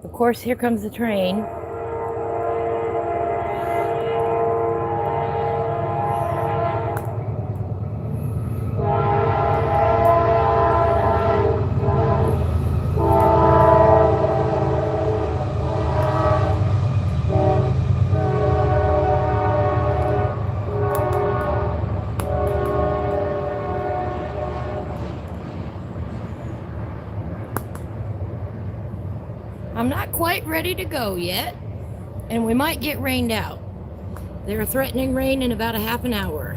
Of course, here comes the train. I'm not quite ready to go yet, and we might get rained out. They're threatening rain in about a half an hour.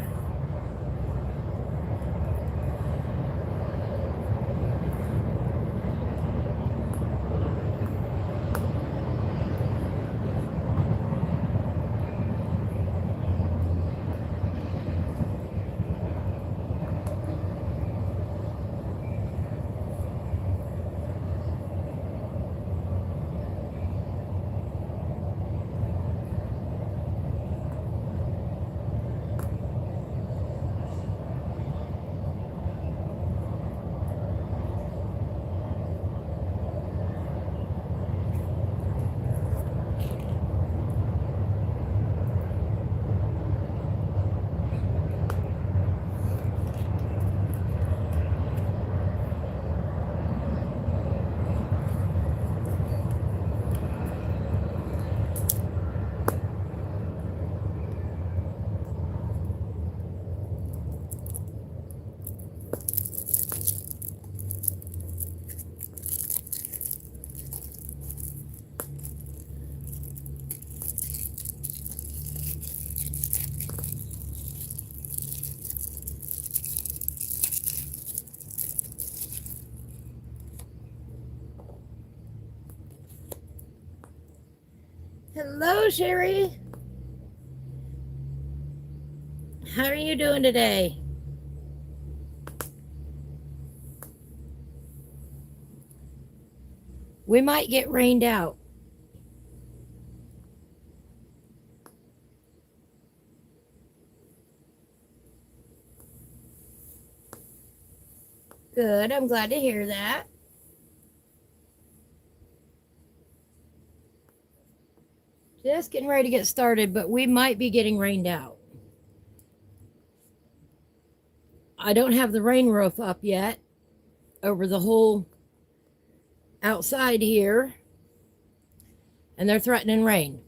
Hello, Sherry. How are you doing today? We might get rained out. Good, I'm glad to hear that. Just getting ready to get started, but we might be getting rained out. I don't have the rain roof up yet over the whole outside here, and they're threatening rain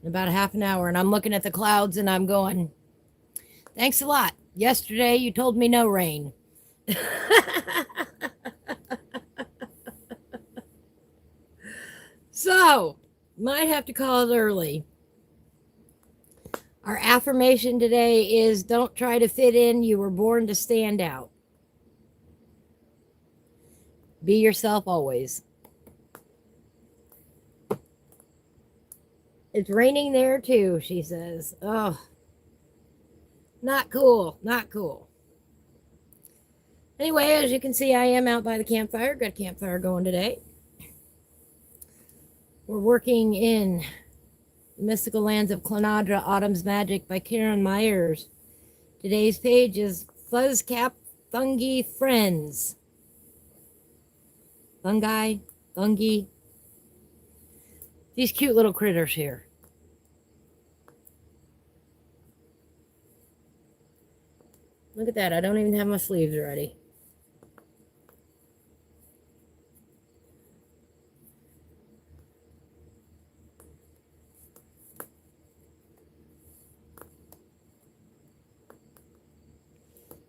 in about a half an hour. And I'm looking at the clouds and I'm going, thanks a lot. Yesterday you told me no rain. So, might have to call it early. Our affirmation today is don't try to fit in. You were born to stand out. Be yourself always. It's raining there too, she says. Oh, not cool. Not cool. Anyway, as you can see, I am out by the campfire. Got a campfire going today. We're working in The Mystical Lands of Clonadra, Autumn's Magic by Karen Myers. Today's page is Fuzzcap Fungi Friends. Fungi. These cute little critters here. Look at that. I don't even have my sleeves ready.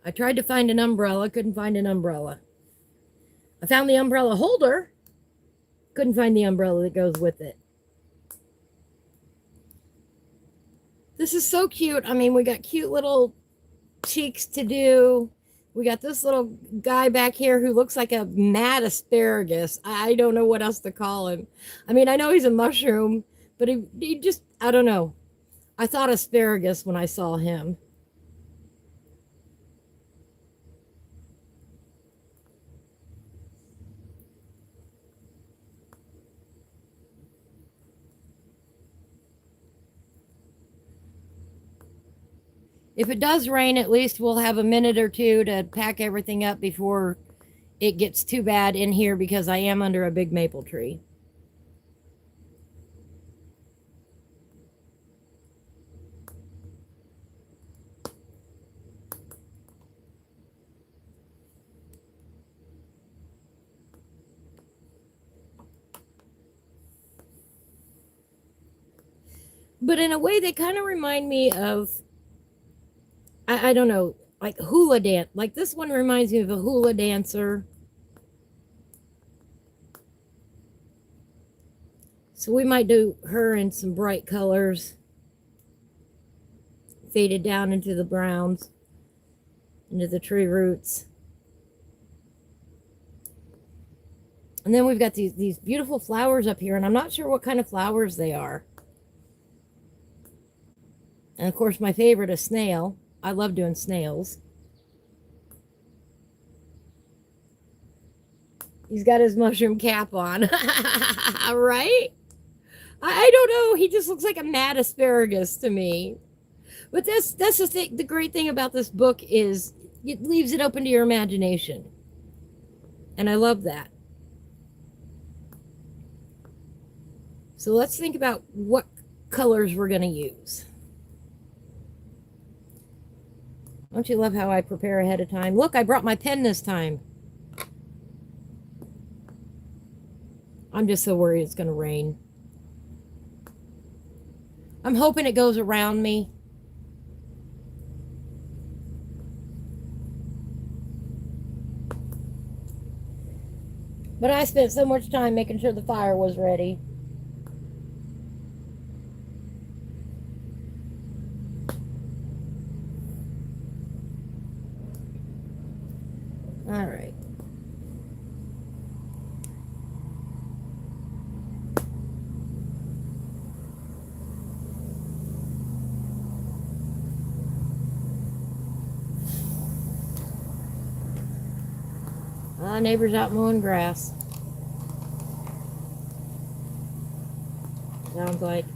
I tried to find an umbrella, couldn't find an umbrella. I found the umbrella holder, couldn't find the umbrella that goes with it. This is so cute. I mean, we got cute little cheeks to do. We got this little guy back here who looks like a mad asparagus. I don't know what else to call him. I mean, I know he's a mushroom, but he just, I don't know. I thought asparagus when I saw him. If it does rain, at least we'll have a minute or two to pack everything up before it gets too bad in here because I am under a big maple tree. But in a way, they kind of remind me of, I don't know, like hula dance. Like this one reminds me of a hula dancer. So we might do her in some bright colors, faded down into the browns, into the tree roots. And then we've got these beautiful flowers up here, and I'm not sure what kind of flowers they are. And of course, my favorite is snail. I love doing snails. He's got his mushroom cap on. Right? I don't know. He just looks like a mad asparagus to me. But that's the thing. The great thing about this book is it leaves it open to your imagination. And I love that. So let's think about what colors we're going to use. Don't you love how I prepare ahead of time? Look, I brought my pen this time. I'm just so worried it's going to rain. I'm hoping it goes around me. But I spent so much time making sure the fire was ready. All right. Neighbor's out mowing grass. Sounds like.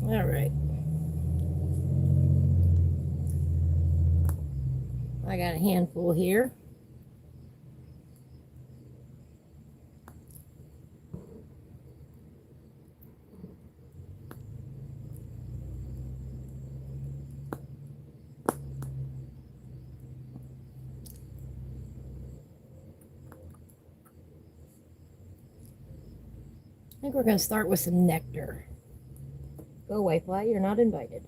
All right. I got a handful here. I think we're going to start with some nectar. Go away, fly. You're not invited.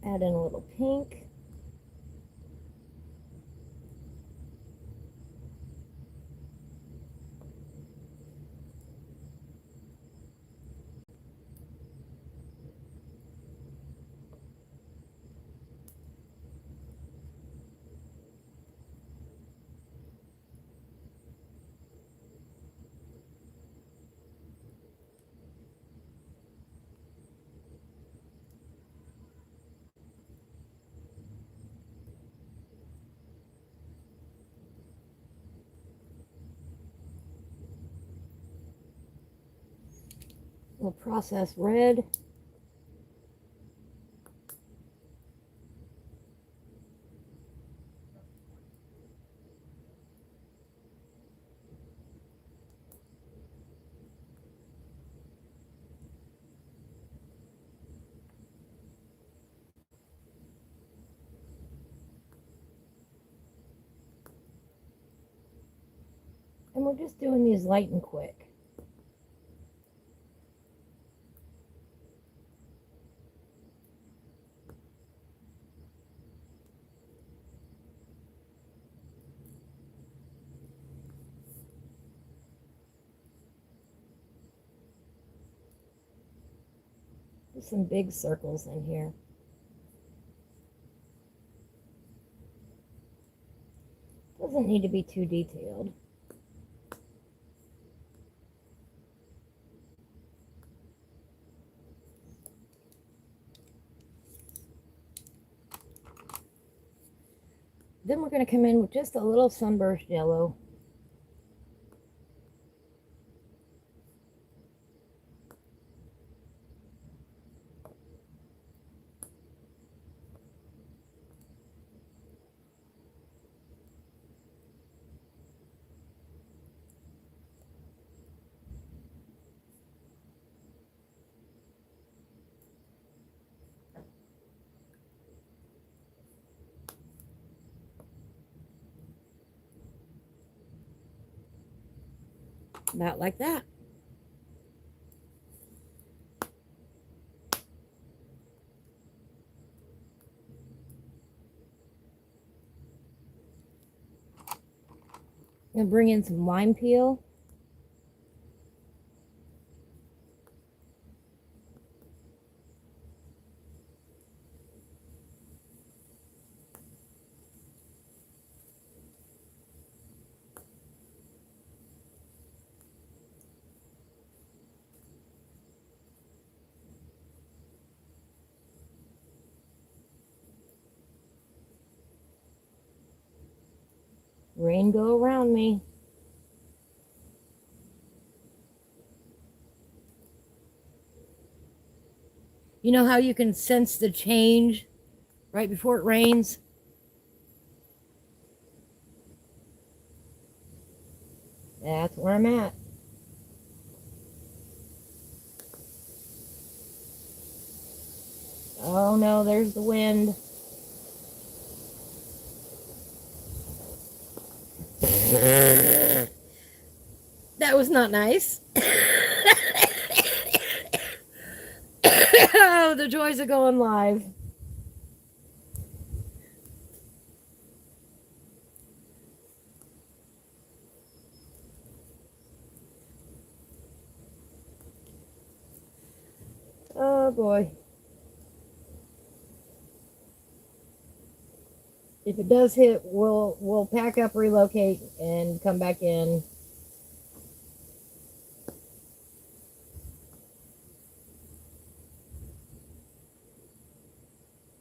Add in a little pink. little processed red. And we're just doing these light and quick. There's some big circles in here. Doesn't need to be too detailed. Then we're going to come in with just a little sunburst yellow. About like that. I'm going to bring in some lime peel. Rain go around me. You know how you can sense the change right before it rains? That's where I'm at. Oh no, there's the wind. That was not nice. Oh, the joys of going live. Oh boy. If it does hit, we'll pack up, relocate, and come back in.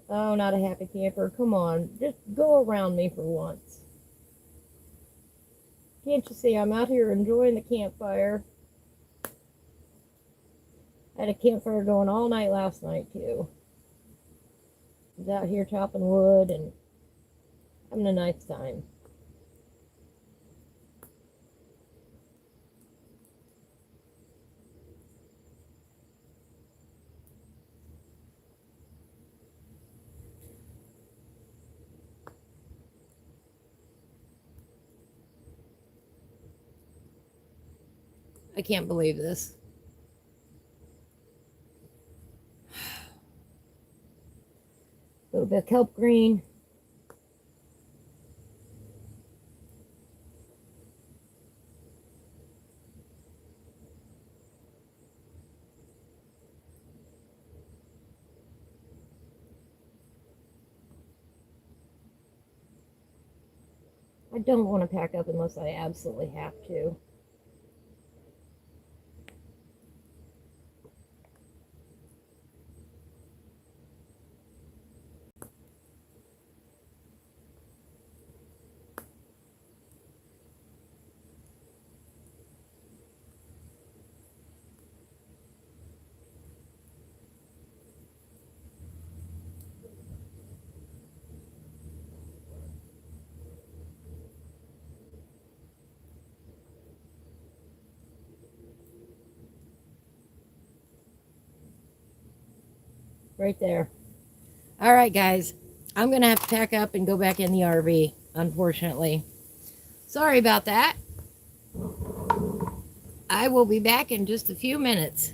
Oh, not a happy camper. Come on, just go around me for once. Can't you see I'm out here enjoying the campfire? I had a campfire going all night last night too. I was out here chopping wood and having a nice time. I can't believe this. A little bit of kelp green. I don't want to pack up unless I absolutely have to. right there. All right, guys. I'm going to have to pack up and go back in the RV, unfortunately. Sorry about that. I will be back in just a few minutes.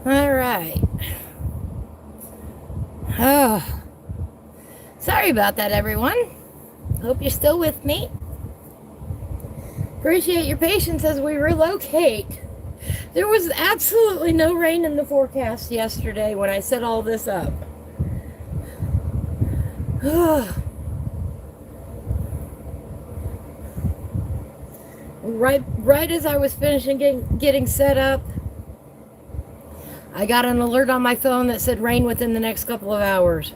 All right. Oh, sorry about that, everyone. Hope you're still with me. Appreciate your patience as we relocate. There was absolutely no rain in the forecast yesterday when I set all this up. Right as I was finishing getting set up, I got an alert on my phone that said rain within the next couple of hours.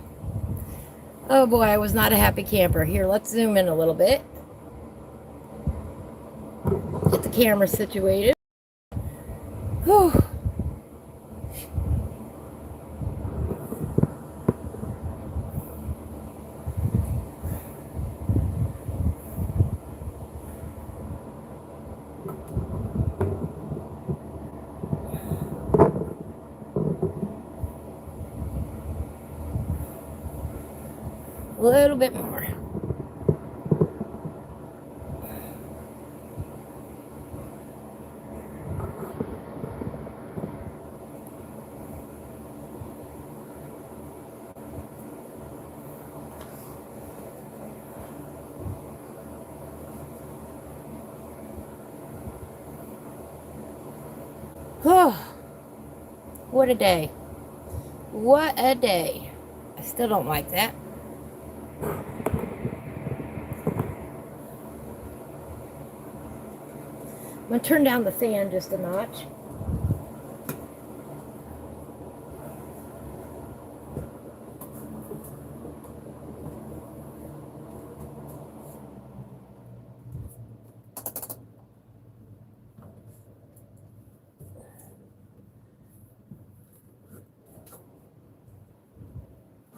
Oh boy, I was not a happy camper. Here, let's zoom in a little bit. Get the camera situated. Whew. A little bit more. Oh, what a day. What a day. I still don't like that. I'm going to turn down the fan just a notch.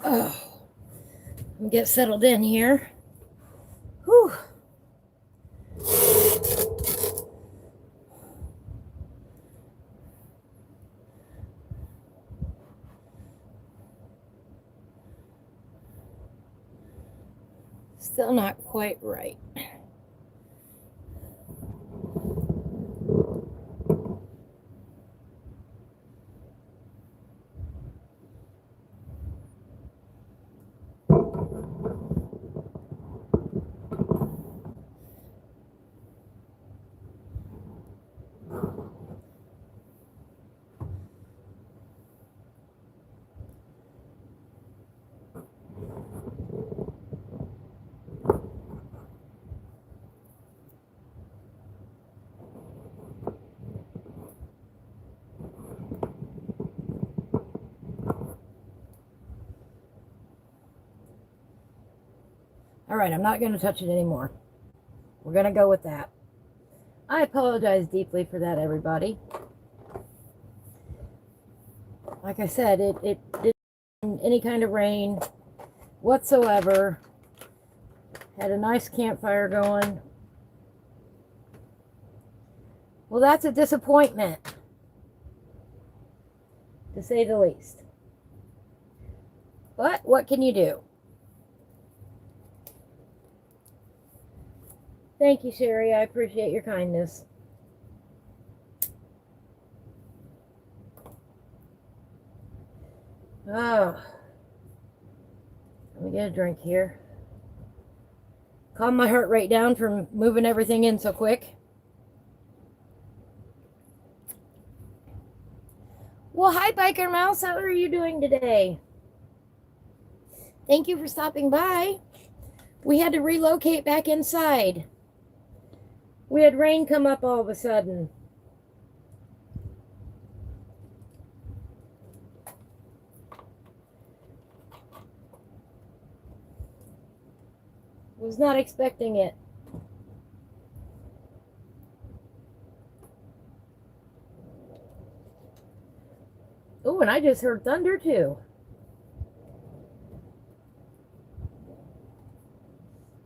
Oh, get settled in here. Whew. Still not quite right. All right, I'm not going to touch it anymore. We're going to go with that. I apologize deeply for that, everybody. Like I said, it didn't any kind of rain whatsoever. Had a nice campfire going. Well, that's a disappointment, to say the least. But what can you do? Thank you, Sherry. I appreciate your kindness. Oh, let me get a drink here. Calm my heart rate down from moving everything in so quick. Well, hi, Biker Mouse. How are you doing today? Thank you for stopping by. We had to relocate back inside. We had rain come up all of a sudden. Was not expecting it. Oh, and I just heard thunder too.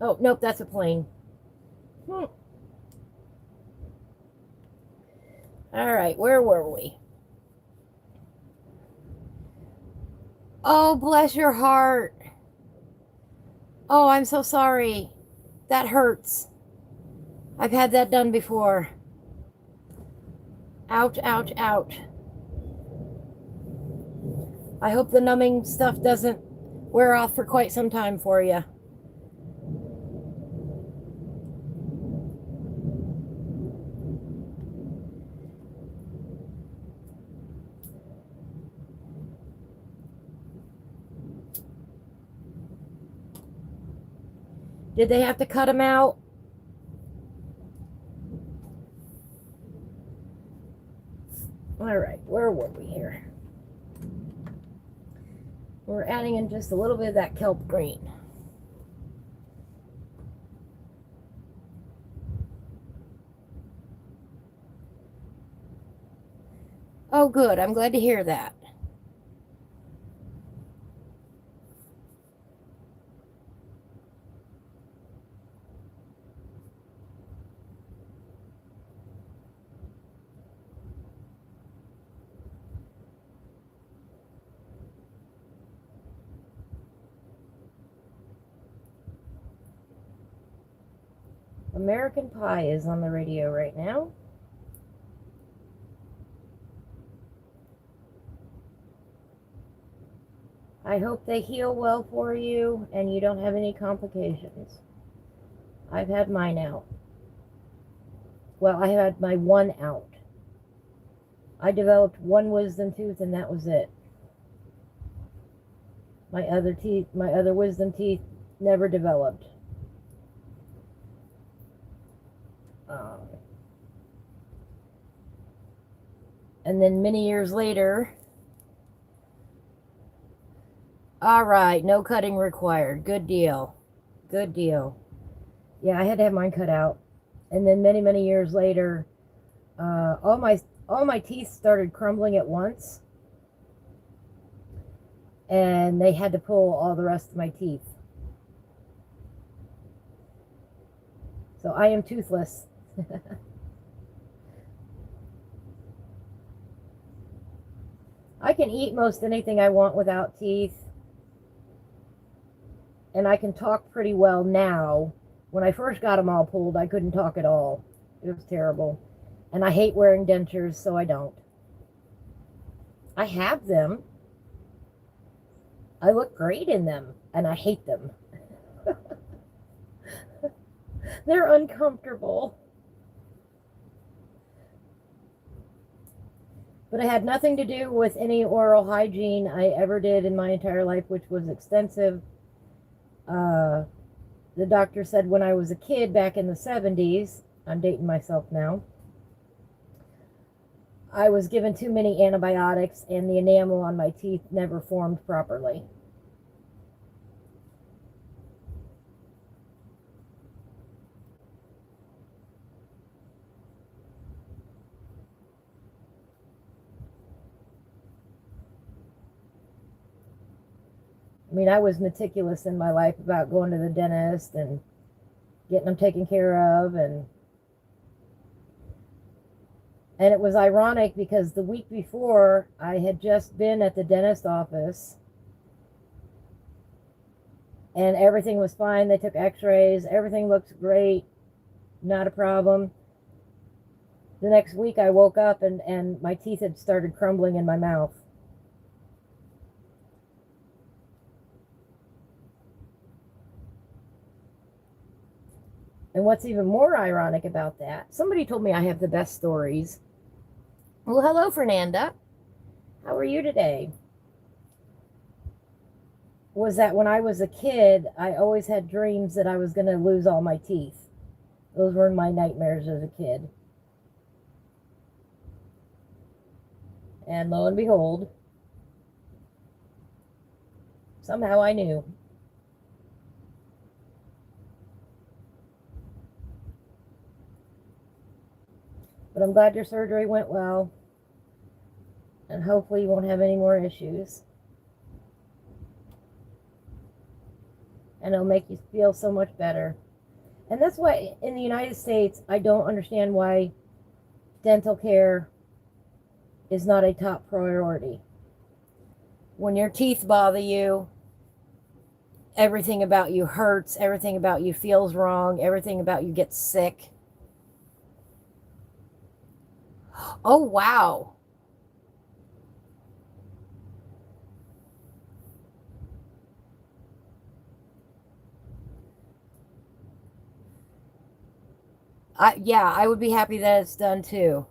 Oh, nope, that's a plane. All right, where were we? Oh, bless your heart. Oh, I'm so sorry. That hurts. I've had that done before. Ouch, ouch, ouch. I hope the numbing stuff doesn't wear off for quite some time for you. Did they have to cut them out? All right, where were we here? We're adding in just a little bit of that kelp green. Oh, good. I'm glad to hear that. American Pie is on the radio right now. I hope they heal well for you and you don't have any complications. I've had mine out. Well, I had my one out. I developed one wisdom tooth and that was it. My other wisdom teeth never developed. And then many years later, all right, no cutting required. Good deal. Good deal. Yeah, I had to have mine cut out. And then many years later, all my teeth started crumbling at once. And they had to pull all the rest of my teeth. So I am toothless. I can eat most anything I want without teeth. And I can talk pretty well now. When I first got them all pulled, I couldn't talk at all. It was terrible. And I hate wearing dentures, so I don't. I have them. I look great in them, and I hate them. They're uncomfortable. But it had nothing to do with any oral hygiene I ever did in my entire life, which was extensive. The doctor said when I was a kid back in the 70s, I'm dating myself now, I was given too many antibiotics and the enamel on my teeth never formed properly. I mean, I was meticulous in my life about going to the dentist and getting them taken care of. And it was ironic because the week before, I had just been at the dentist office and everything was fine. They took x-rays. Everything looks great. Not a problem. The next week, I woke up and my teeth had started crumbling in my mouth. And what's even more ironic about that, somebody told me I have the best stories. Well, hello, Fernanda. How are you today? Was that when I was a kid, I always had dreams that I was going to lose all my teeth. Those were my nightmares as a kid. And lo and behold, somehow I knew. But I'm glad your surgery went well. And hopefully you won't have any more issues. And it'll make you feel so much better. And that's why in the United States, I don't understand why dental care is not a top priority. When your teeth bother you, everything about you hurts, everything about you feels wrong, everything about you gets sick. Oh, wow. Yeah, I would be happy that it's done too.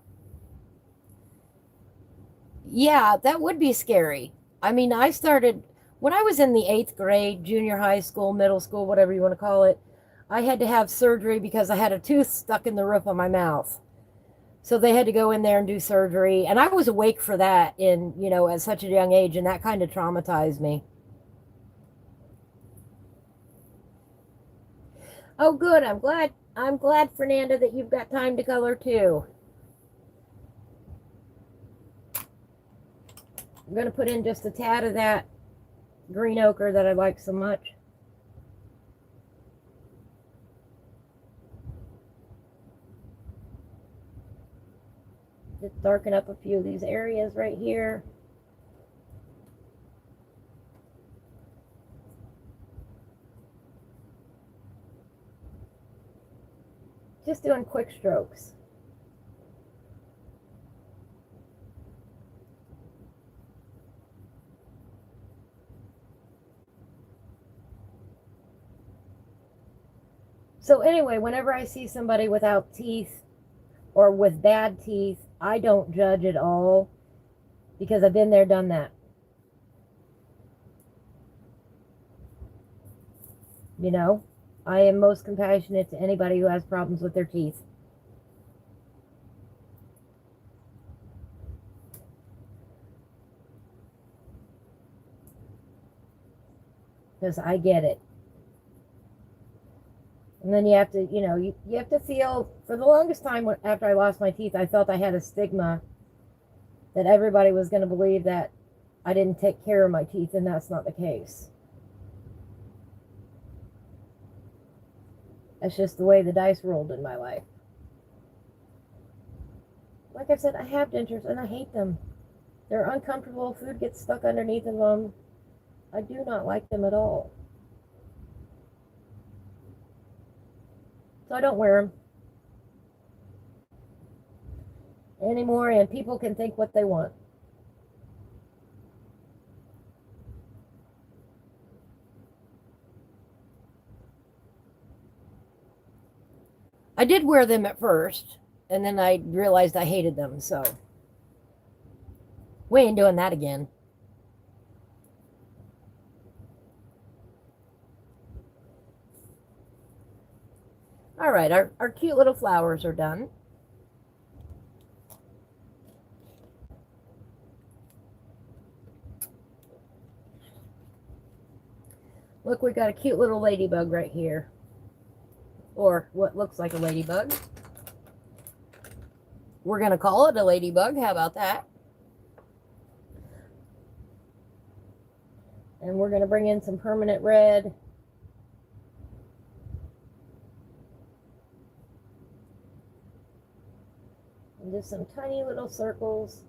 Yeah, that would be scary. I mean, I started when I was in the 8th grade, junior high school, middle school, whatever you want to call it. I had to have surgery because I had a tooth stuck in the roof of my mouth. So they had to go in there and do surgery. And I was awake for that at such a young age. And that kind of traumatized me. Oh, good. I'm glad. I'm glad, Fernanda, that you've got time to color too. I'm going to put in just a tad of that green ochre that I like so much. Just darken up a few of these areas right here. Just doing quick strokes. So anyway, whenever I see somebody without teeth or with bad teeth, I don't judge at all because I've been there, done that. You know, I am most compassionate to anybody who has problems with their teeth. Because I get it. And then you have to, you have to feel, for the longest time after I lost my teeth, I felt I had a stigma that everybody was going to believe that I didn't take care of my teeth, and that's not the case. That's just the way the dice rolled in my life. Like I said, I have dentures and I hate them. They're uncomfortable. Food gets stuck underneath of them. I do not like them at all. So I don't wear them anymore, and people can think what they want. I did wear them at first, and then I realized I hated them, so we ain't doing that again. All right, our cute little flowers are done. Look, we got a cute little ladybug right here. Or what looks like a ladybug. We're going to call it a ladybug. How about that? And we're going to bring in some permanent red. And just some tiny little circles.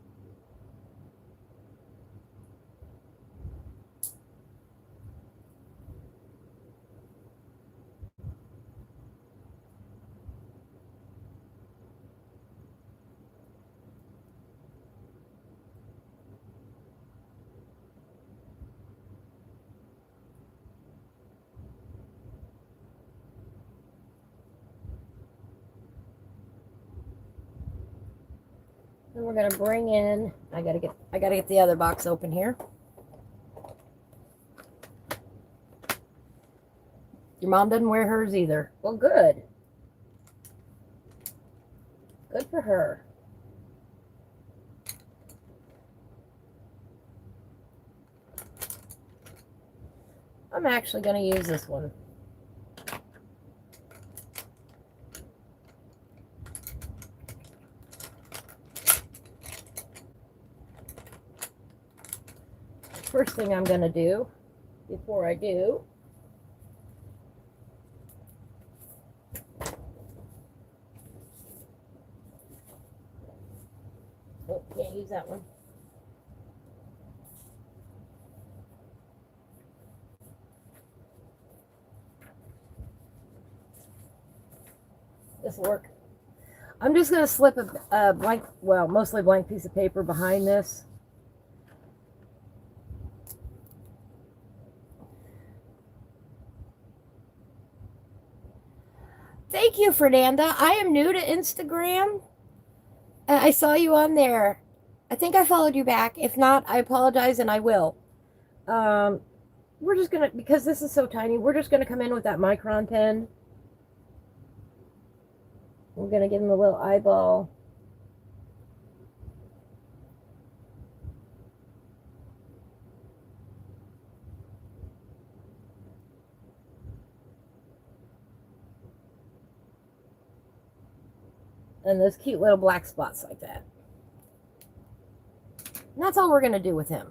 And we're gonna bring in. I gotta get the other box open here. Your mom doesn't wear hers either. Well, good. Good for her. I'm actually gonna use this one. First thing I'm going to do before I do oh, can't use that one. This will work. I'm just going to slip a blank, well, mostly blank piece of paper behind this. thank you, Fernanda. I am new to Instagram. I saw you on there. I think I followed you back. If not, I apologize and I will. Um, we're just gonna, because this is so tiny, we're just gonna come in with that micron pen. We're gonna give him a little eyeball. And those cute little black spots like that. And that's all we're gonna do with him.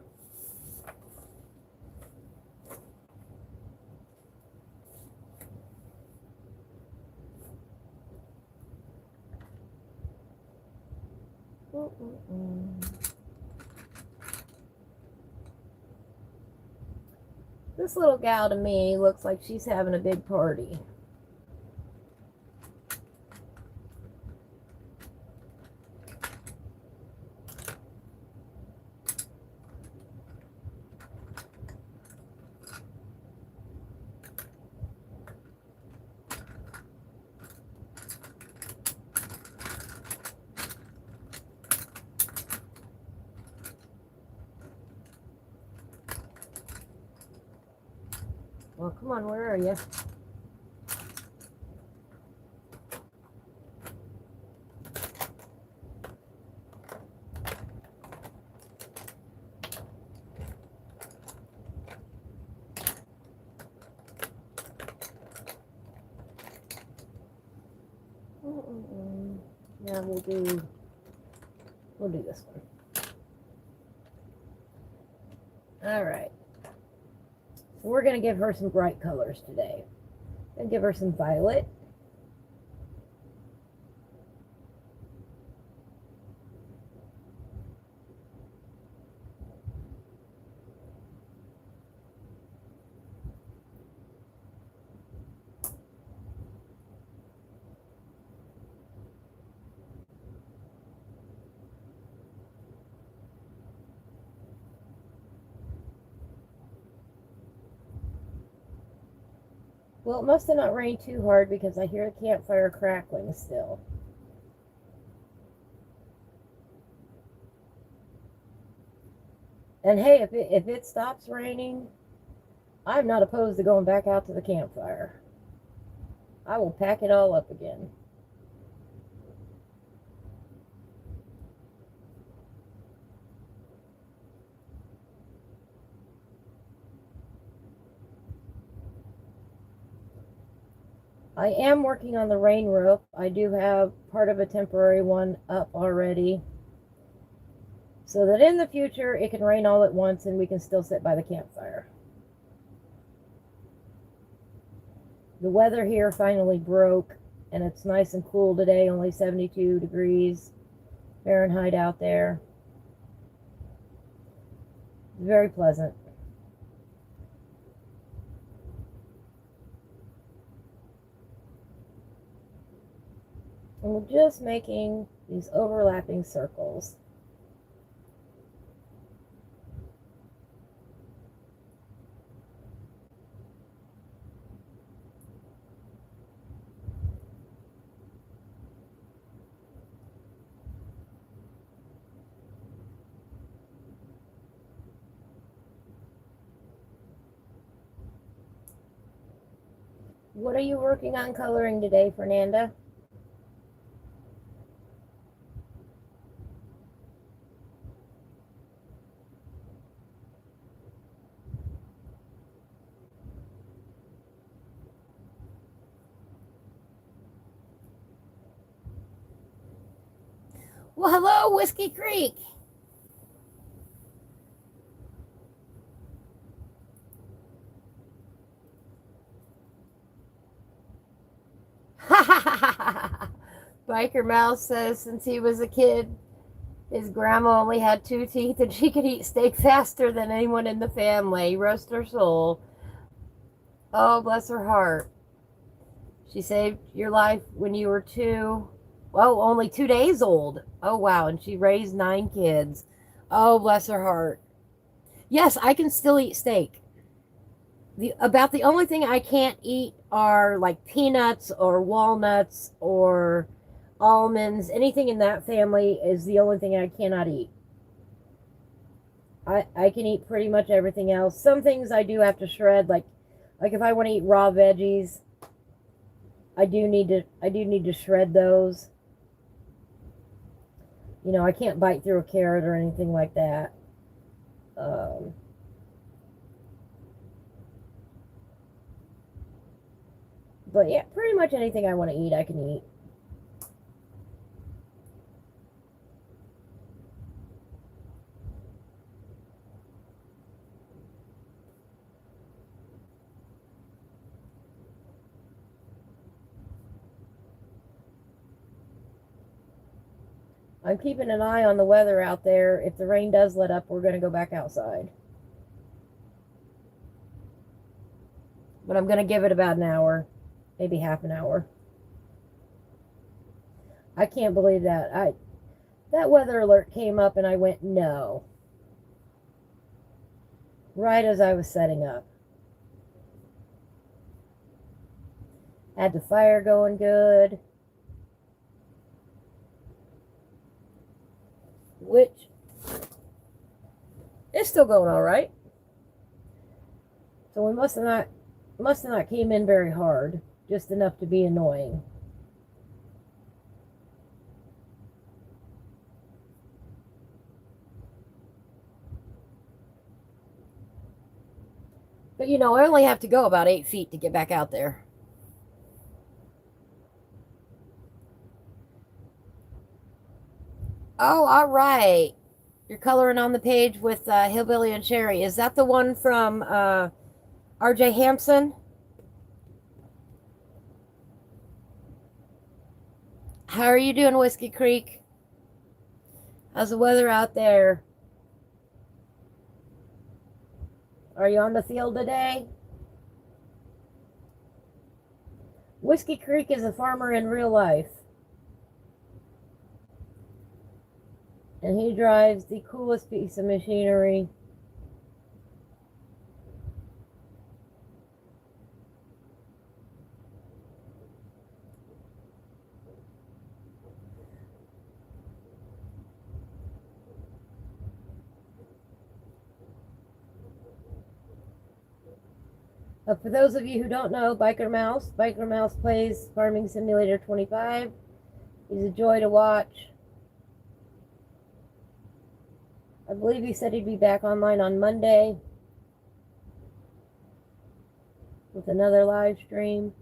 This little gal to me looks like she's having a big party. Well, come on, where are you? Yeah, we'll do this one. All right. So we're going to give her some bright colors today. And give her some violet. Well, it must have not rained too hard because I hear the campfire crackling still. And hey, if it stops raining, I'm not opposed to going back out to the campfire. I will pack it all up again. I am working on the rain roof. I do have part of a temporary one up already, so that in the future it can rain all at once and we can still sit by the campfire. The weather here finally broke and it's nice and cool today, only 72 degrees Fahrenheit out there. Very pleasant. And we're just making these overlapping circles. What are you working on coloring today, Fernanda? Well, hello, Whiskey Creek. Biker Mouse says since he was a kid, his grandma only had 2 teeth and she could eat steak faster than anyone in the family. Rest her soul. Oh, bless her heart. She saved your life when you were only 2 days old. Oh, wow. And she raised 9 kids. Oh, bless her heart. Yes, I can still eat steak. About the only thing I can't eat are like peanuts or walnuts or almonds. Anything in that family is the only thing I cannot eat. I can eat pretty much everything else. Some things I do have to shred, like if I want to eat raw veggies, I do need to shred those. You know, I can't bite through a carrot or anything like that. Um, but yeah, pretty much anything I want to eat, I can eat. I'm keeping an eye on the weather out there. If the rain does let up, we're going to go back outside. But I'm going to give it about an hour, maybe half an hour. I can't believe that weather alert came up and I went no. Right as I was setting up. Had the fire going good. Which is still going all right. So we must have not came in very hard, just enough to be annoying. But you know, I only have to go about 8 feet to get back out there. Oh, all right. You're coloring on the page with Hillbilly and Cherry. Is that the one from R.J. Hampson? How are you doing, Whiskey Creek? How's the weather out there? Are you on the field today? Whiskey Creek is a farmer in real life. And he drives the coolest piece of machinery. For those of you who don't know, Biker Mouse plays Farming Simulator 25. He's a joy to watch. I believe he said he'd be back online on Monday with another live stream.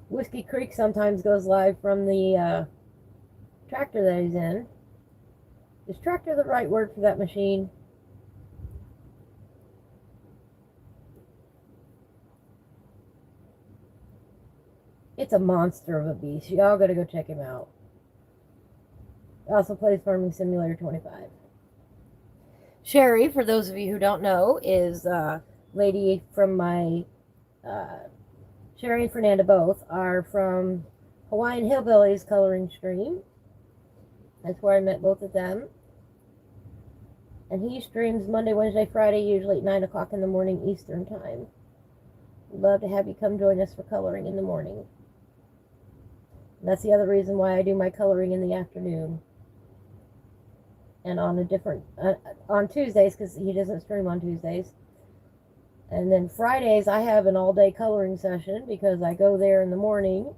Whiskey Creek sometimes goes live from the tractor that he's in. Is tractor the right word for that machine? It's a monster of a beast. Y'all gotta go check him out. He also plays Farming Simulator 25. Sherry, for those of you who don't know, is a lady from my Sherry and Fernanda both are from Hawaiian Hillbillies coloring stream. That's where I met both of them. And he streams Monday, Wednesday, Friday, usually at 9 o'clock in the morning Eastern time. We'd love to have you come join us for coloring in the morning. And that's the other reason why I do my coloring in the afternoon. And on a different, on Tuesdays, because he doesn't stream on Tuesdays. And then Fridays, I have an all-day coloring session because I go there in the morning.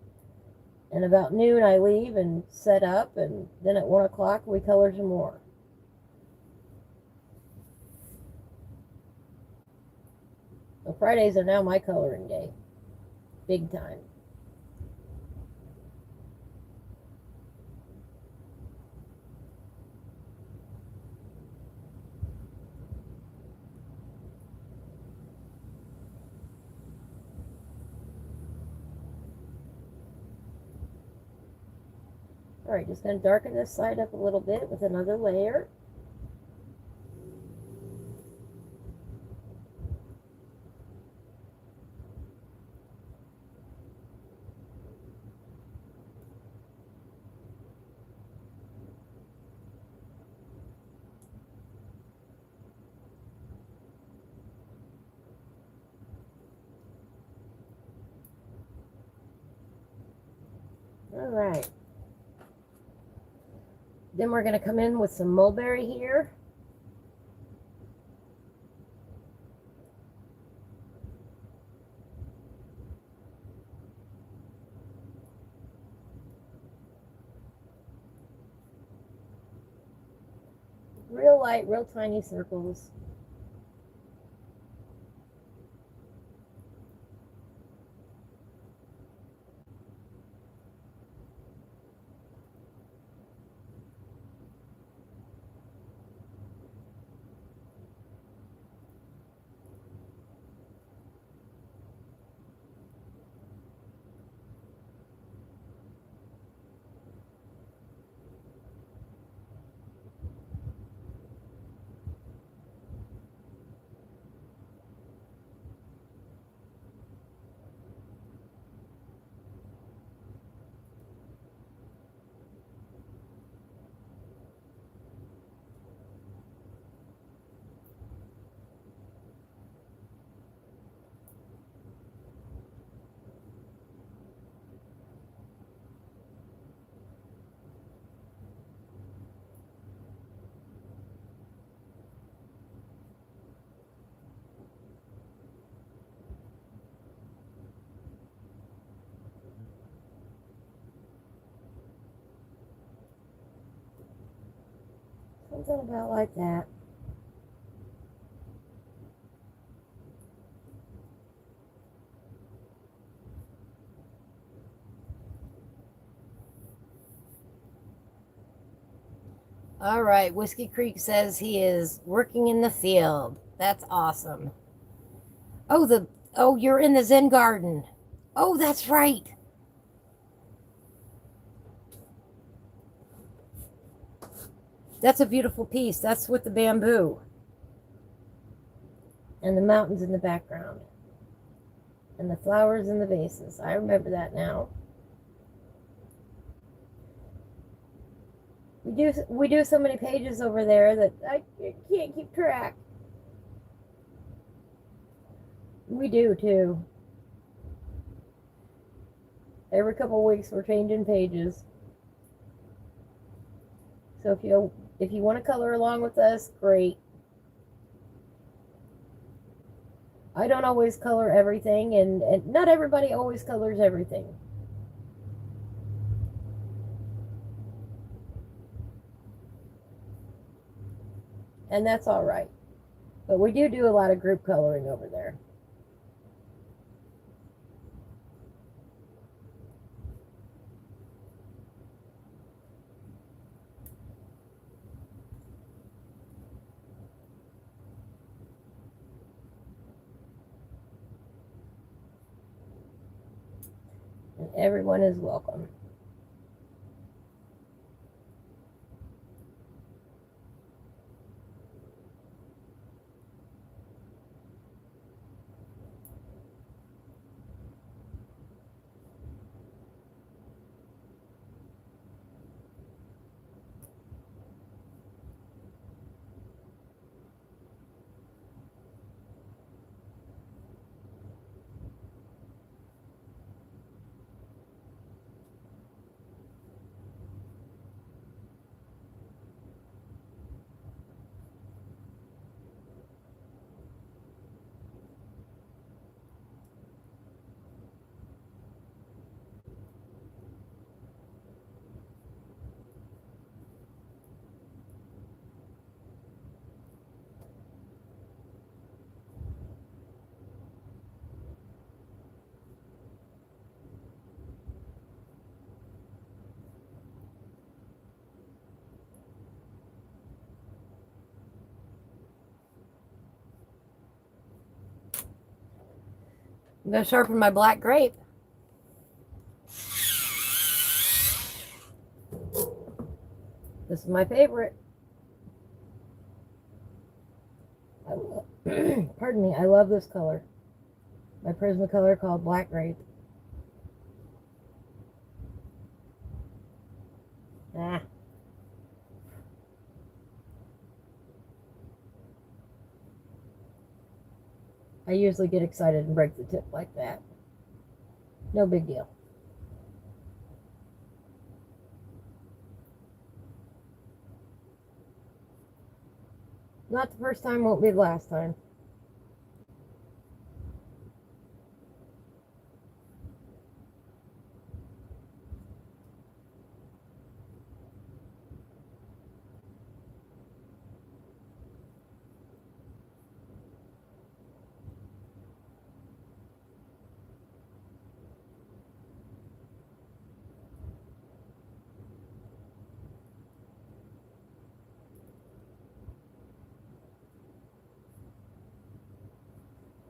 And about noon, I leave and set up. And then at 1 o'clock, we color some more. So Fridays are now my coloring day. Big time. Alright, just going to darken this side up a little bit with another layer. right. Then we're going to come in with some mulberry here. Real light, real tiny circles. Something about like that. All right, Whiskey Creek says he is working in the field. That's awesome. Oh, you're in the Zen garden. Oh, that's right. That's a beautiful piece. That's with the bamboo and the mountains in the background and the flowers in the vases. I remember that now. We do so many pages over there that I can't keep track. We do too. Every couple of weeks we're changing pages. So if you want to color along with us, great. I don't always color everything, and not everybody always colors everything. And that's all right. But we do a lot of group coloring over there. And everyone is welcome. I'm going to sharpen my black grape. This is my favorite. Pardon me, I love this color. My Prismacolor called Black Grape. Ah. I usually get excited and break the tip like that. No big deal. Not the first time, won't be the last time.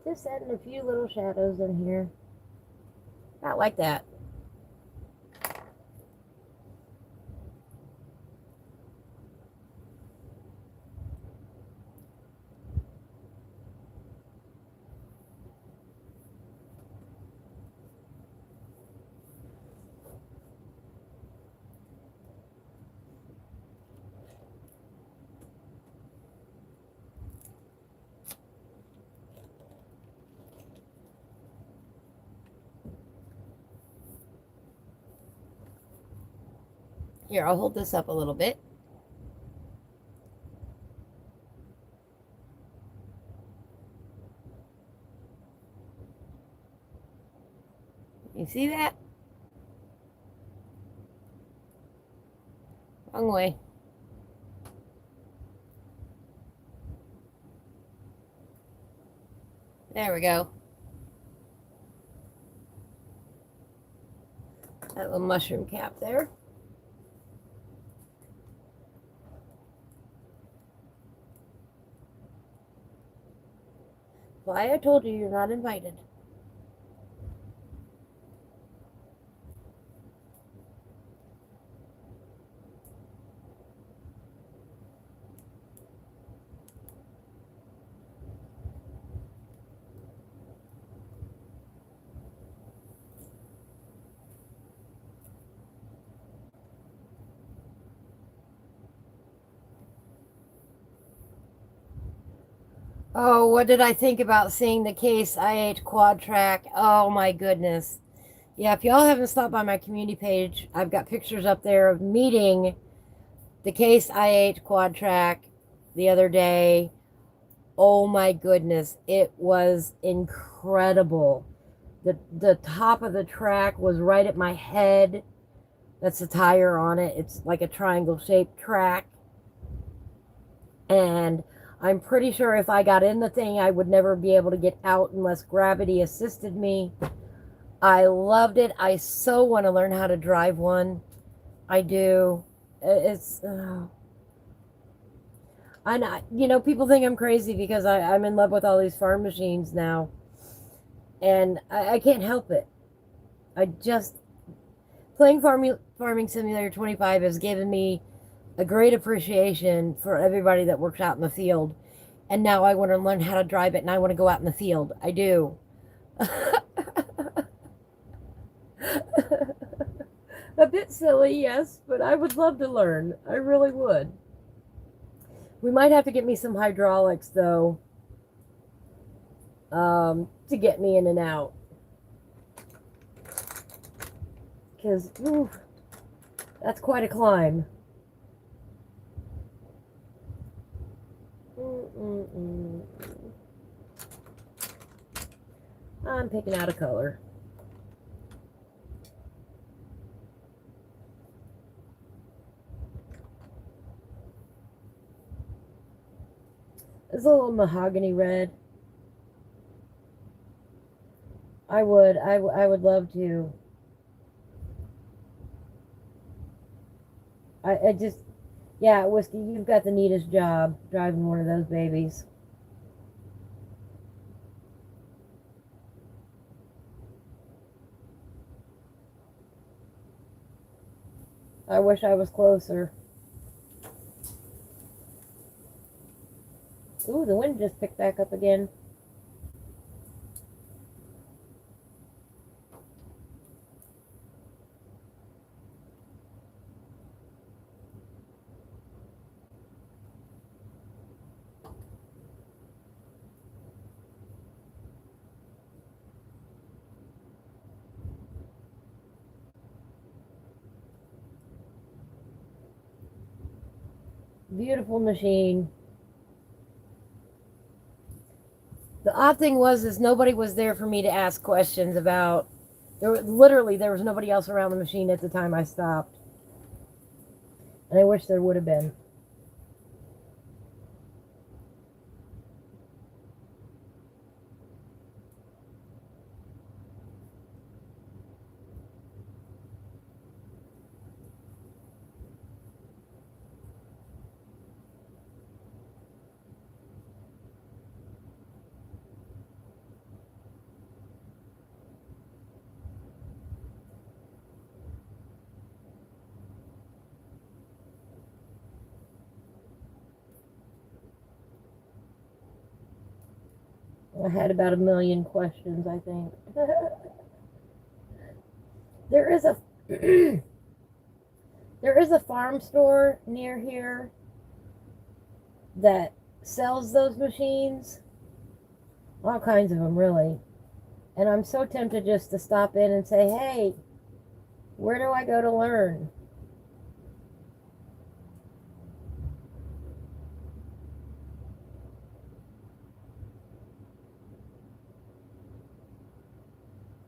Just adding a few little shadows in here. Not like that. Here, I'll hold this up a little bit. You see that? Wrong way. There we go. That little mushroom cap there. Why I told you you're not invited. Oh, what did I think about seeing the Case IH quad track? Oh my goodness. Yeah, if y'all haven't stopped by my community page, I've got pictures up there of meeting the Case IH quad track the other day. Oh my goodness, it was incredible. The top of the track was right at my head. That's the tire on it. It's like a triangle shaped track. And I'm pretty sure if I got in the thing, I would never be able to get out unless gravity assisted me. I loved it. I so want to learn how to drive one. I do. It's, I know, people think I'm crazy because I'm in love with all these farm machines now. And I can't help it. I just, playing Farming Simulator 25 has given me a great appreciation for everybody that works out in the field. And now I want to learn how to drive it and I want to go out in the field. I do. A bit silly, yes, but I would love to learn. I really would. We might have to get me some hydraulics, though, to get me in and out. Because, that's quite a climb. I'm picking out a color. It's a little mahogany red. I would love to. I just, yeah, Whiskey, you've got the neatest job driving one of those babies. I wish I was closer. Ooh, the wind just picked back up again. Beautiful machine. The odd thing was is nobody was there for me to ask questions about. There was nobody else around the machine at the time I stopped. And I wish there would have been. I had about 1,000,000 questions, I think. There is a there is a farm store near here that sells those machines. All kinds of them, really. And I'm so tempted just to stop in and say, hey, where do I go to learn?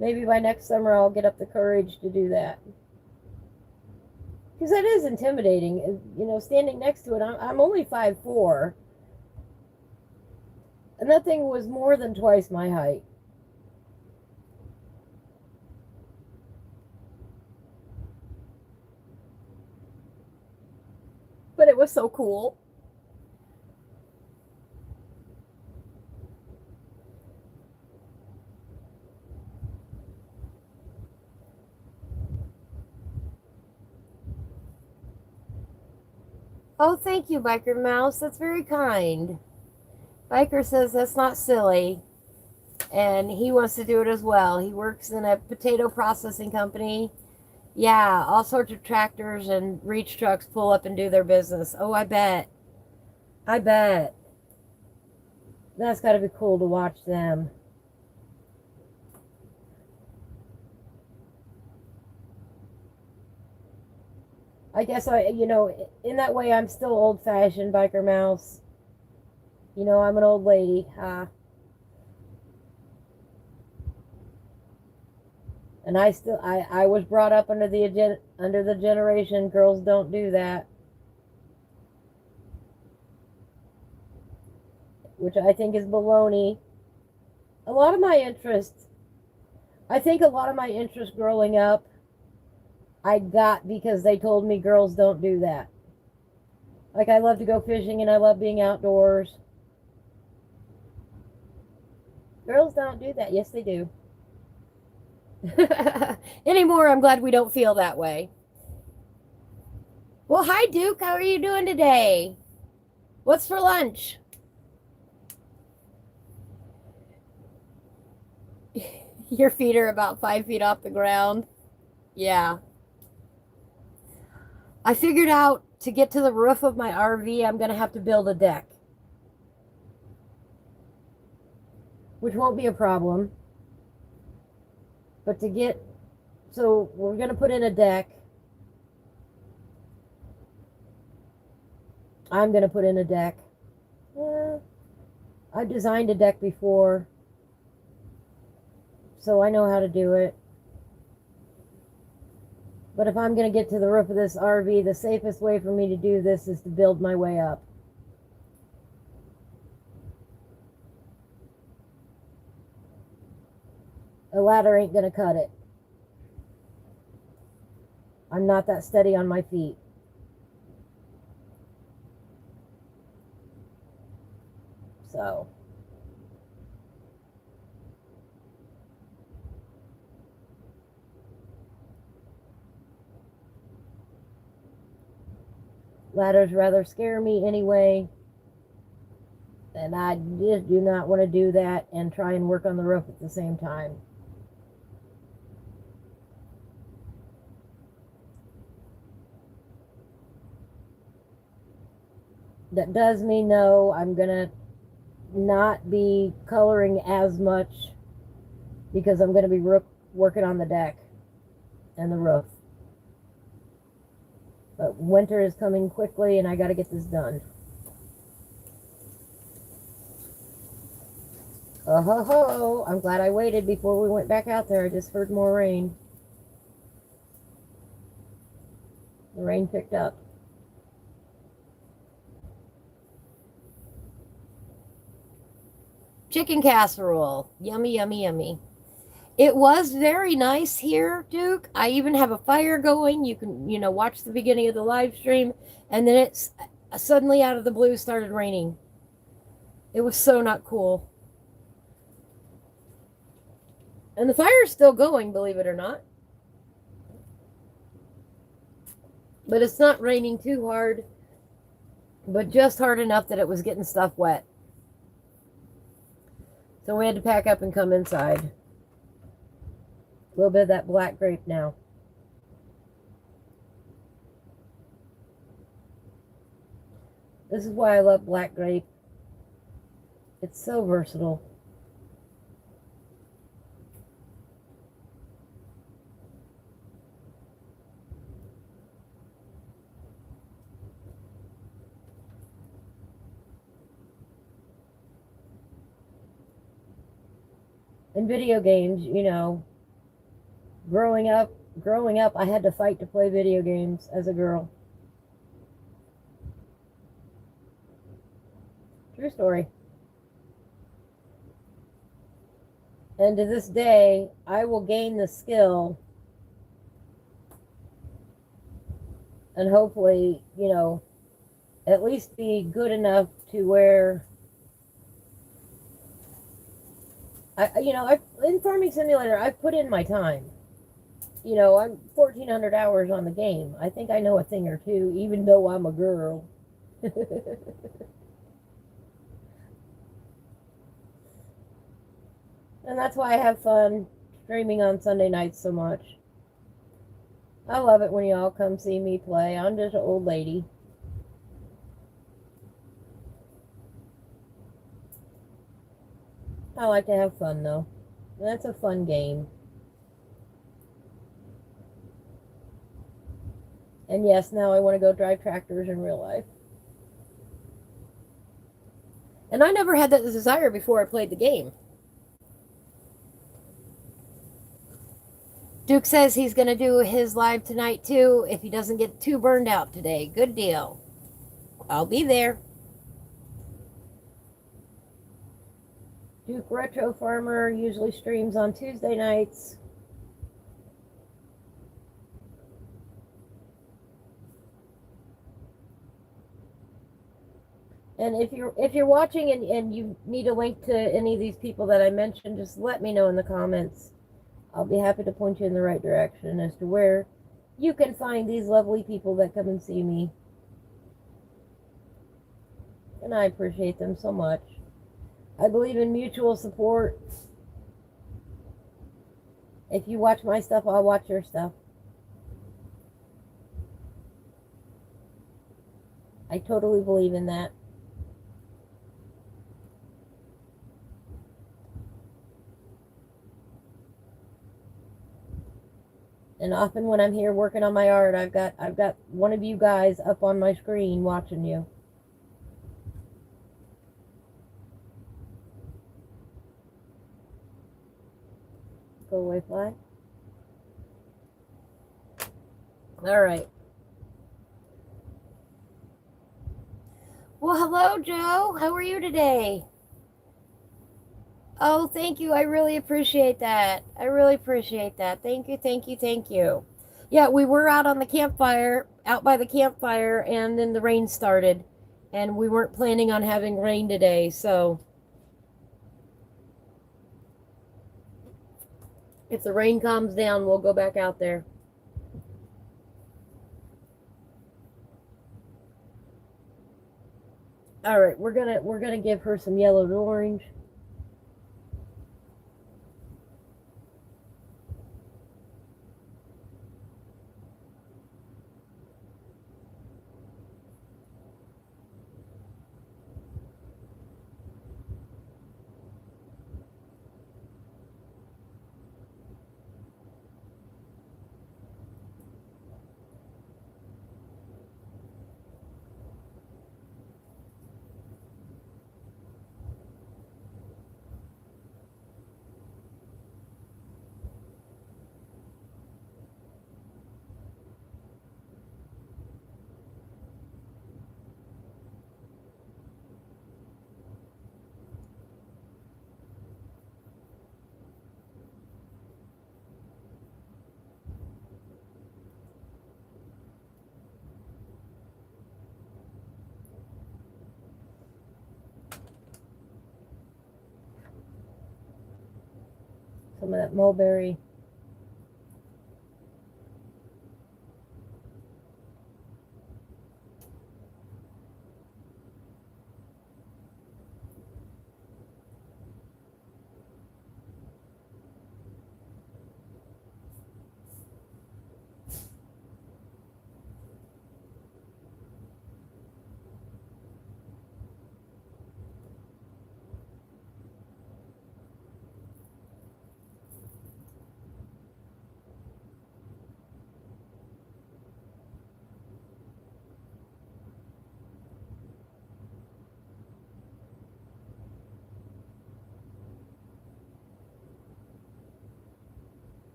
Maybe by next summer I'll get up the courage to do that. Because that is intimidating. You know, standing next to it, I'm only 5'4". And that thing was more than twice my height. But it was so cool. Oh, thank you, Biker Mouse. That's very kind. Biker says that's not silly. And he wants to do it as well. He works in a potato processing company. Yeah, all sorts of tractors and reach trucks pull up and do their business. Oh, I bet. I bet. That's got to be cool to watch them. I guess in that way, I'm still old-fashioned, Biker Mouse. You know, I'm an old lady. And I was brought up under the generation, girls don't do that. Which I think is baloney. A lot of my interests, I think a lot of my interest growing up, I got because they told me girls don't do that. Like, I love to go fishing and I love being outdoors. Girls don't do that. Yes, they do. Anymore, I'm glad we don't feel that way. Well, hi, Duke. How are you doing today? What's for lunch? Your feet are about 5 feet off the ground. Yeah. I figured out to get to the roof of my RV, I'm going to have to build a deck. Which won't be a problem. But so we're going to put in a deck. I'm going to put in a deck. I've designed a deck before, so I know how to do it. But if I'm going to get to the roof of this RV, the safest way for me to do this is to build my way up. A ladder ain't going to cut it. I'm not that steady on my feet. So. Ladders rather scare me anyway. And I just do not want to do that and try and work on the roof at the same time. That does mean, no, I'm going to not be coloring as much because I'm going to be working on the deck and the roof. But winter is coming quickly and I got to get this done. Oh ho ho! I'm glad I waited before we went back out there. I just heard more rain. The rain picked up. Chicken casserole. Yummy, yummy, yummy. It was very nice here, Duke. I even have a fire going. You can, watch the beginning of the live stream. And then it's suddenly out of the blue started raining. It was so not cool. And the fire's still going, believe it or not. But it's not raining too hard, but just hard enough that it was getting stuff wet. So we had to pack up and come inside. A little bit of that black grape now. This is why I love black grape. It's so versatile. In video games, growing up, I had to fight to play video games as a girl. True story. And to this day, I will gain the skill and hopefully, at least be good enough to where in Farming Simulator, I've put in my time. I'm 1,400 hours on the game. I think I know a thing or two, even though I'm a girl. And that's why I have fun streaming on Sunday nights so much. I love it when y'all come see me play. I'm just an old lady. I like to have fun, though. That's a fun game. And yes, now I want to go drive tractors in real life. And I never had that desire before I played the game. Duke says he's going to do his live tonight, too, if he doesn't get too burned out today. Good deal. I'll be there. Duke Retro Farmer usually streams on Tuesday nights. And if you're watching and you need a link to any of these people that I mentioned, just let me know in the comments. I'll be happy to point you in the right direction as to where you can find these lovely people that come and see me. And I appreciate them so much. I believe in mutual support. If you watch my stuff, I'll watch your stuff. I totally believe in that. And often when I'm here working on my art, I've got one of you guys up on my screen watching you. Go away, fly. All right. Well, hello, Joe. How are you today? Oh, thank you. I really appreciate that. I really appreciate that. Thank you, thank you, thank you. Yeah, we were out on the campfire, out by the campfire, and then the rain started. And we weren't planning on having rain today, so if the rain calms down, we'll go back out there. All right, we're gonna give her some yellow to orange. some of that mulberry.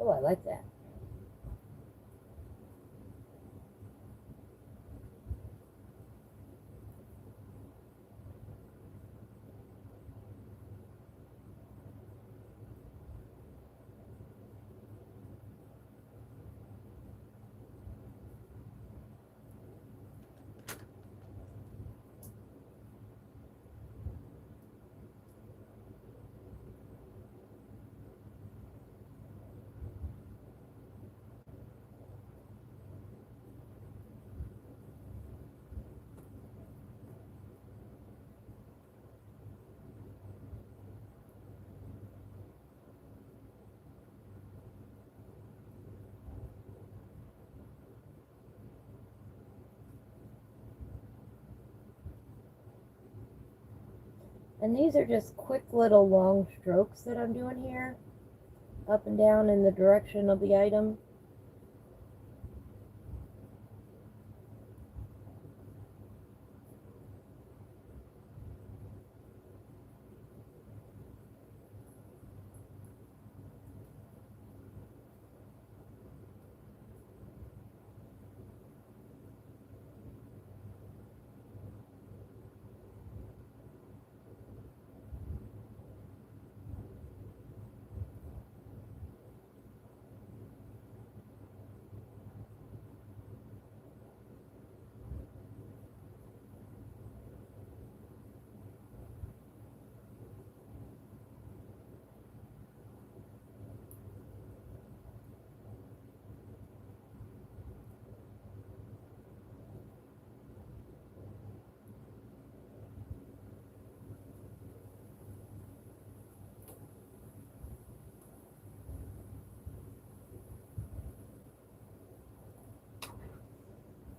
Oh, I like that. And these are just quick little long strokes that I'm doing here, up and down in the direction of the item.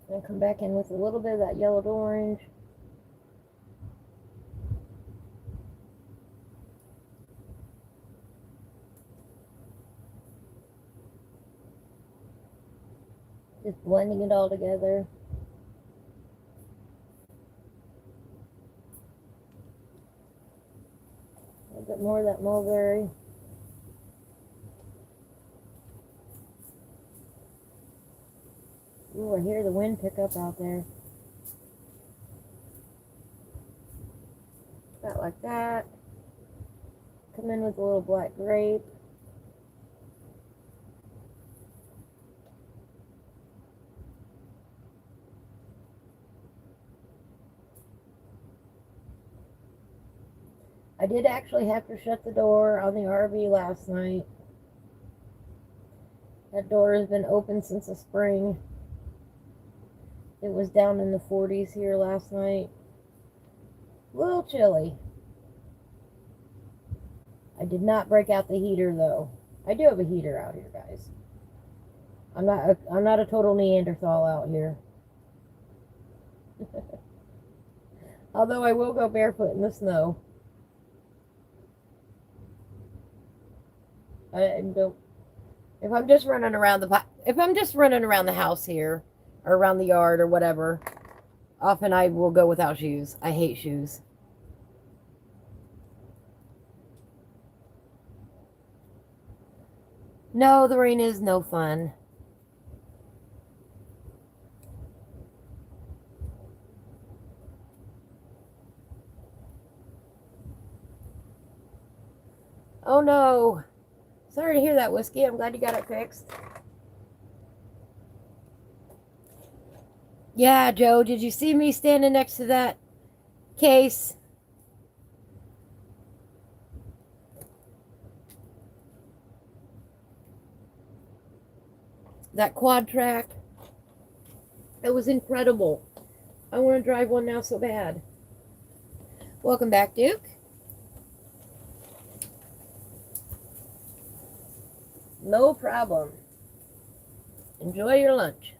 And come back in with a little bit of that yellowed orange. Just blending it all together. A little bit more of that mulberry. Ooh, I hear the wind pick up out there. About like that. Come in with a little black grape. I did actually have to shut the door on the RV last night. That door has been open since the spring. It was down in the 40s here last night. A little chilly. I did not break out the heater though. I do have a heater out here, guys. I'm not a total Neanderthal out here. Although I will go barefoot in the snow. I don't. If I'm just running around the house here, or around the yard or whatever, often I will go without shoes. I hate shoes. No, the rain is no fun. Oh no. Sorry to hear that, Whiskey. I'm glad you got it fixed. Yeah, Joe, did you see me standing next to that case? that quad track. It was incredible. I want to drive one now so bad. Welcome back, Duke. No problem. Enjoy your lunch.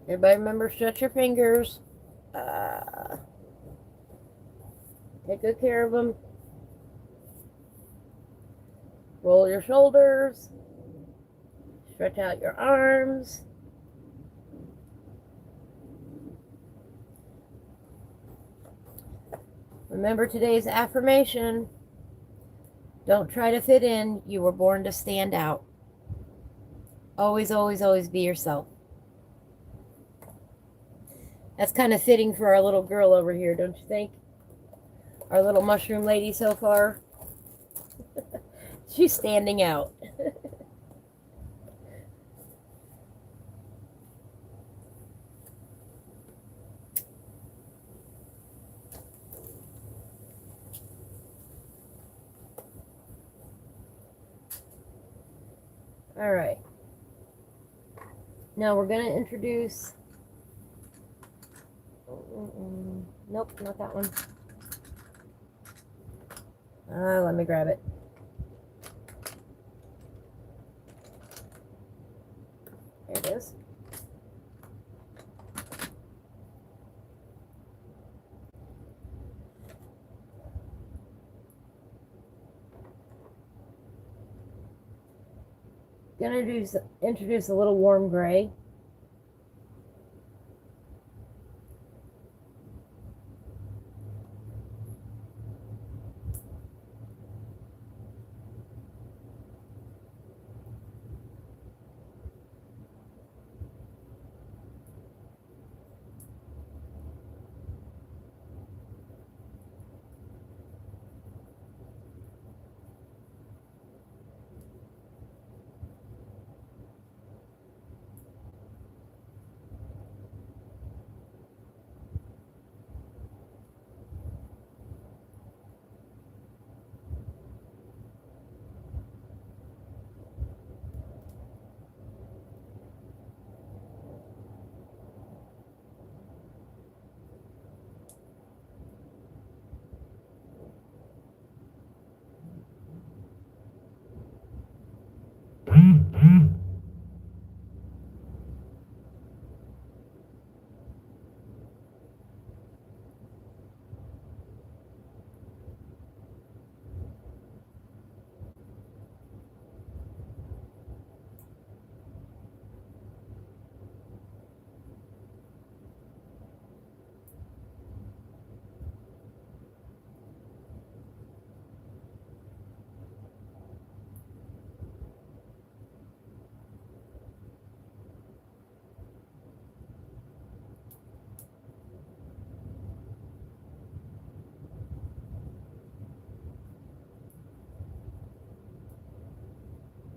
Everybody remember, shut your fingers. Take good care of them. Roll your shoulders. Stretch out your arms. Remember today's affirmation. Don't try to fit in. You were born to stand out. Always, always, always be yourself. That's kind of fitting for our little girl over here, don't you think? Our little mushroom lady so far. She's standing out. All right. Now we're going to introduce... Nope, not that one. Let me grab it. There it is. Gonna introduce a little warm gray.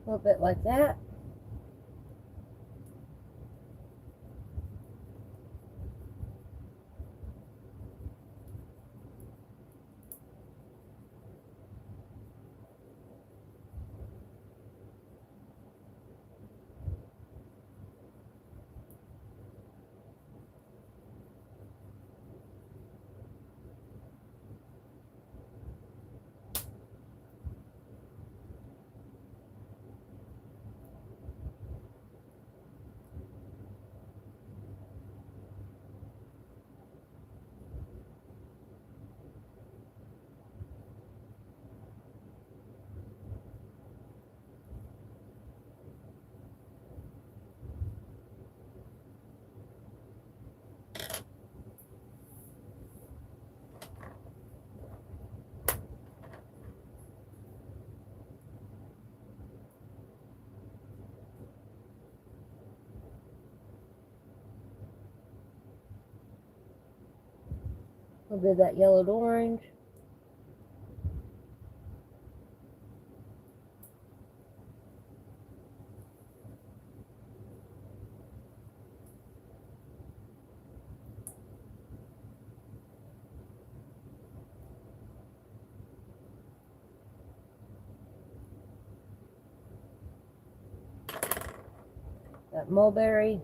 A little bit like that. A little bit of that yellow to orange. That mulberry.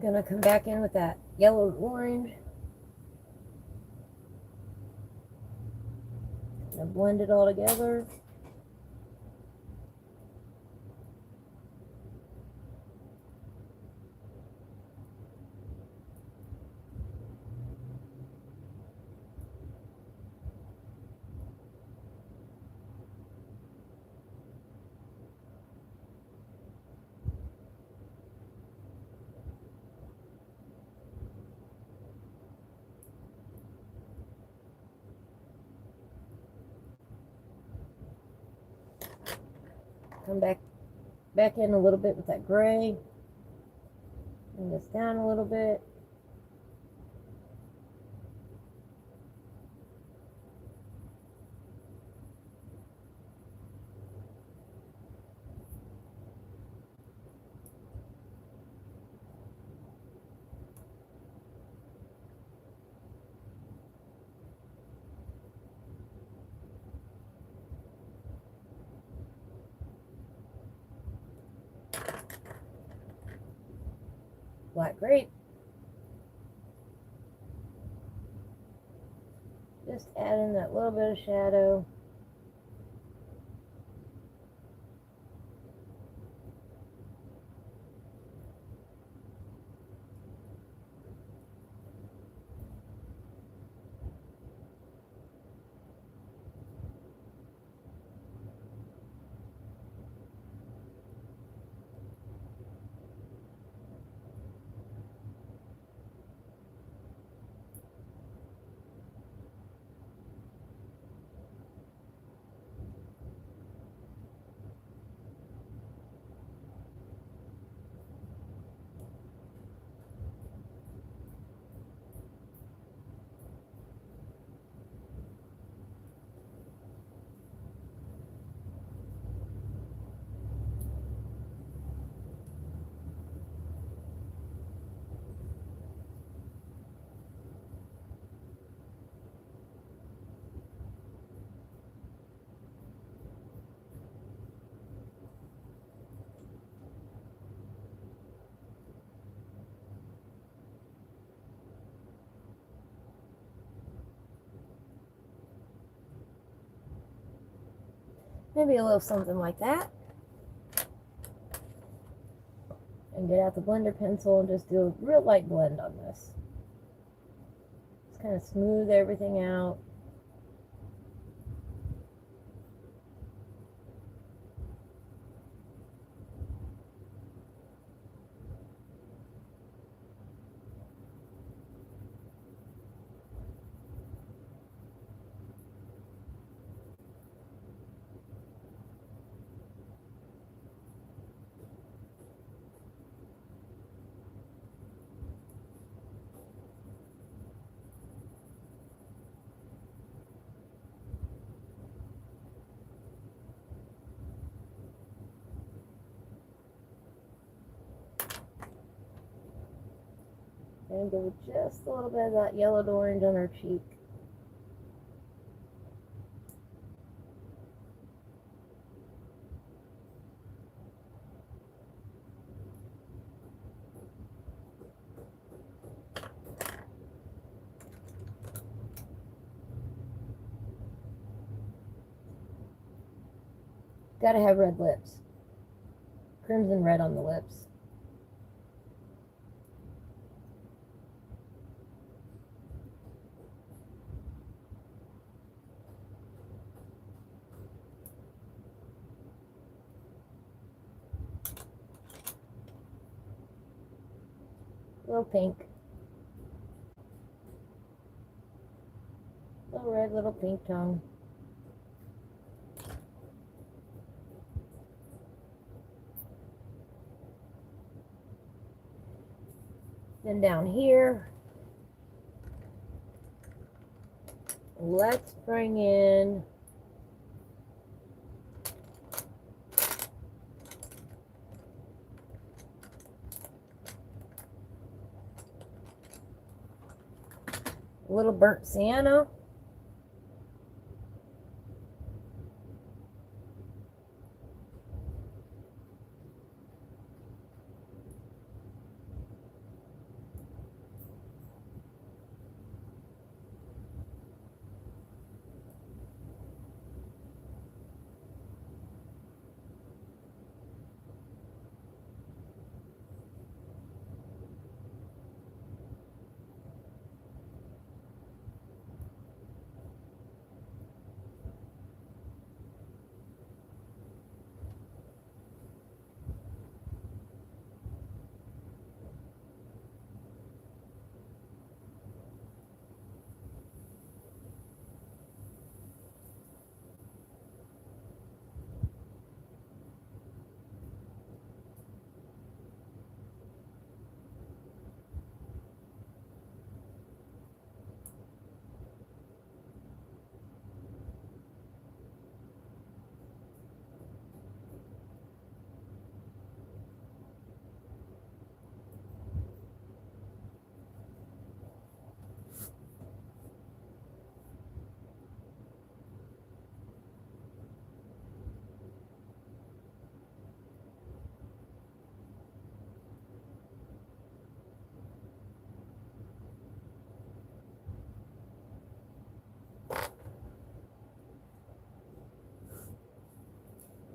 Gonna come back in with that yellow and orange. Gonna blend it all together. Come back in a little bit with that gray. Bring this down a little bit. Black grape. Just add in that little bit of shadow. Maybe a little something like that. And get out the blender pencil and just do a real light blend on this. Just kind of smooth everything out. going to give just a little bit of that yellowed orange on her cheek. Gotta have red lips. Crimson red on the lips. Little pink. Little red, little pink tongue. Then down here, let's bring in a little burnt sienna.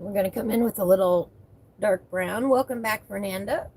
We're going to come in with a little dark brown. Welcome back, Fernanda.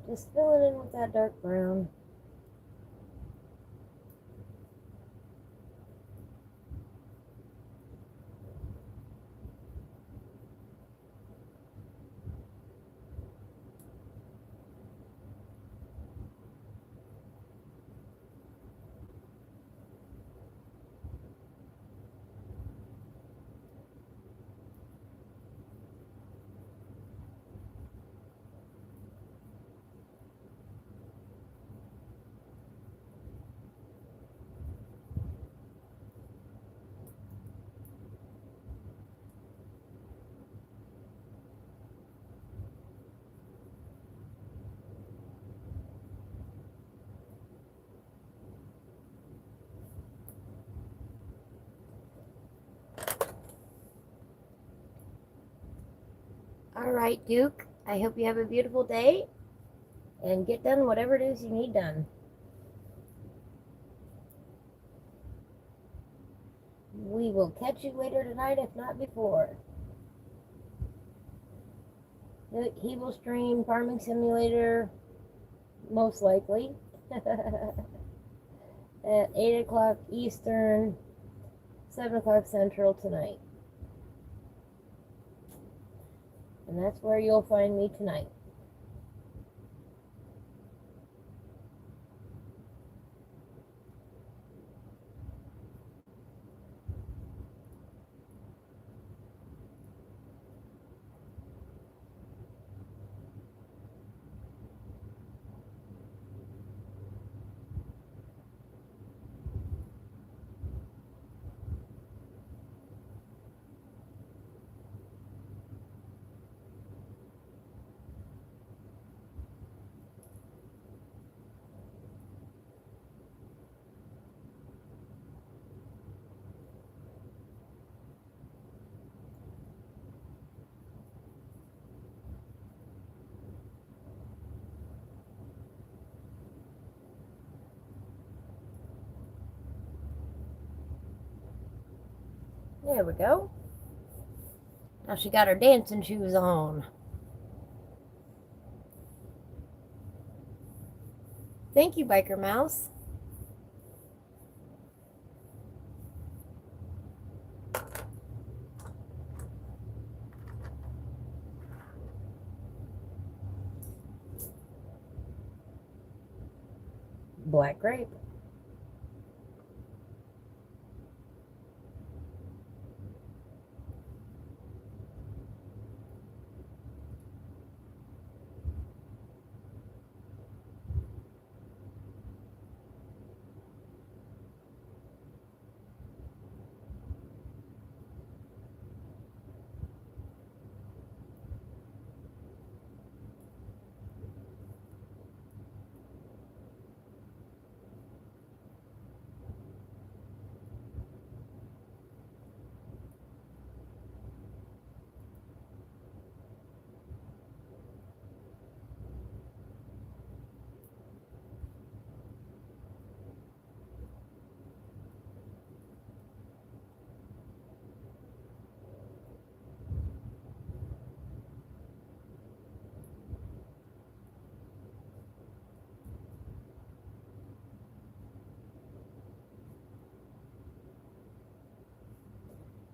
Just fill it in with that dark brown. All right, Duke. I hope you have a beautiful day and get done whatever it is you need done. We will catch you later tonight, if not before. He will stream Farming Simulator, most likely, at 8 o'clock Eastern, 7 o'clock Central tonight. And that's where you'll find me tonight. There we go. Now she got her dancing shoes on. Thank you, Biker Mouse. Black grape.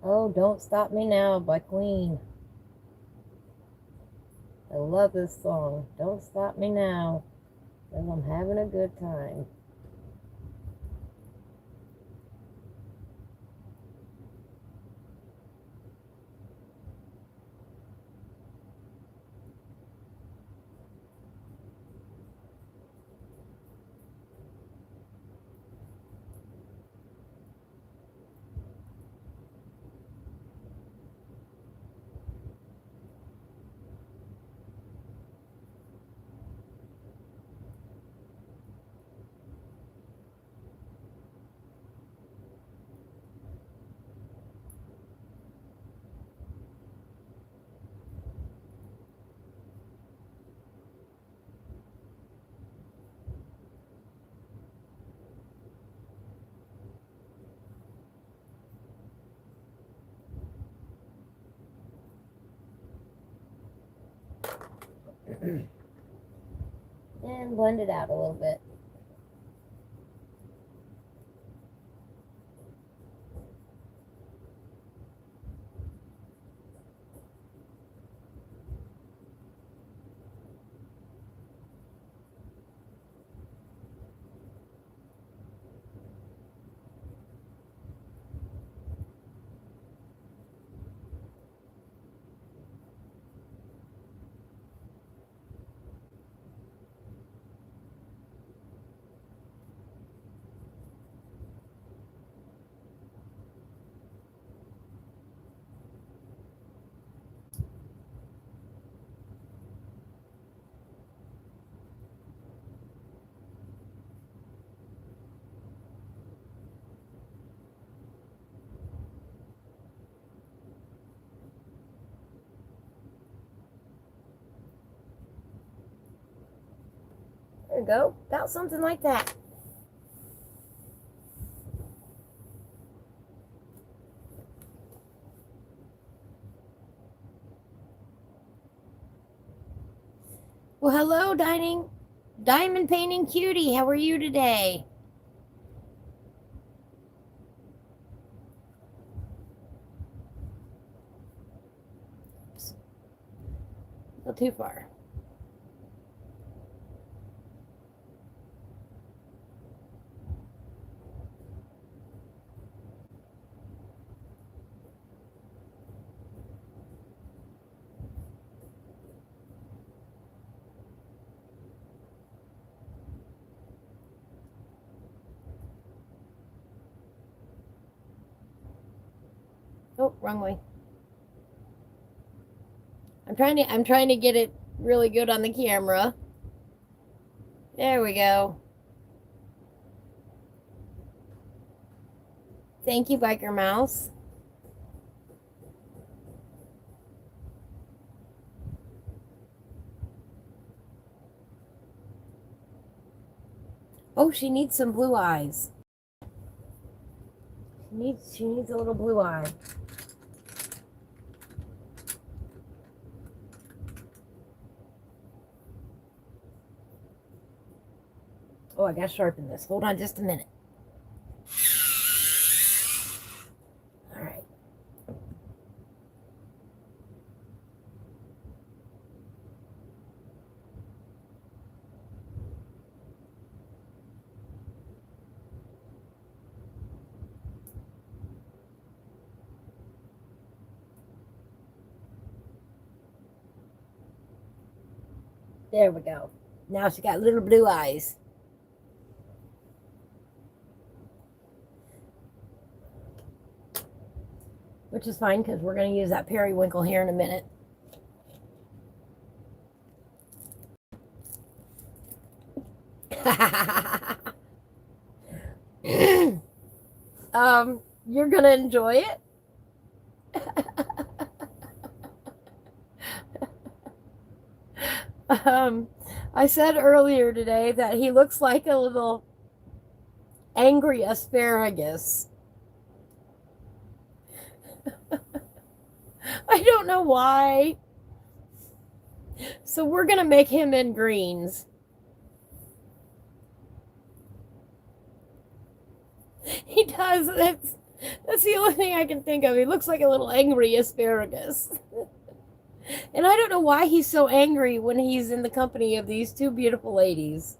Oh, Don't Stop Me Now by Queen. I love this song. Don't stop me now, because I'm having a good time. And blend it out a little bit. you go. About something like that. Well, hello, Diamond Painting Cutie. How are you today? Oops. Not too far. Oh, wrong way. I'm trying to get it really good on the camera. There we go. Thank you, Biker Mouse. Oh, she needs some blue eyes. She needs a little blue eye. Oh, I gotta sharpen this. Hold on just a minute. All right. There we go. Now she got little blue eyes. Which is fine because we're going to use that periwinkle here in a minute. You're going to enjoy it. I said earlier today that he looks like a little angry asparagus. I don't know why. So we're going to make him in greens. He does. That's the only thing I can think of. He looks like a little angry asparagus. And I don't know why he's so angry when he's in the company of these two beautiful ladies.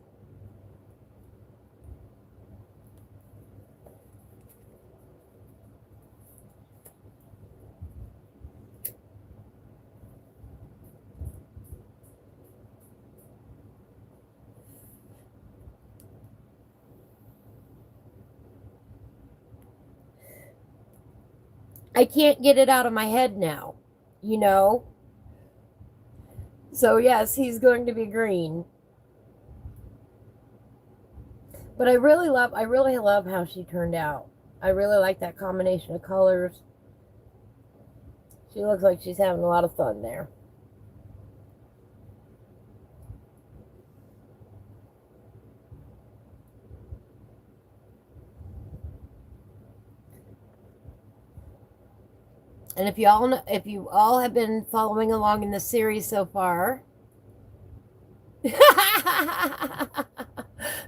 I can't get it out of my head now, you know? So yes, he's going to be green. But I really love how she turned out. I really like that combination of colors. She looks like she's having a lot of fun there. And if you all have been following along in the series so far,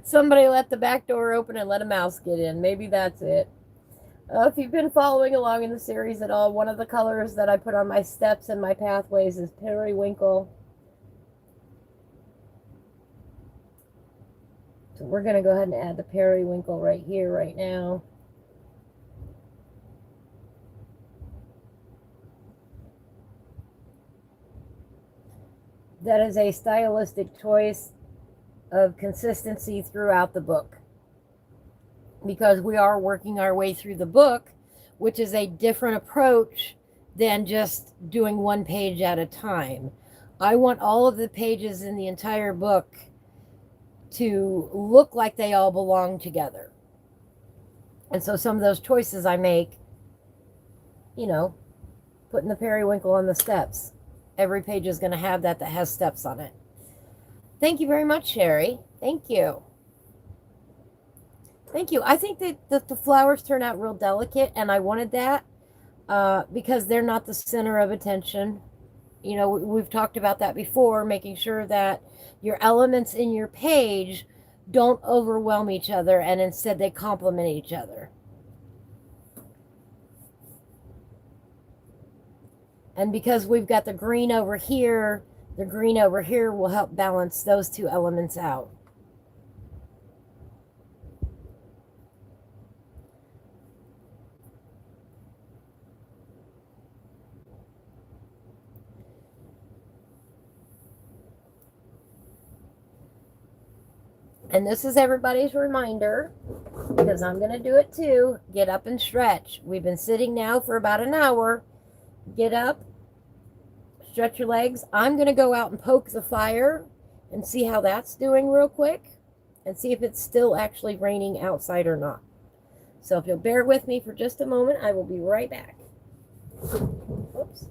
somebody let the back door open and let a mouse get in. Maybe that's it. If you've been following along in the series at all, one of the colors that I put on my steps and my pathways is periwinkle. So we're going to go ahead and add the periwinkle right here, right now. That is a stylistic choice of consistency throughout the book, because we are working our way through the book, which is a different approach than just doing one page at a time. I want all of the pages in the entire book to look like they all belong together. And so some of those choices I make, you know, putting the periwinkle on the steps. Every page is going to have that has steps on it. Thank you very much, Sherry. Thank you. Thank you. I think that the flowers turn out real delicate, and I wanted that because they're not the center of attention. You know, we've talked about that before, making sure that your elements in your page don't overwhelm each other and instead they complement each other. And because we've got the green over here, the green over here will help balance those two elements out. And this is everybody's reminder, because I'm going to do it too. Get up and stretch. We've been sitting now for about an hour. Get up, stretch your legs. I'm going to go out and poke the fire and see how that's doing real quick and see if it's still actually raining outside or not. So if you'll bear with me for just a moment, I will be right back. Oops.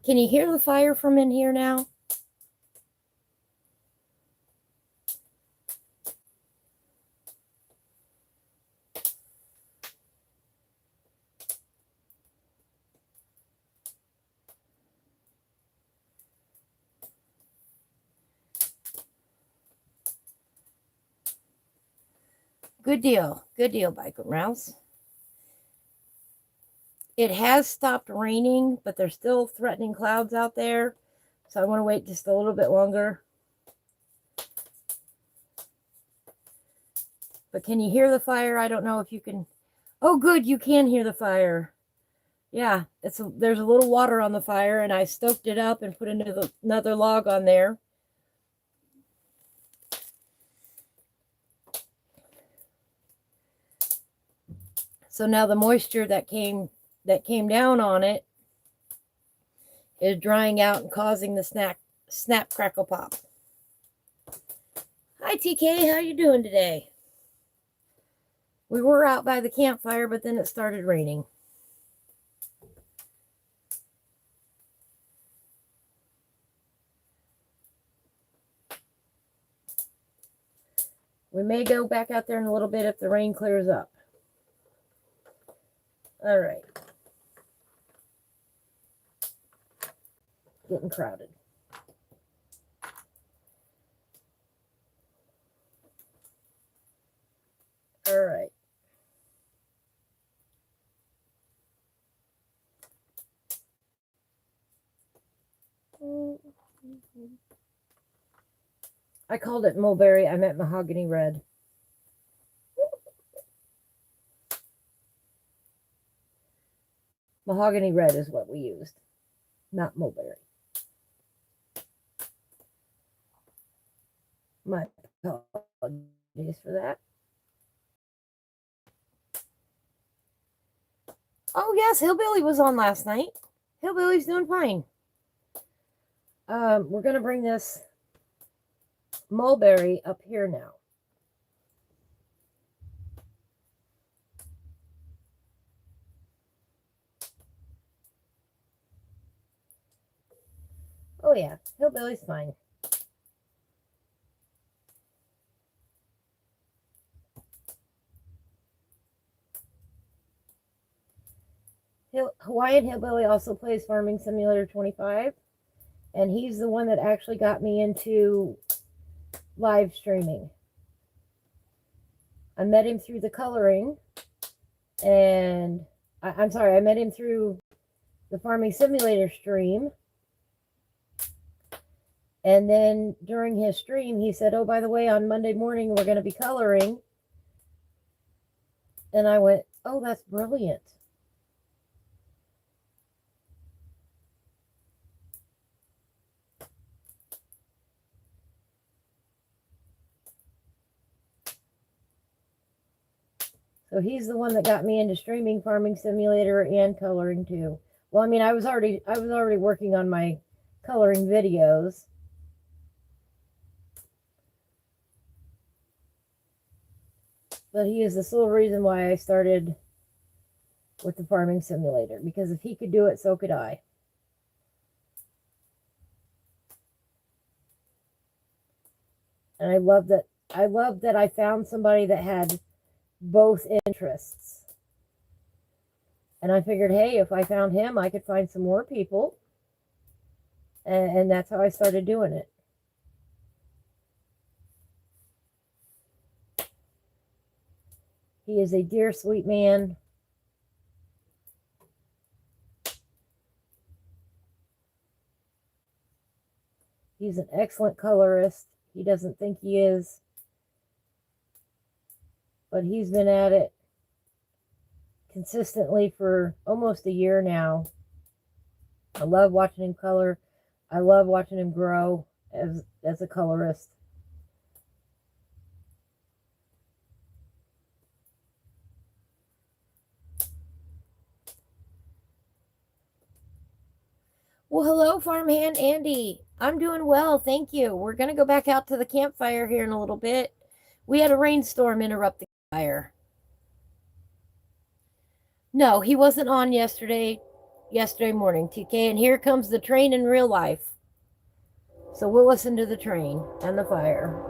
Can you hear the fire from in here now? Good deal. Good deal, Bike and Rouse. It has stopped raining, but there's still threatening clouds out there. So I want to wait just a little bit longer. But can you hear the fire? I don't know if you can. Oh, good. You can hear the fire. Yeah, there's a little water on the fire, and I stoked it up and put another log on there. So now the moisture that came down on it is drying out and causing the snap, crackle, pop. Hi, TK. How you doing today? We were out by the campfire, but then it started raining. We may go back out there in a little bit if the rain clears up. All right. Getting crowded. All right. I called it mulberry. I meant mahogany red. Mahogany red is what we used, not mulberry. My apologies for that. Oh, yes, Hillbilly was on last night. Hillbilly's doing fine. We're going to bring this mulberry up here now. Oh, yeah, Hillbilly's fine. Hawaiian Hillbilly also plays Farming Simulator 25, and he's the one that actually got me into live streaming. I met him through the coloring, and I'm sorry, I met him through the Farming Simulator stream. And then during his stream, he said, oh, by the way, on Monday morning, we're going to be coloring. And I went, oh, that's brilliant. So he's the one that got me into streaming Farming Simulator and coloring too. Well, I mean, I was already working on my coloring videos. But he is the sole reason why I started with the Farming Simulator, because if he could do it, so could I. And I love that I found somebody that had both interests. And I figured, hey, if I found him, I could find some more people. And that's how I started doing it. He is a dear, sweet man. He's an excellent colorist. He doesn't think he is. But he's been at it consistently for almost a year now. I love watching him color. I love watching him grow as a colorist. Well, hello, Farmhand Andy. I'm doing well, thank you. We're going to go back out to the campfire here in a little bit. We had a rainstorm interrupt the fire. No, he wasn't on yesterday morning, TK, and here comes the train in real life. So we'll listen to the train and the fire.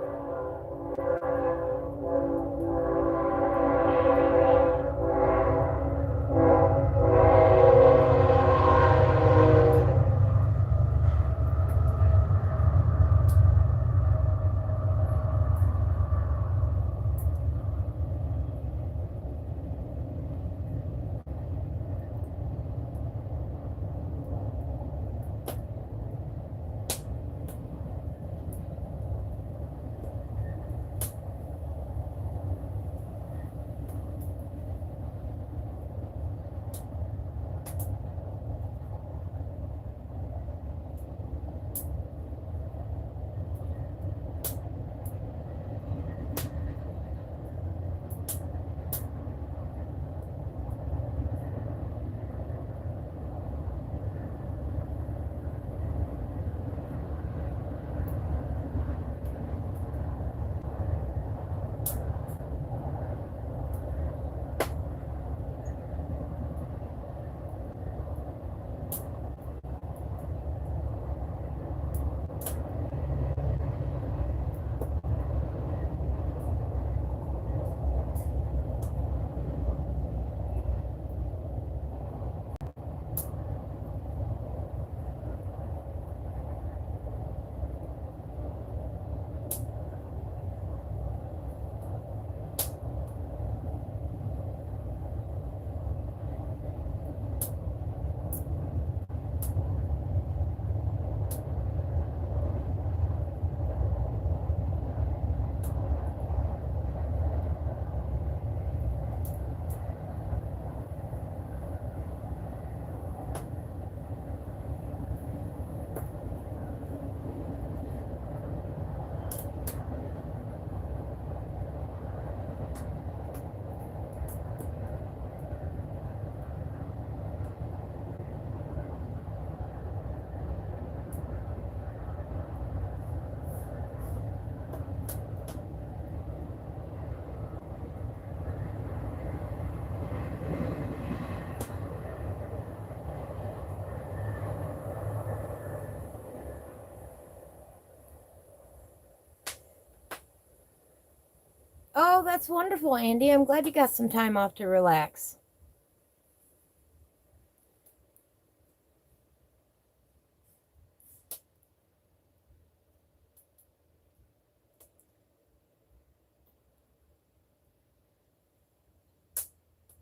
that's wonderful, Andy. I'm glad you got some time off to relax.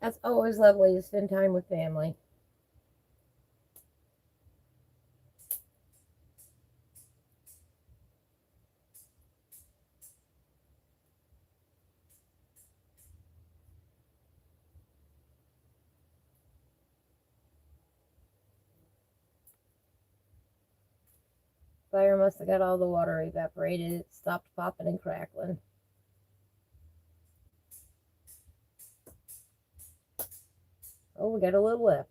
That's always lovely to spend time with family. Fire must have got all the water evaporated. It stopped popping and crackling. Oh, we got a little left.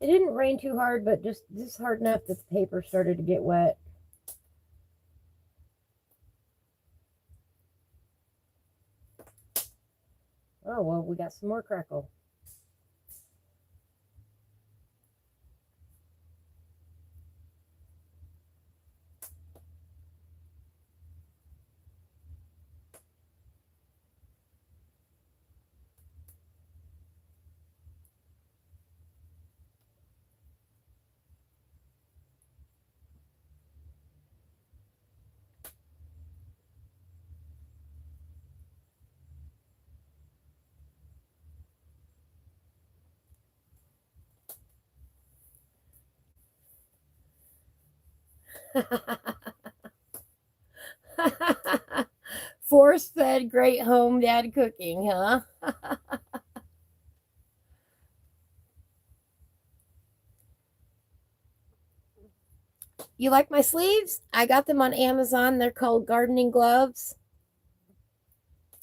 It didn't rain too hard, but just hard enough that the paper started to get wet. Oh, well, we got some more crackle. Force-fed great home dad cooking, huh? You like my sleeves? I got them on Amazon. They're called gardening gloves.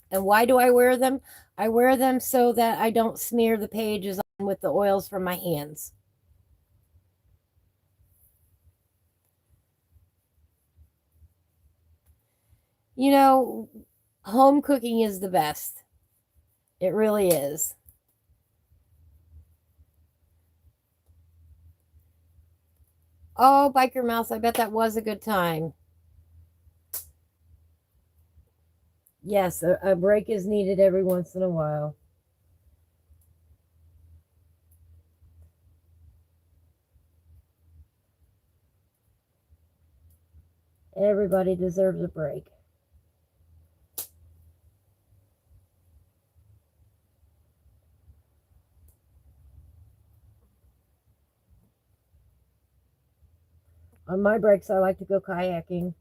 And why do I wear them? I wear them so that I don't smear the pages on with the oils from my hands. You know, home cooking is the best. It really is. Oh, Biker Mouse, I bet that was a good time. Yes, a break is needed every once in a while. Everybody deserves a break. On my breaks, I like to go kayaking.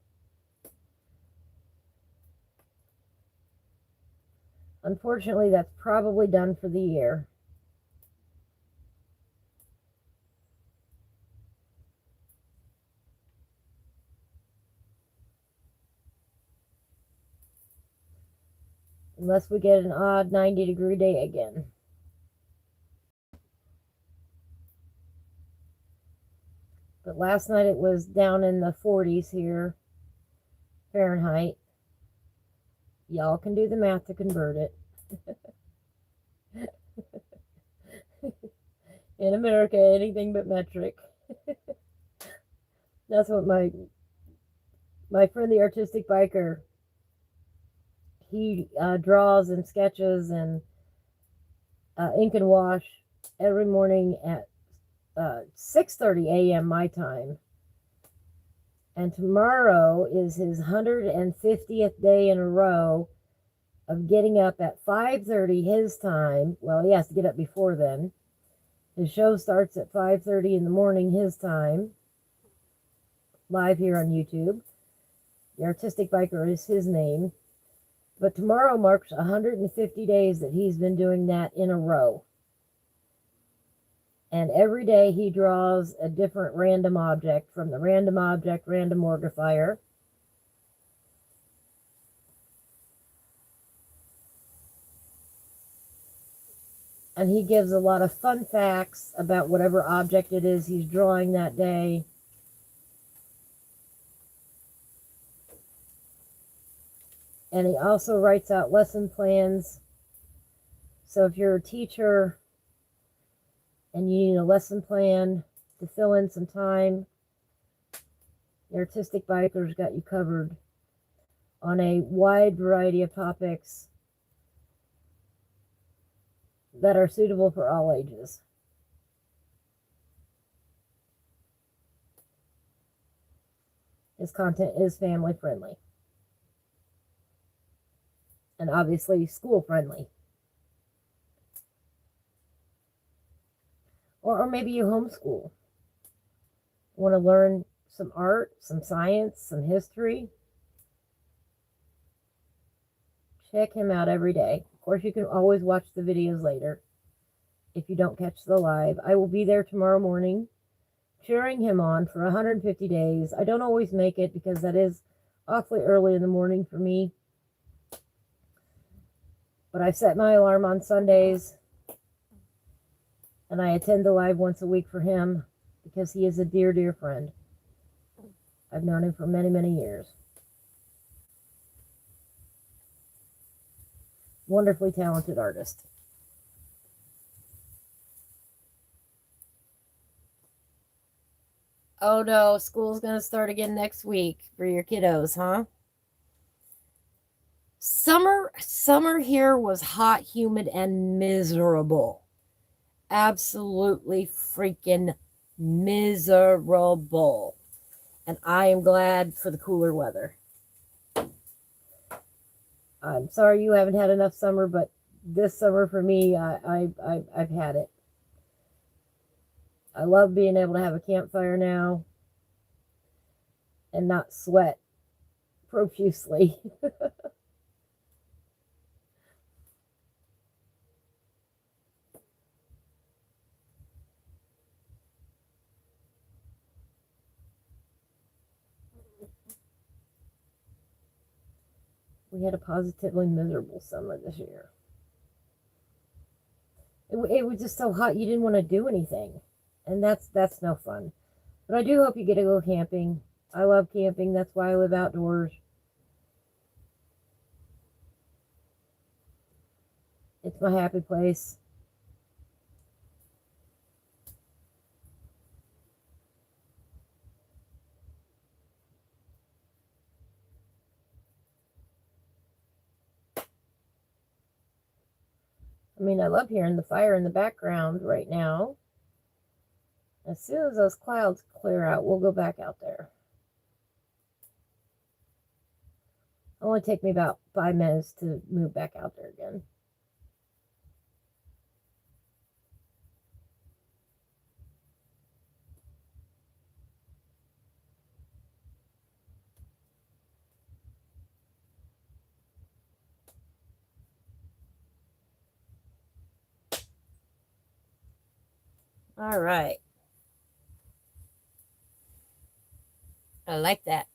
Unfortunately, that's probably done for the year. Unless we get an odd 90-degree day again. But last night it was down in the 40s here, Fahrenheit. Y'all can do the math to convert it. In America, anything but metric. That's what my friend, the artistic biker, he draws and sketches and ink and wash every morning at 6:30 a.m. my time. And tomorrow is his 150th day in a row of getting up at 5:30 his time. Well, he has to get up before then. His show starts at 5:30 in the morning his time, live here on YouTube. The Artistic Biker is his name. But tomorrow marks 150 days that he's been doing that in a row. And every day he draws a different random object from the random object random mortifier. And he gives a lot of fun facts about whatever object it is he's drawing that day. And he also writes out lesson plans. So if you're a teacher and you need a lesson plan to fill in some time, the Artistic Biker's got you covered. on a wide variety of topics that are suitable for all ages. His content is family friendly and obviously school friendly. Or maybe you homeschool. Want to learn some art, some science, some history? Check him out every day. Of course, you can always watch the videos later if you don't catch the live. I will be there tomorrow morning cheering him on for 150 days. I don't always make it because that is awfully early in the morning for me. But I set my alarm on Sundays and I attend the live once a week for him because he is a dear, dear friend. I've known him for many, many years. Wonderfully talented artist. Oh no, school's going to start again next week for your kiddos, huh? Summer here was hot, humid, and miserable. Absolutely freaking miserable. And I am glad for the cooler weather. I'm sorry you haven't had enough summer, but this summer for me, I've had it. I love being able to have a campfire now and not sweat profusely. We had a positively miserable summer this year. It was just so hot you didn't want to do anything. And that's no fun. But I do hope you get to go camping. I love camping. That's why I live outdoors. It's my happy place. I mean, I love hearing the fire in the background right now. As soon as those clouds clear out, we'll go back out there. It'll only take me about 5 minutes to move back out there again. All right. I like that.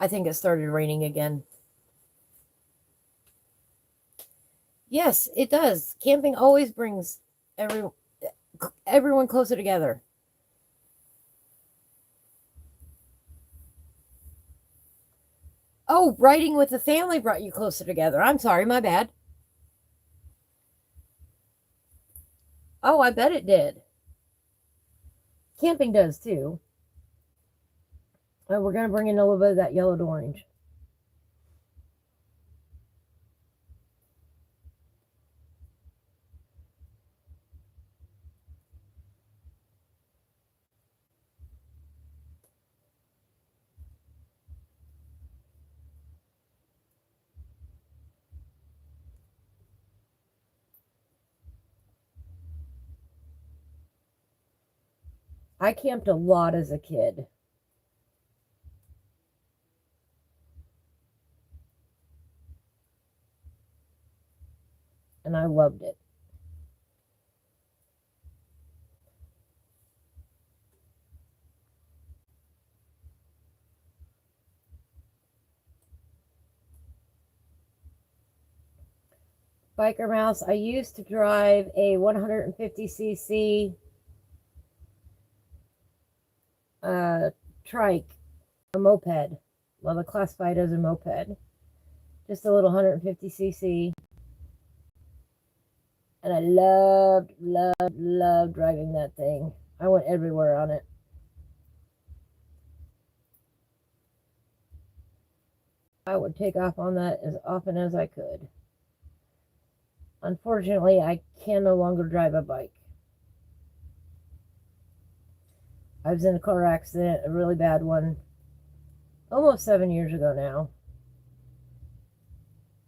I think it started raining again. Yes, it does. Camping always brings everyone closer together. Oh, riding with the family brought you closer together. I'm sorry, my bad. Oh, I bet it did. Camping does too. We're going to bring in a little bit of that yellow to orange. I camped a lot as a kid. and I loved it. Biker Mouse, I used to drive a 150cc trike, a moped. Well, they're classified as a moped. Just a little 150cc. And I loved driving that thing. I went everywhere on it. I would take off on that as often as I could. Unfortunately, I can no longer drive a bike. I was in a car accident, a really bad one, almost 7 years ago now.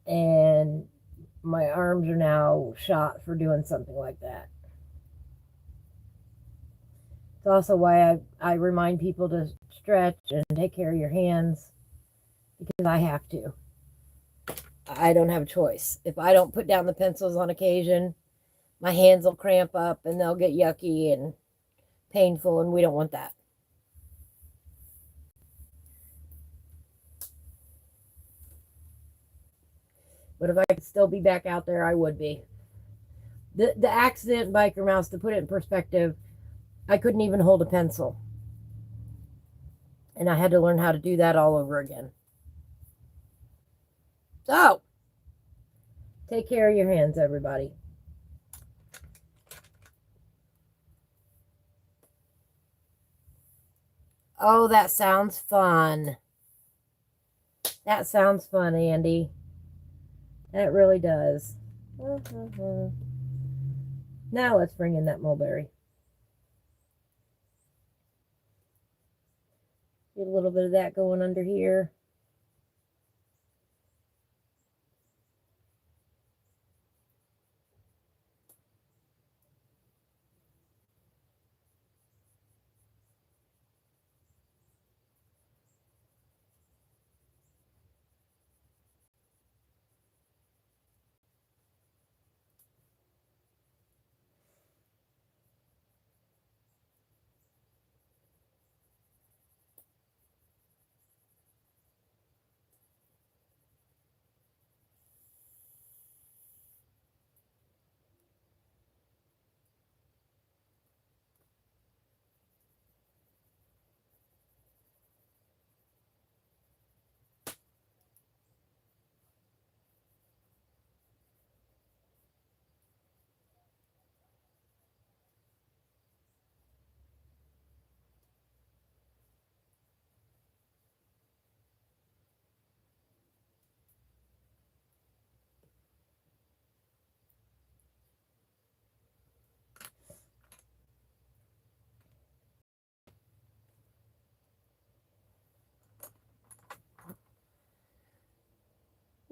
And my arms are now shot for doing something like that. It's also why I remind people to stretch and take care of your hands, because I have to. I don't have a choice. If I don't put down the pencils on occasion, my hands will cramp up and they'll get yucky and painful, and we don't want that. But if I could still be back out there, I would be. The accident, Biker Mouse, to put it in perspective, I couldn't even hold a pencil. And I had to learn how to do that all over again. So, take care of your hands, everybody. Oh, that sounds fun. That sounds fun, Andy. That really does. Now let's bring in that mulberry. Get a little bit of that going under here.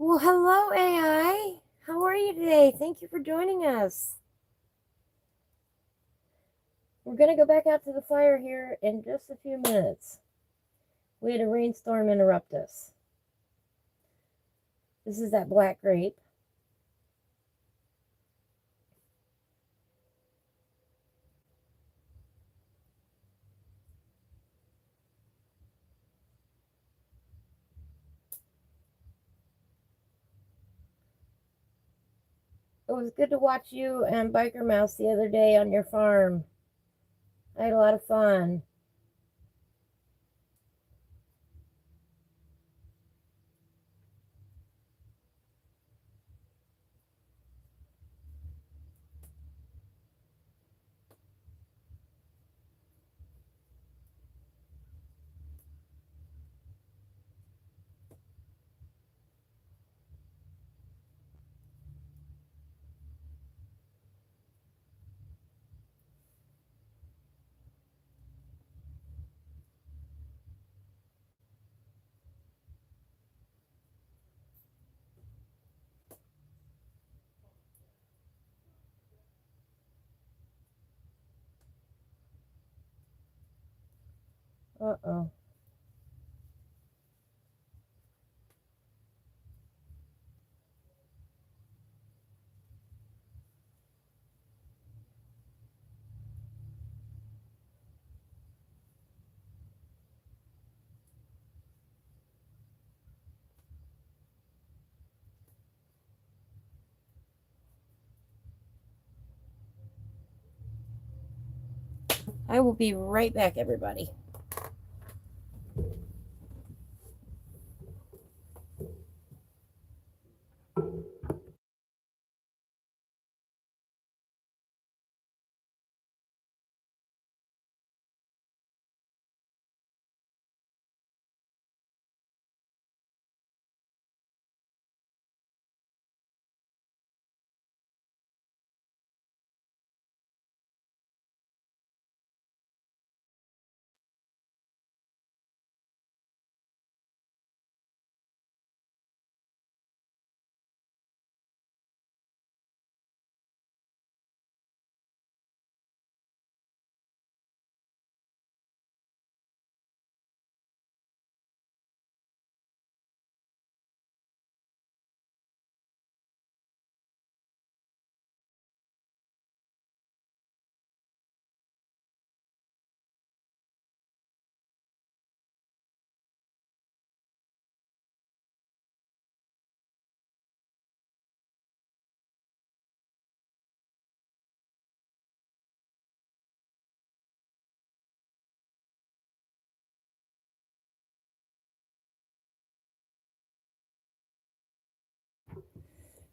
Well, hello, AI. How are you today? Thank you for joining us. We're going to go back out to the fire here in just a few minutes. We had a rainstorm interrupt us. This is that black grape. It was good to watch you and Biker Mouse the other day on your farm. I had a lot of fun. Uh-oh. I will be right back, everybody.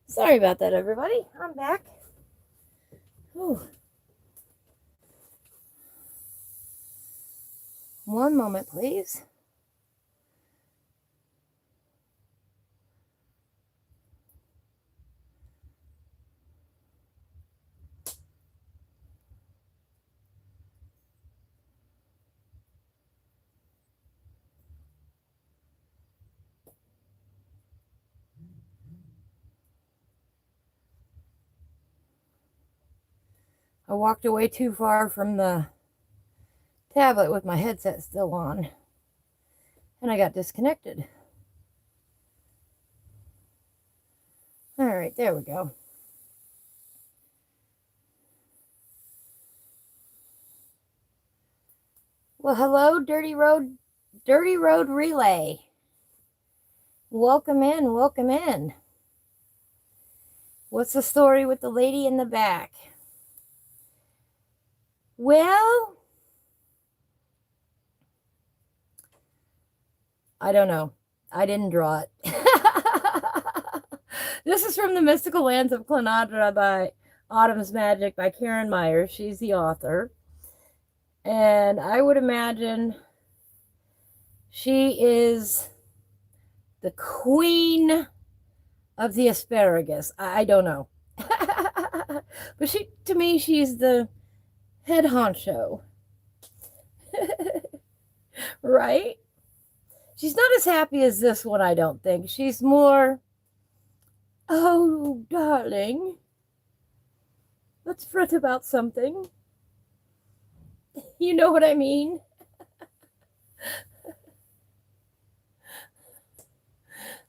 Sorry about that, everybody. I'm back. Whew. One moment, please. I walked away too far from the tablet with my headset still on, and I got disconnected. All right, there we go. Well, hello, Dirty Road Relay. Welcome in, welcome in. What's the story with the lady in the back? Well, I don't know. I didn't draw it. This is from the Mystical Lands of Clenadra by Autumn's Magic by Karen Myers. She's the author. And I would imagine she is the queen of the asparagus. I don't know. But to me, she's the head honcho. Right? She's not as happy as this one, I don't think. She's more, oh, darling, let's fret about something. You know what I mean?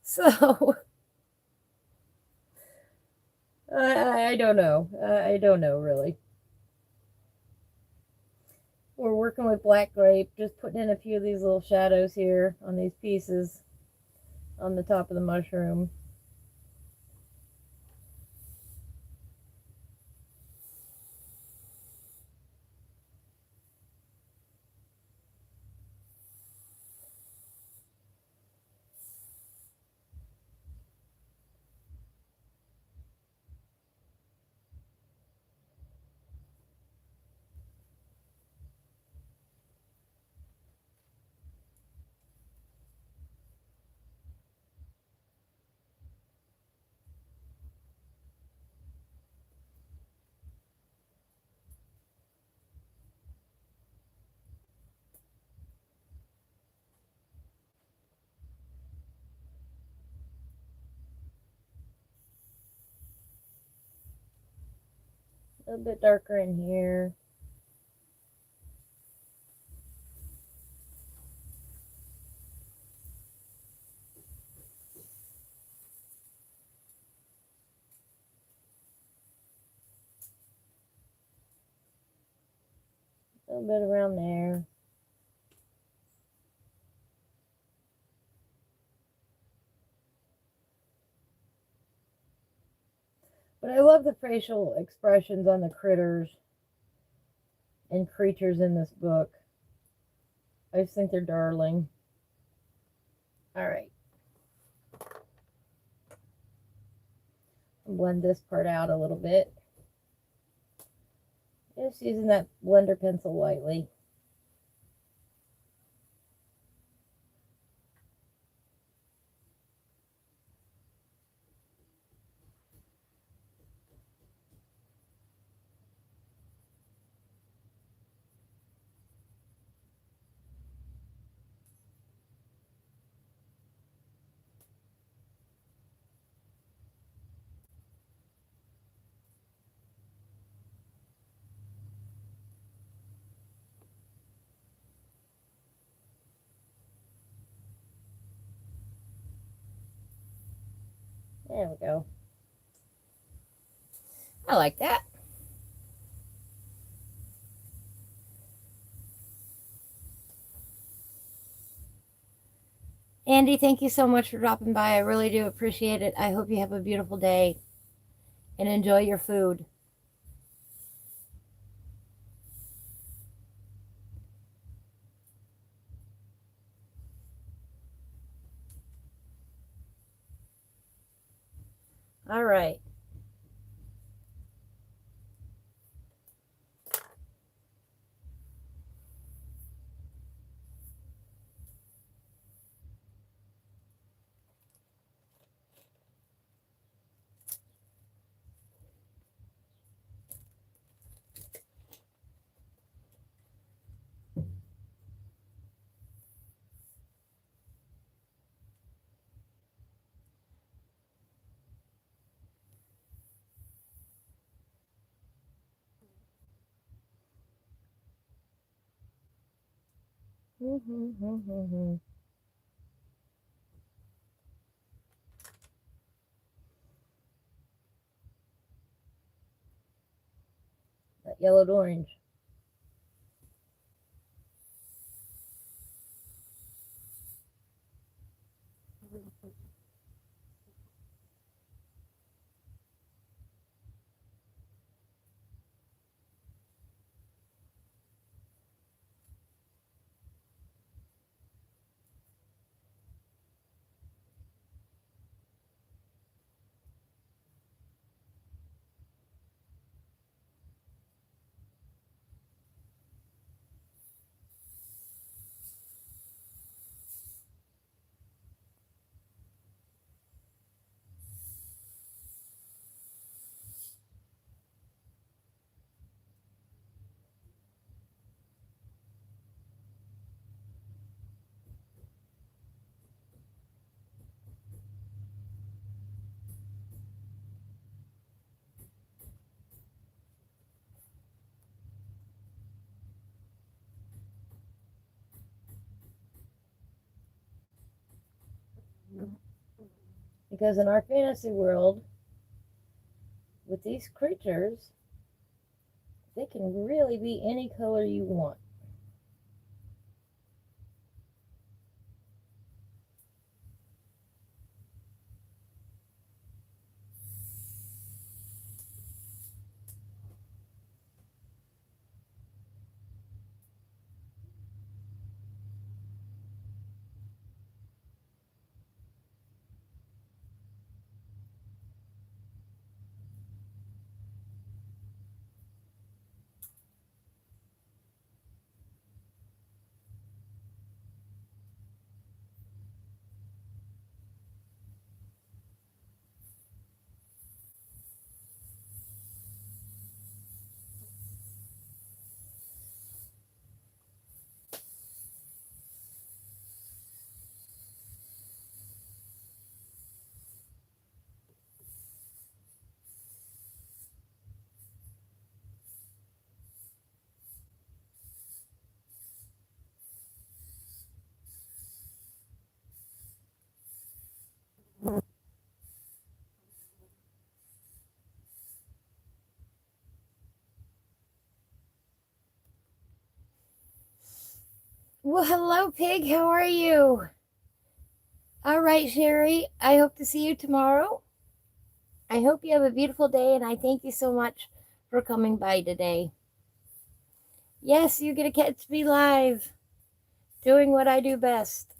So, I don't know. I don't know, really. We're working with black grape, just putting in a few of these little shadows here on these pieces on the top of the mushroom. A little bit darker in here. A little bit around there. But I love the facial expressions on the critters. and creatures in this book. I just think they're darling. All right. Blend this part out a little bit. Just using that blender pencil lightly. There we go. I like that. Andy, thank you so much for dropping by. I really do appreciate it. I hope you have a beautiful day and enjoy your food. All right. That yellowed orange. Because in our fantasy world, with these creatures, they can really be any color you want. Well, hello, Pig. How are you? All right, Sherry. I hope to see you tomorrow. I hope you have a beautiful day, and I thank you so much for coming by today. Yes, you get to catch me live, doing what I do best.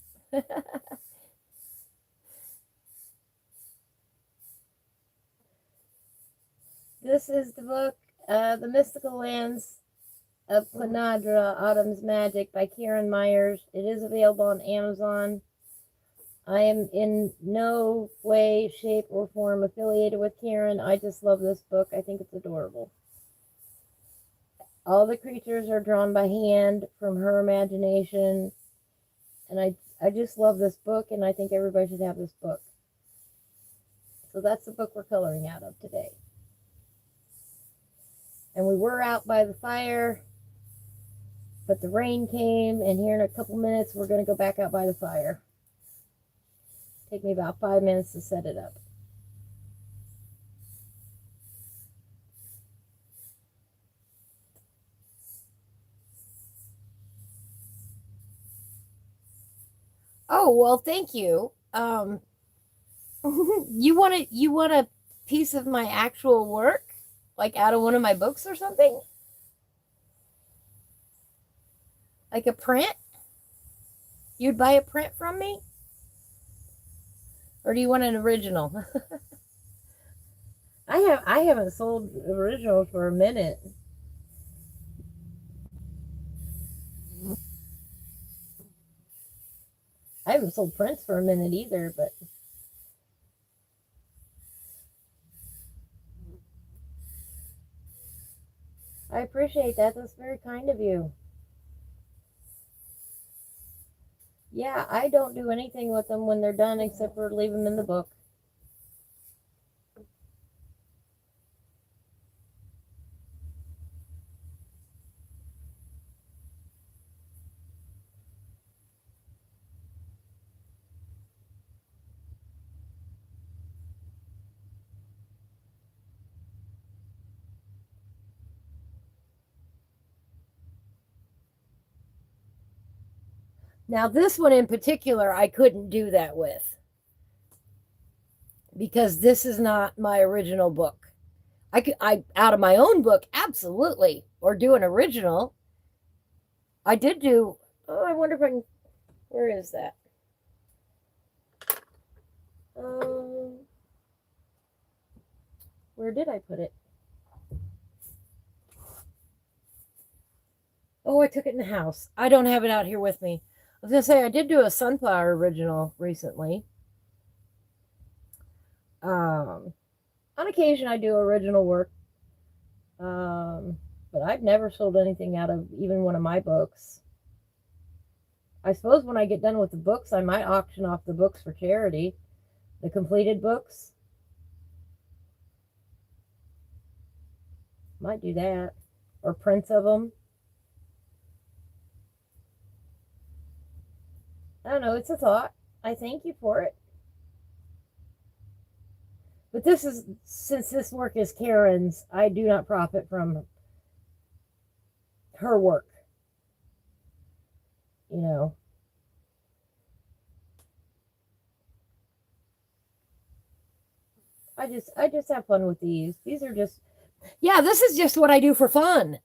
This is the book, The Mystical Lands of Quinadra, Autumn's Magic by Karen Myers. It is available on Amazon. I am in no way, shape, or form affiliated with Karen. I just love this book. I think it's adorable. All the creatures are drawn by hand from her imagination. And I just love this book, and I think everybody should have this book. So that's the book we're coloring out of today. And we were out by the fire, but the rain came, and here in a couple minutes, we're going to go back out by the fire. Take me about 5 minutes to set it up. Oh, well, thank you. You want a piece of my actual work? Like out of one of my books or something? Like a print? You'd buy a print from me? Or do you want an original? I haven't sold originals for a minute. I haven't sold prints for a minute either, but I appreciate that. That's very kind of you. Yeah, I don't do anything with them when they're done except for leave them in the book. Now, this one in particular, I couldn't do that with because this is not my original book. I out of my own book, absolutely, or do an original. I did do. Oh, I wonder if I can. Where is that? Um, where did I put it? Oh, I took it in the house. I don't have it out here with me. I was gonna say I did do a sunflower original recently. On occasion, I do original work, but I've never sold anything out of even one of my books. I suppose when I get done with the books, I might auction off the books for charity, the completed books. Might do that, or prints of them. I don't know. It's a thought. I thank you for it. But this is, since this work is Karen's, I do not profit from her work. You know. I just have fun with these. These are just, yeah, this is just what I do for fun.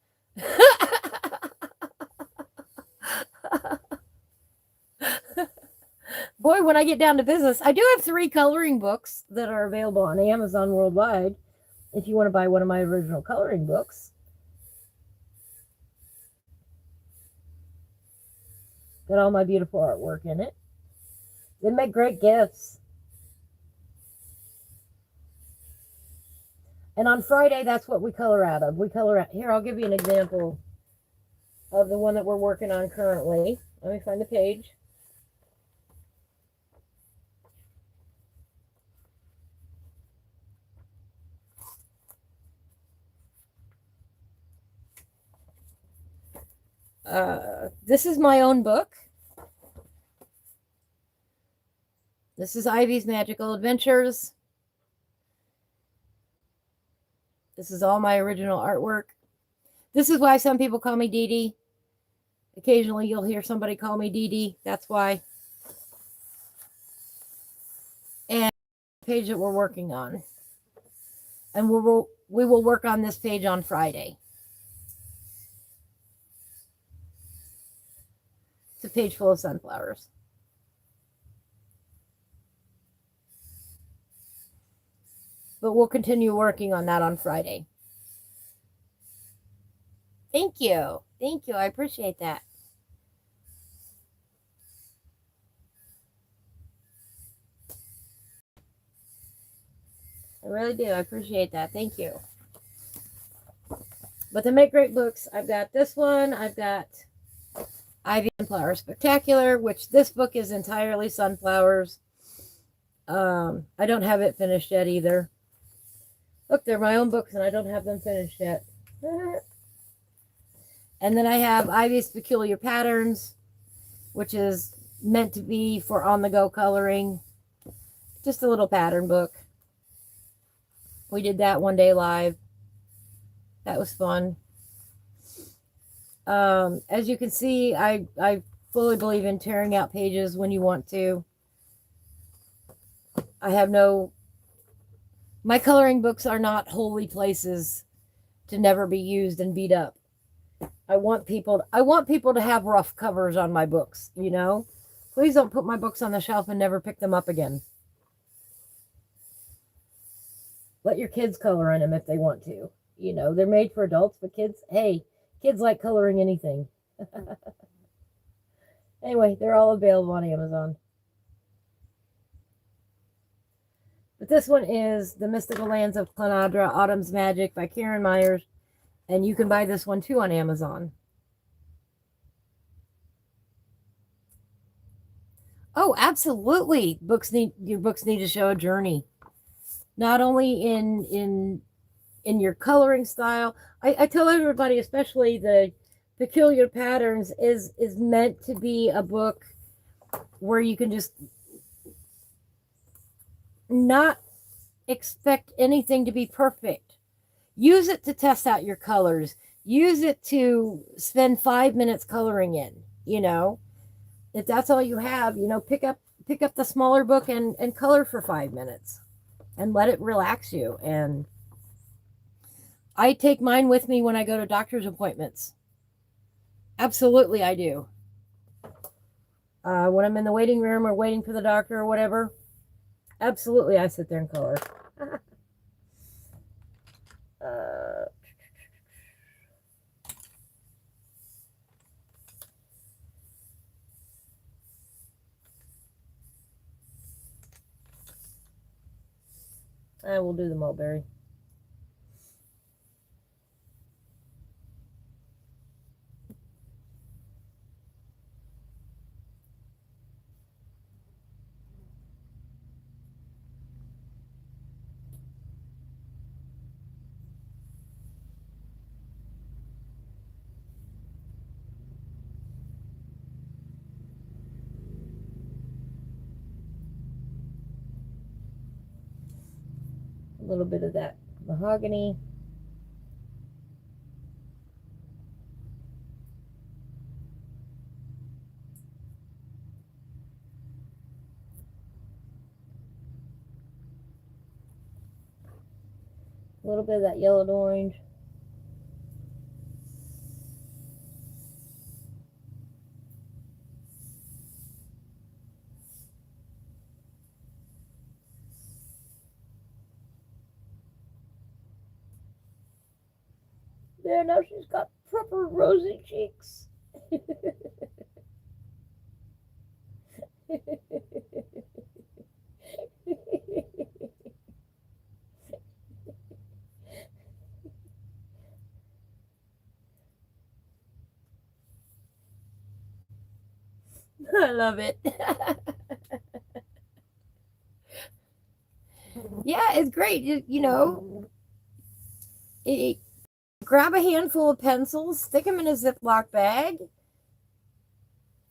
Boy, when I get down to business, I do have 3 coloring books that are available on Amazon worldwide if you want to buy one of my original coloring books. Got all my beautiful artwork in it. They make great gifts. And on Friday, that's what we color out of. We color out. Here, I'll give you an example of the one that we're working on currently. Let me find the page. This is my own book. This is Ivy's Magical Adventures. This is all my original artwork. This is why some people call me Dee Dee. Occasionally you'll hear somebody call me Dee Dee. That's why. And the page that we're working on. And we will work on this page on Friday. page full of sunflowers. But we'll continue working on that on Friday. Thank you. Thank you. I appreciate that. I really do. I appreciate that. Thank you. But they make great books. I've got this one. I've got Ivy Sunflower Spectacular, which this book is entirely sunflowers. I don't have it finished yet either. Look, they're my own books and I don't have them finished yet. And then I have Ivy's Peculiar Patterns, which is meant to be for on-the-go coloring. Just a little pattern book. We did that one day live. That was fun. As you can see, I fully believe in tearing out pages when you want to. My coloring books are not holy places to never be used and beat up. I want people to have rough covers on my books, you know? Please don't put my books on the shelf and never pick them up again. Let your kids color in them if they want to. You know, they're made for adults, but kids, hey, kids like coloring anything. Anyway, they're all available on Amazon. But this one is The Mystical Lands of Clanadra, Autumn's Magic by Karen Myers. And you can buy this one too on Amazon. Oh, absolutely. Your books need to show a journey. Not only in your coloring style. I tell everybody, especially the Peculiar Patterns is meant to be a book where you can just not expect anything to be perfect. Use it to test out your colors. Use it to spend 5 minutes coloring in, you know. If that's all you have, you know, pick up the smaller book and color for 5 minutes and let it relax you. And I take mine with me when I go to doctor's appointments. Absolutely, I do. When I'm in the waiting room or waiting for the doctor or whatever, absolutely, I sit there and color. I will do the mulberry. A little bit of that mahogany. A little bit of that yellowed orange. There, now she's got proper rosy cheeks. I love it. Yeah, it's great. You know, grab a handful of pencils, stick them in a Ziploc bag,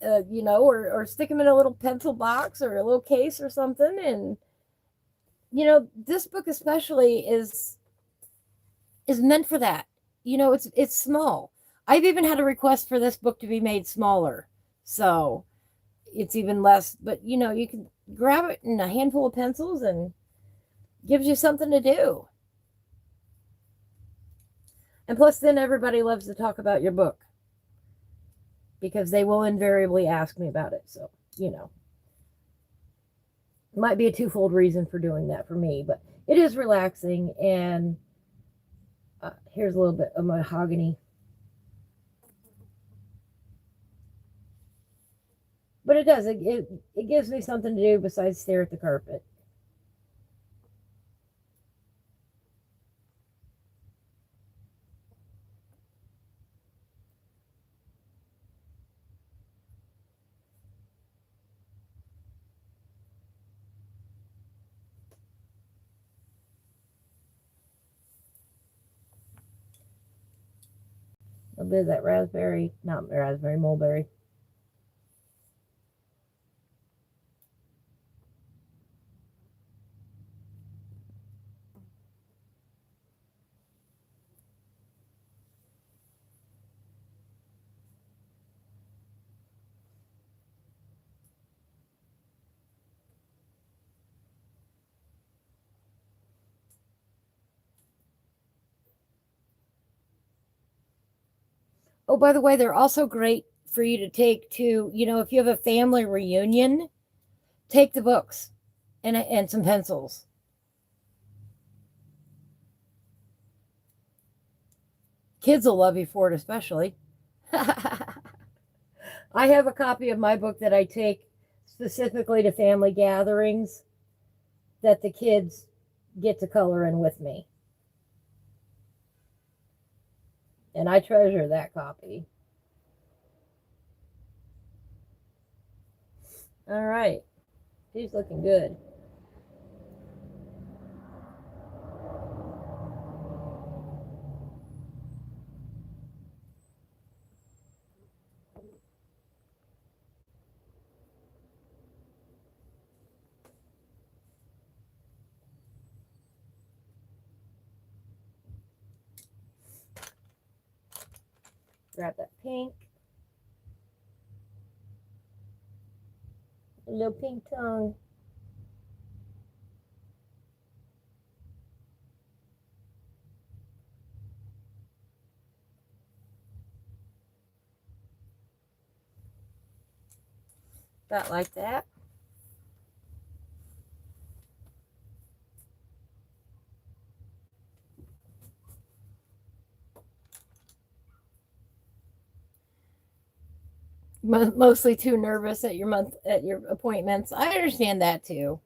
you know, or stick them in a little pencil box or a little case or something. And, you know, this book especially is meant for that. You know, it's small. I've even had a request for this book to be made smaller. So it's even less, but you know, you can grab it in a handful of pencils and gives you something to do. And plus then everybody loves to talk about your book because they will invariably ask me about it. So, you know, it might be a twofold reason for doing that for me, but it is relaxing. And here's a little bit of mahogany. But it does. It gives me something to do besides stare at the carpet. A little bit of that raspberry, not raspberry, mulberry. Oh, by the way, they're also great for you to take to, you know, if you have a family reunion, take the books and some pencils. Kids will love you for it, especially. I have a copy of my book that I take specifically to family gatherings that the kids get to color in with me. And I treasure that copy. All right. She's looking good. Grab that pink. A little pink tongue. About like that. Mostly too nervous at your appointments. I understand that too.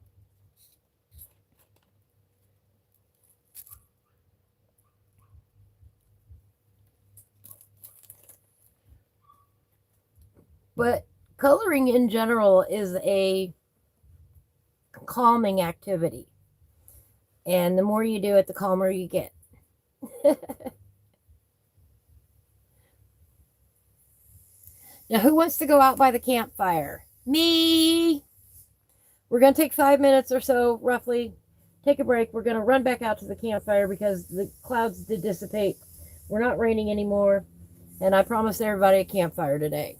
But coloring in general is a calming activity. And the more you do it, the calmer you get. Now, who wants to go out by the campfire? Me. We're going to take 5 minutes or so, roughly. Take a break. We're going to run back out to the campfire because the clouds did dissipate. We're not raining anymore. And I promised everybody a campfire today.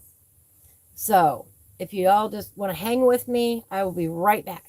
So, if you all just want to hang with me, I will be right back.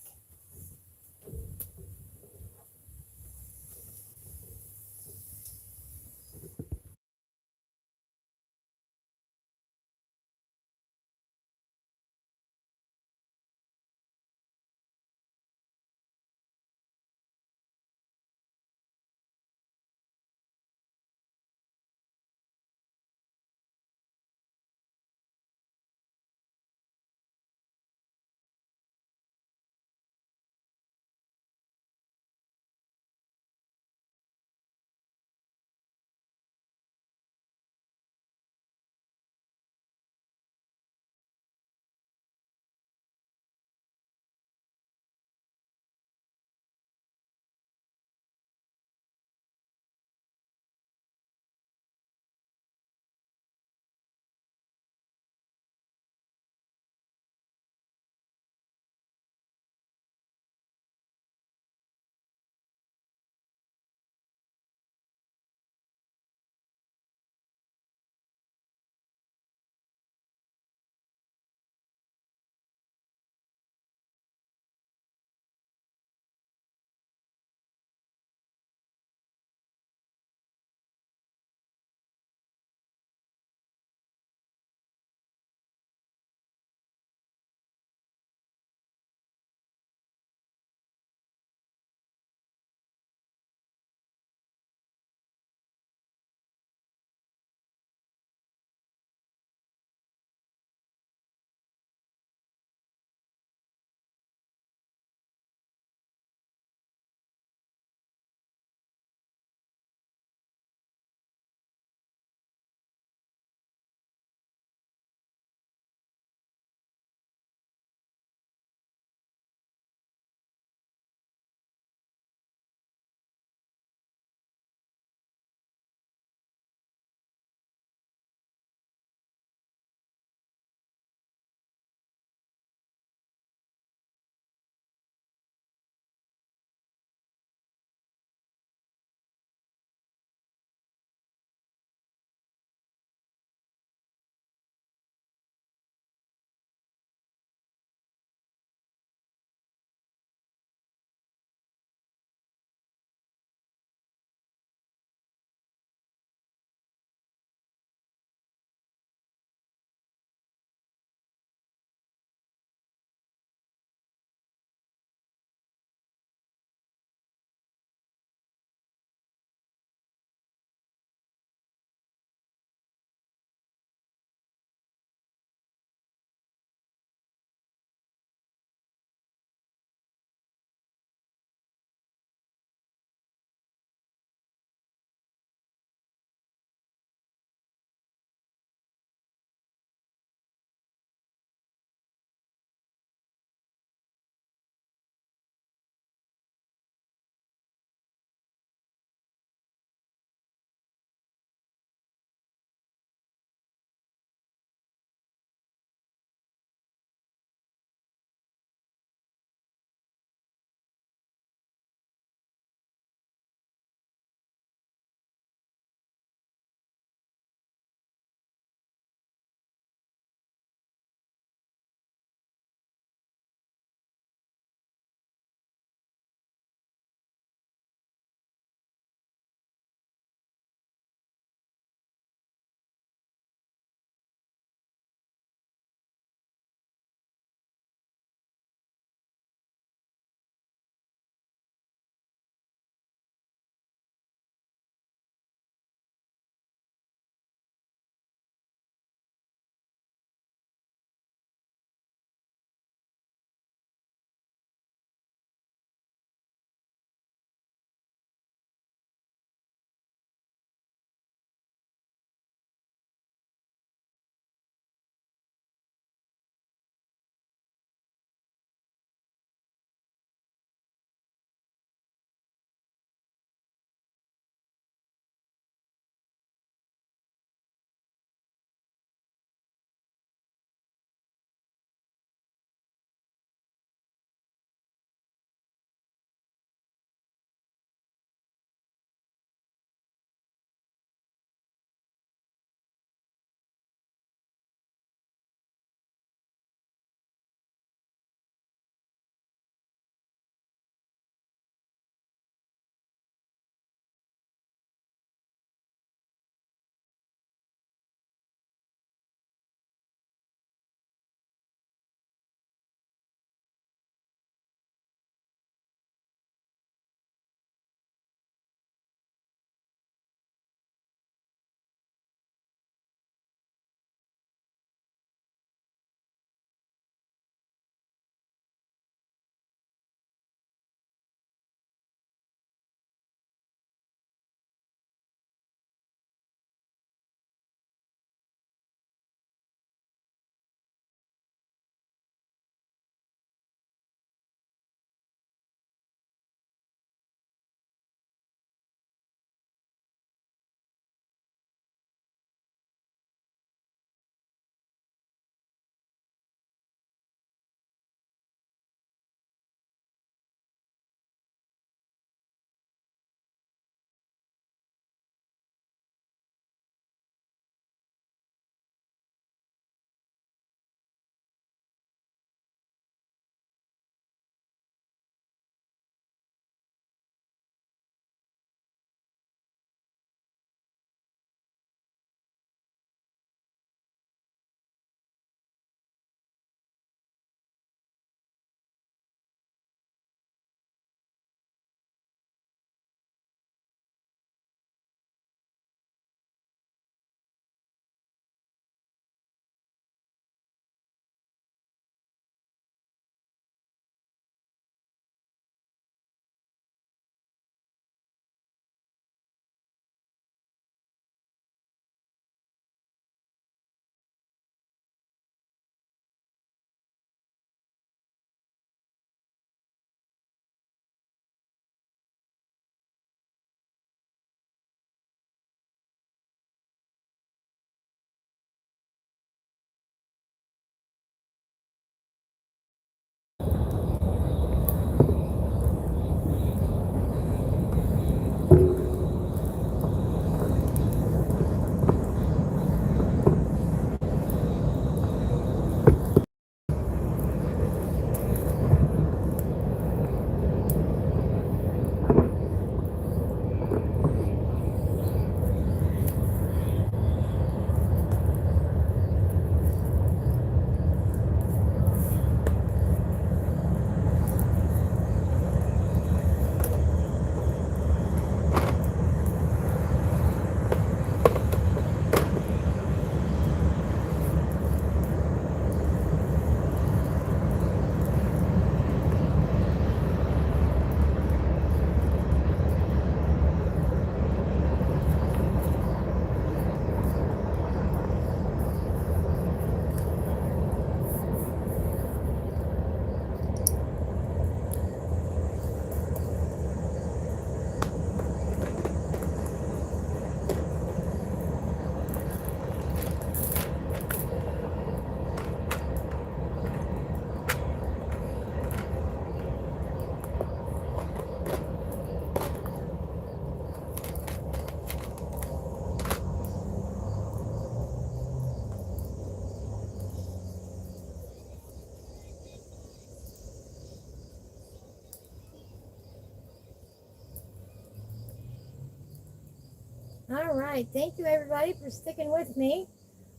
All right. Thank you, everybody, for sticking with me.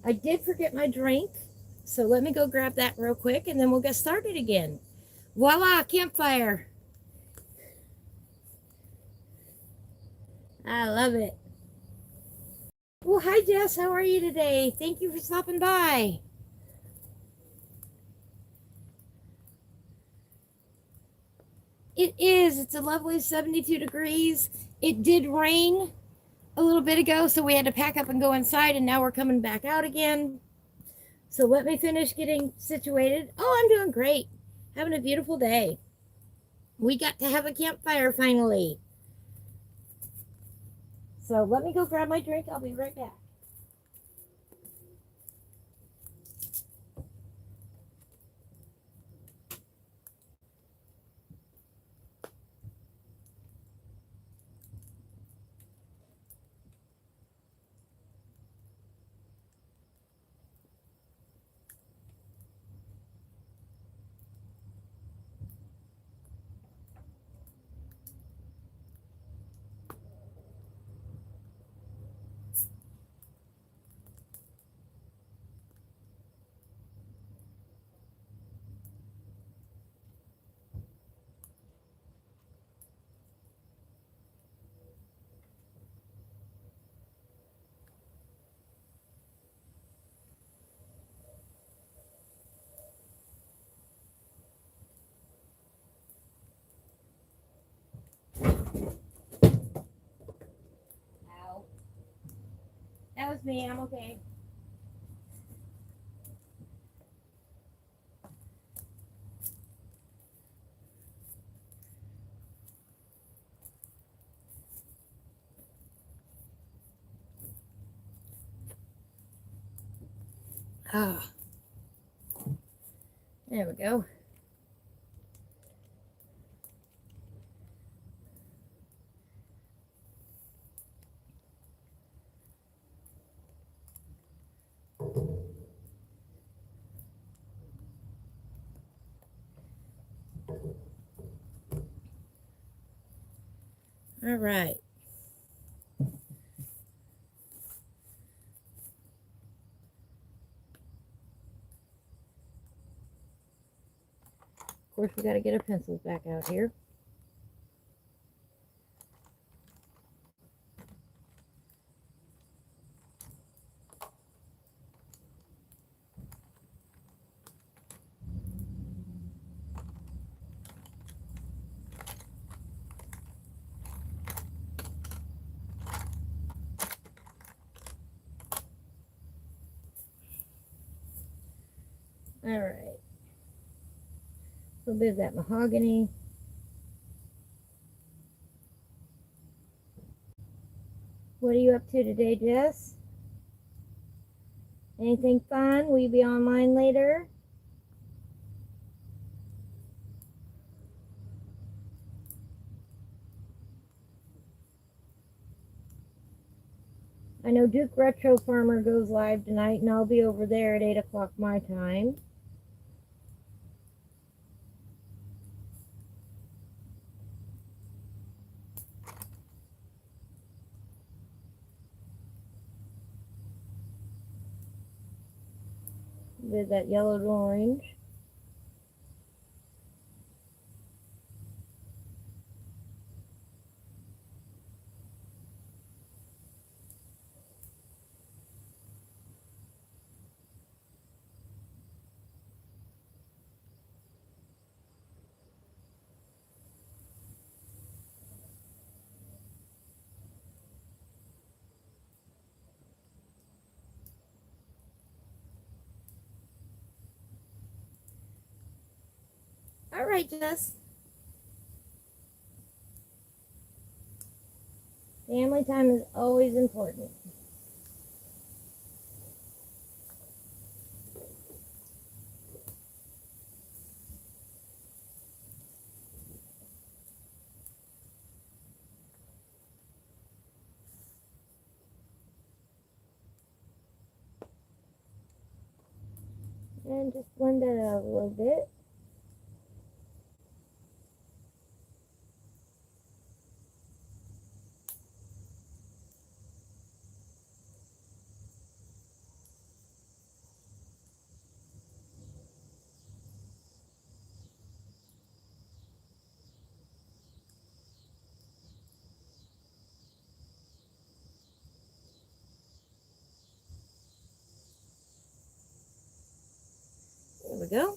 I did forget my drink, so let me go grab that real quick, and then we'll get started again. Voila, campfire. I love it. Well, hi, Jess. How are you today? Thank you for stopping by. It is. It's a lovely 72 degrees. It did rain a little bit ago, so we had to pack up and go inside, and now we're coming back out again. So let me finish getting situated. Oh, I'm doing great. Having a beautiful day. We got to have a campfire finally. So let me go grab my drink. I'll be right back. Ow. That was me. I'm okay. Ah, there we go. All right. Of course, we got to get our pencils back out here. All right. A little bit of that mahogany. What are you up to today, Jess? Anything fun? Will you be online later? I know Duke Retro Farmer goes live tonight, and I'll be over there at 8 o'clock my time. With that yellow to orange. All right, Jess. Family time is always important. And just blend that out a little bit. go.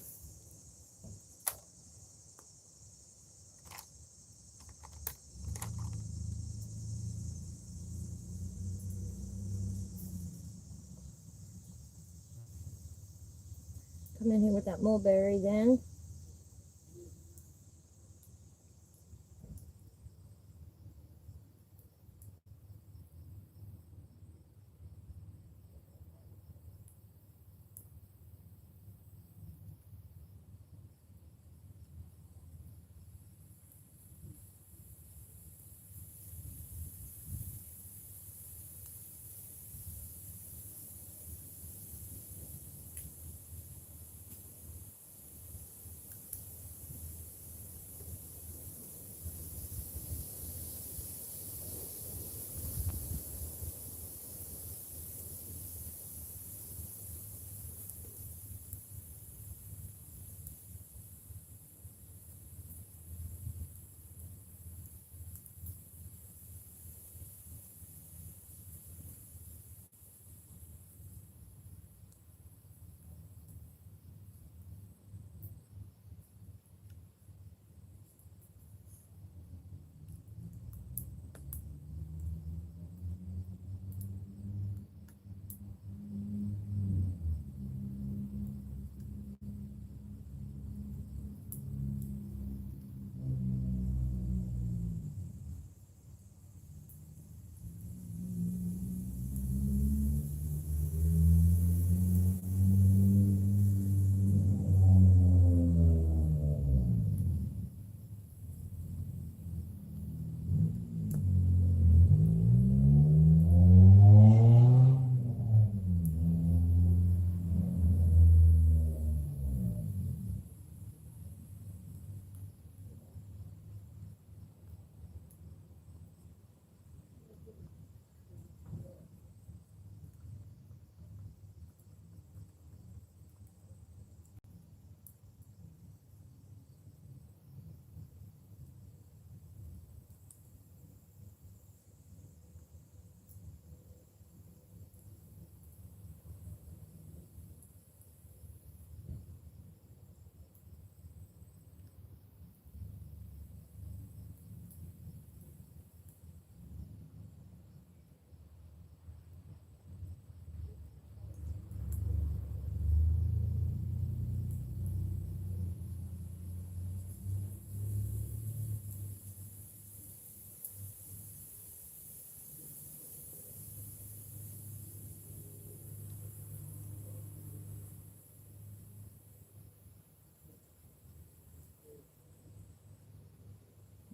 Come in here with that mulberry then.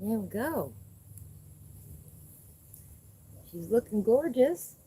There we go. She's looking gorgeous.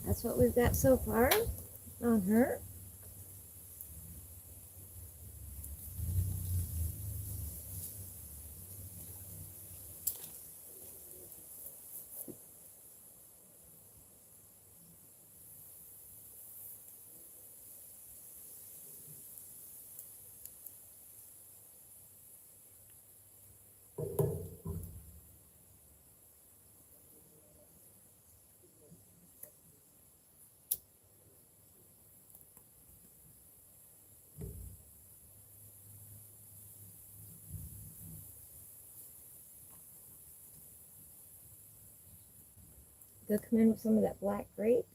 That's what we've got so far on her. Go come in with some of that black grape.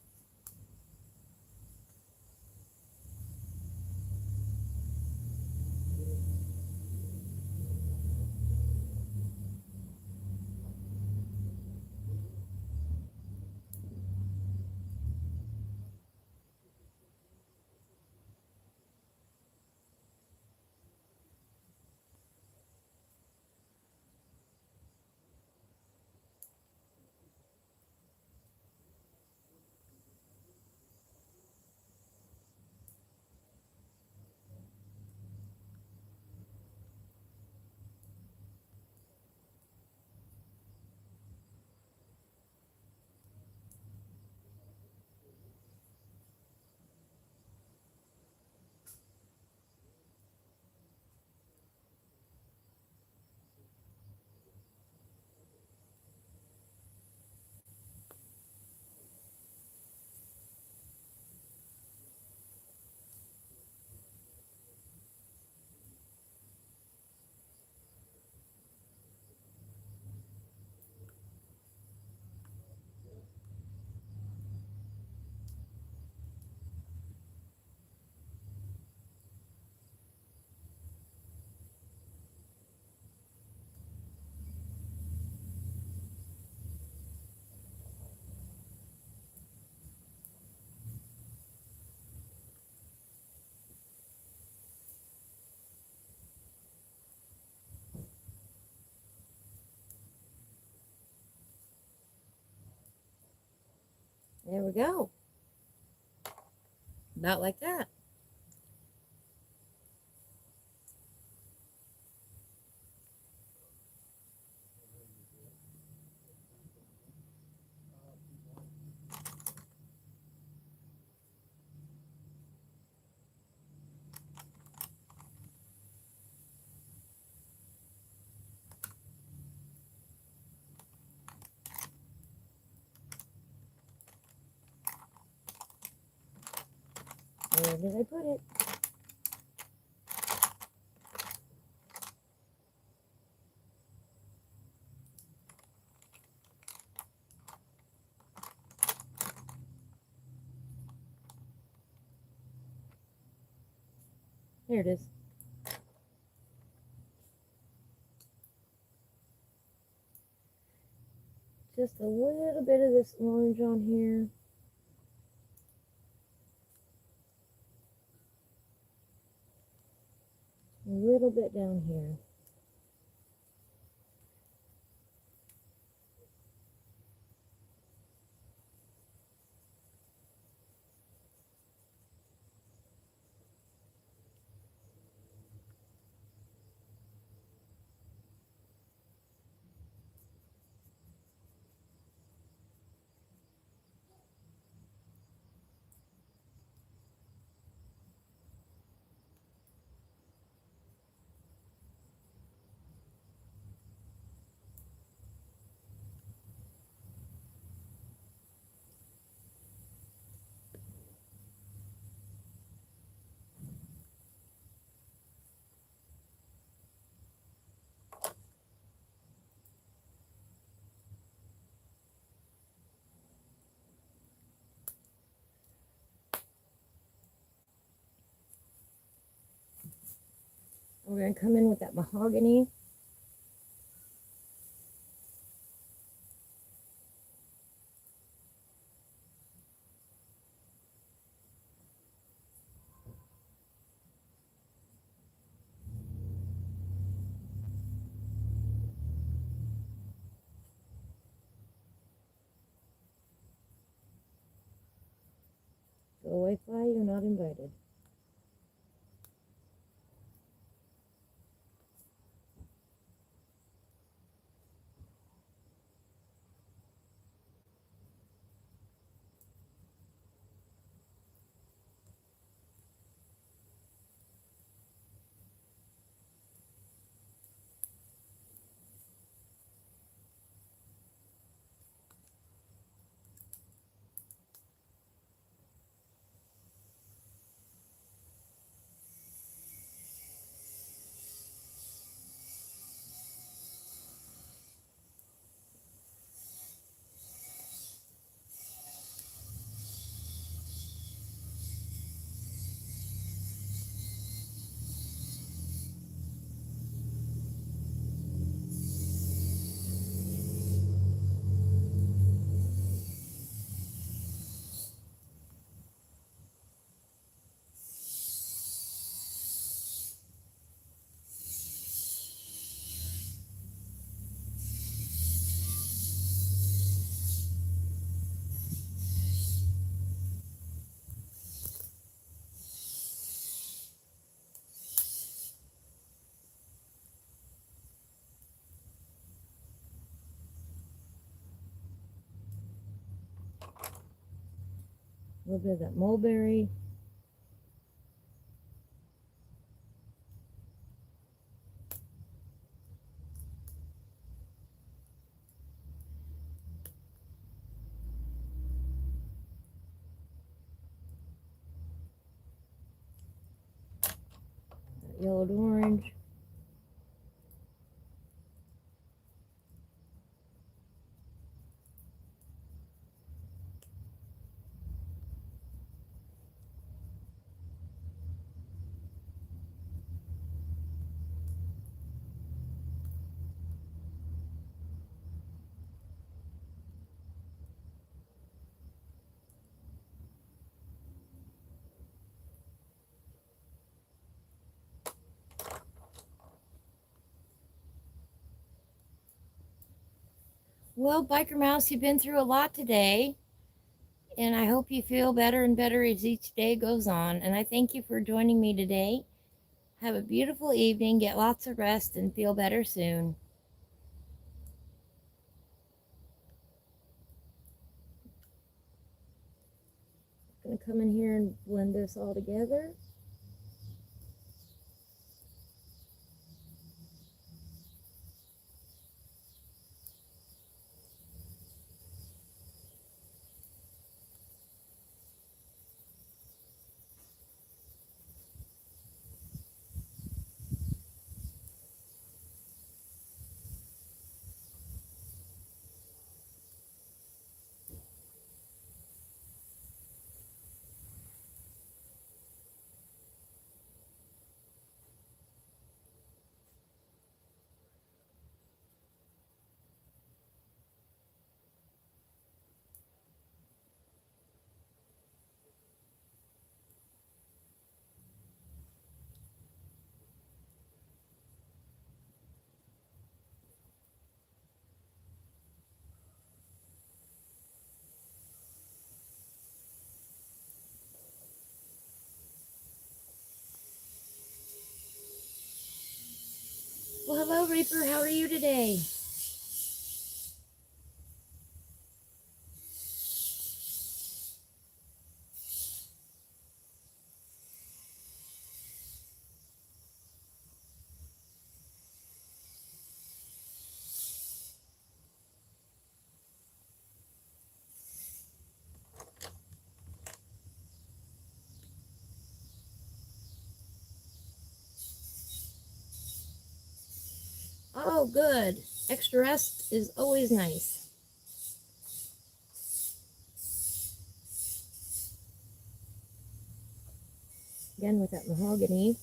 There we go. About like that. Where did I put it? There it is. Just a little bit of this orange on here. A little bit down here. We're going to come in with that mahogany. Go away, fly, you're not invited. A little bit of that mulberry. That yellowed orange. Well, Biker Mouse, you've been through a lot today, and I hope you feel better and better as each day goes on. And I thank you for joining me today. Have a beautiful evening, get lots of rest, and feel better soon. I'm going to come in here and blend this all together. Well, hello, Reaper. How are you today? Oh, good. Extra rest is always nice. Again with that mahogany.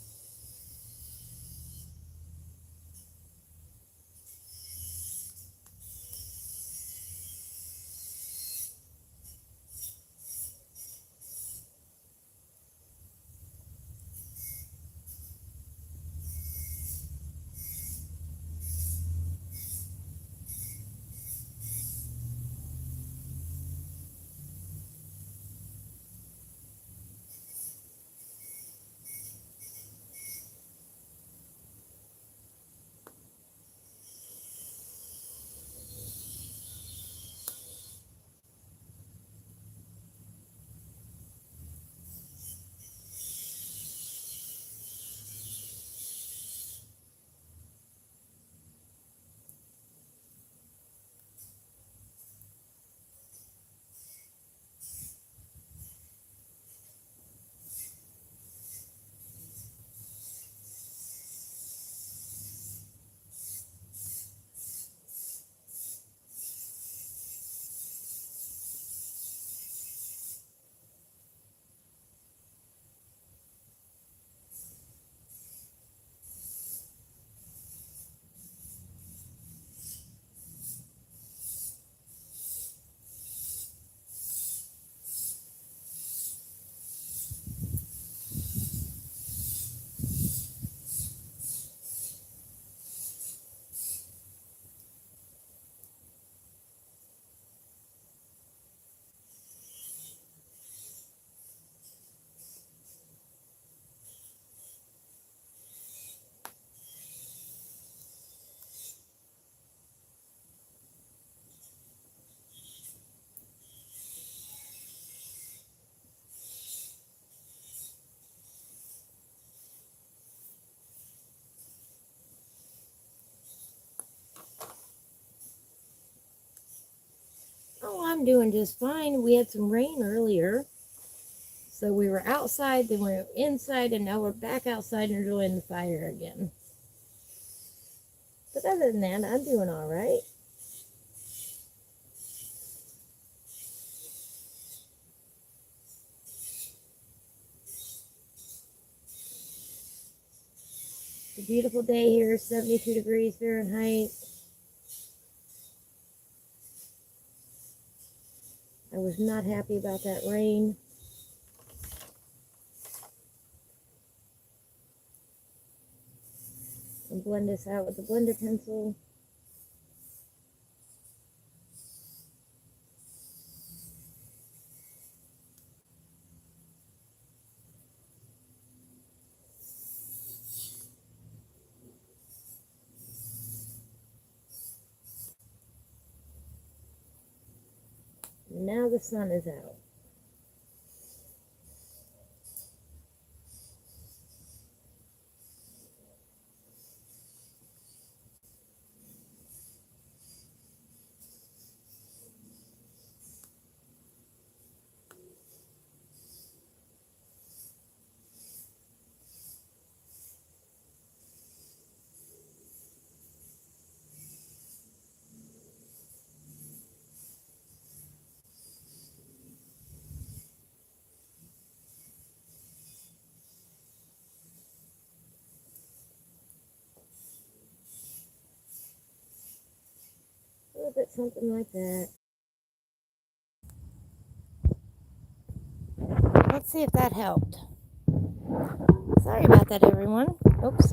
Oh, I'm doing just fine. We had some rain earlier. So we were outside, then we were inside, and now we're back outside and enjoying the fire again. But other than that, I'm doing all right. It's a beautiful day here, 72 degrees Fahrenheit. I was not happy about that rain. And blend this out with the blender pencil. now the sun is out. A little bit something like that. Let's see if that helped. Sorry about that, everyone. Oops.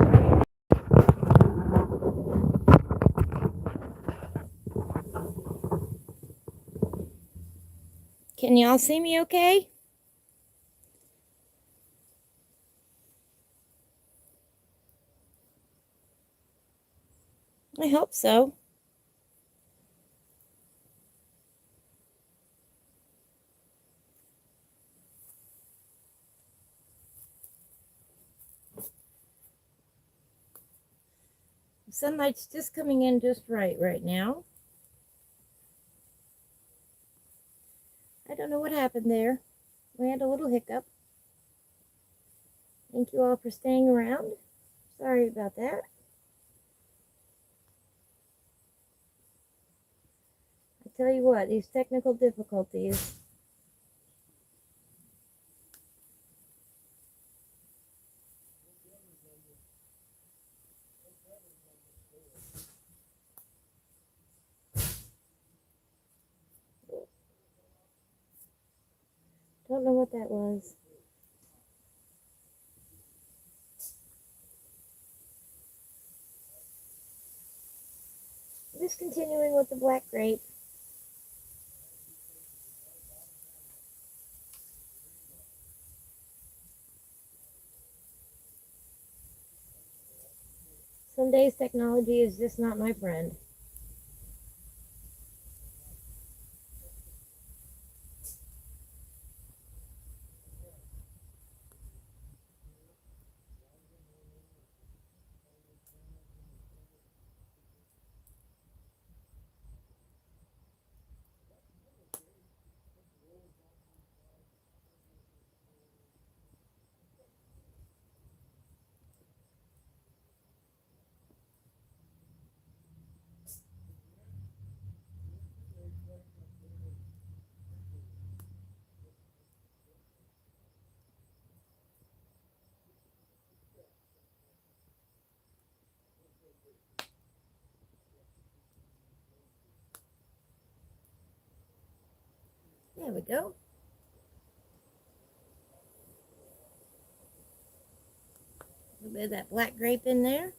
Can y'all see me okay? I hope so. The sunlight's just coming in just right now. I don't know what happened there. We had a little hiccup. Thank you all for staying around. Sorry about that. I tell you what, these technical difficulties. Don't know what that was. Just continuing with the black grape. Some days technology is just not my friend. There we go. A little bit of that black grape in there.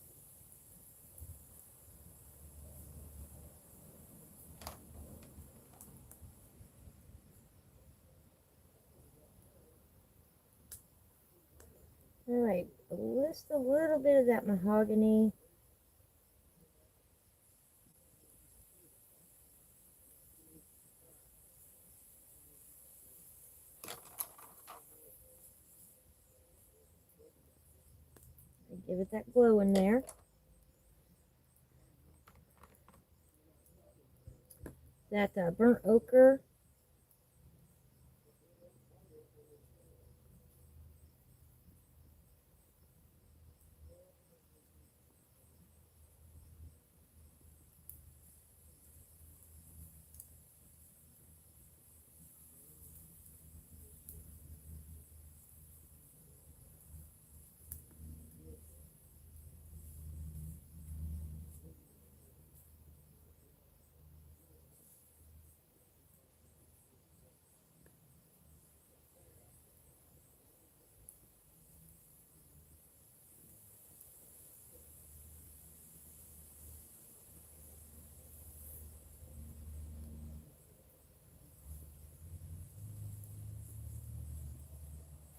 All right, just a little bit of that mahogany. Give it that glow in there. That burnt ochre.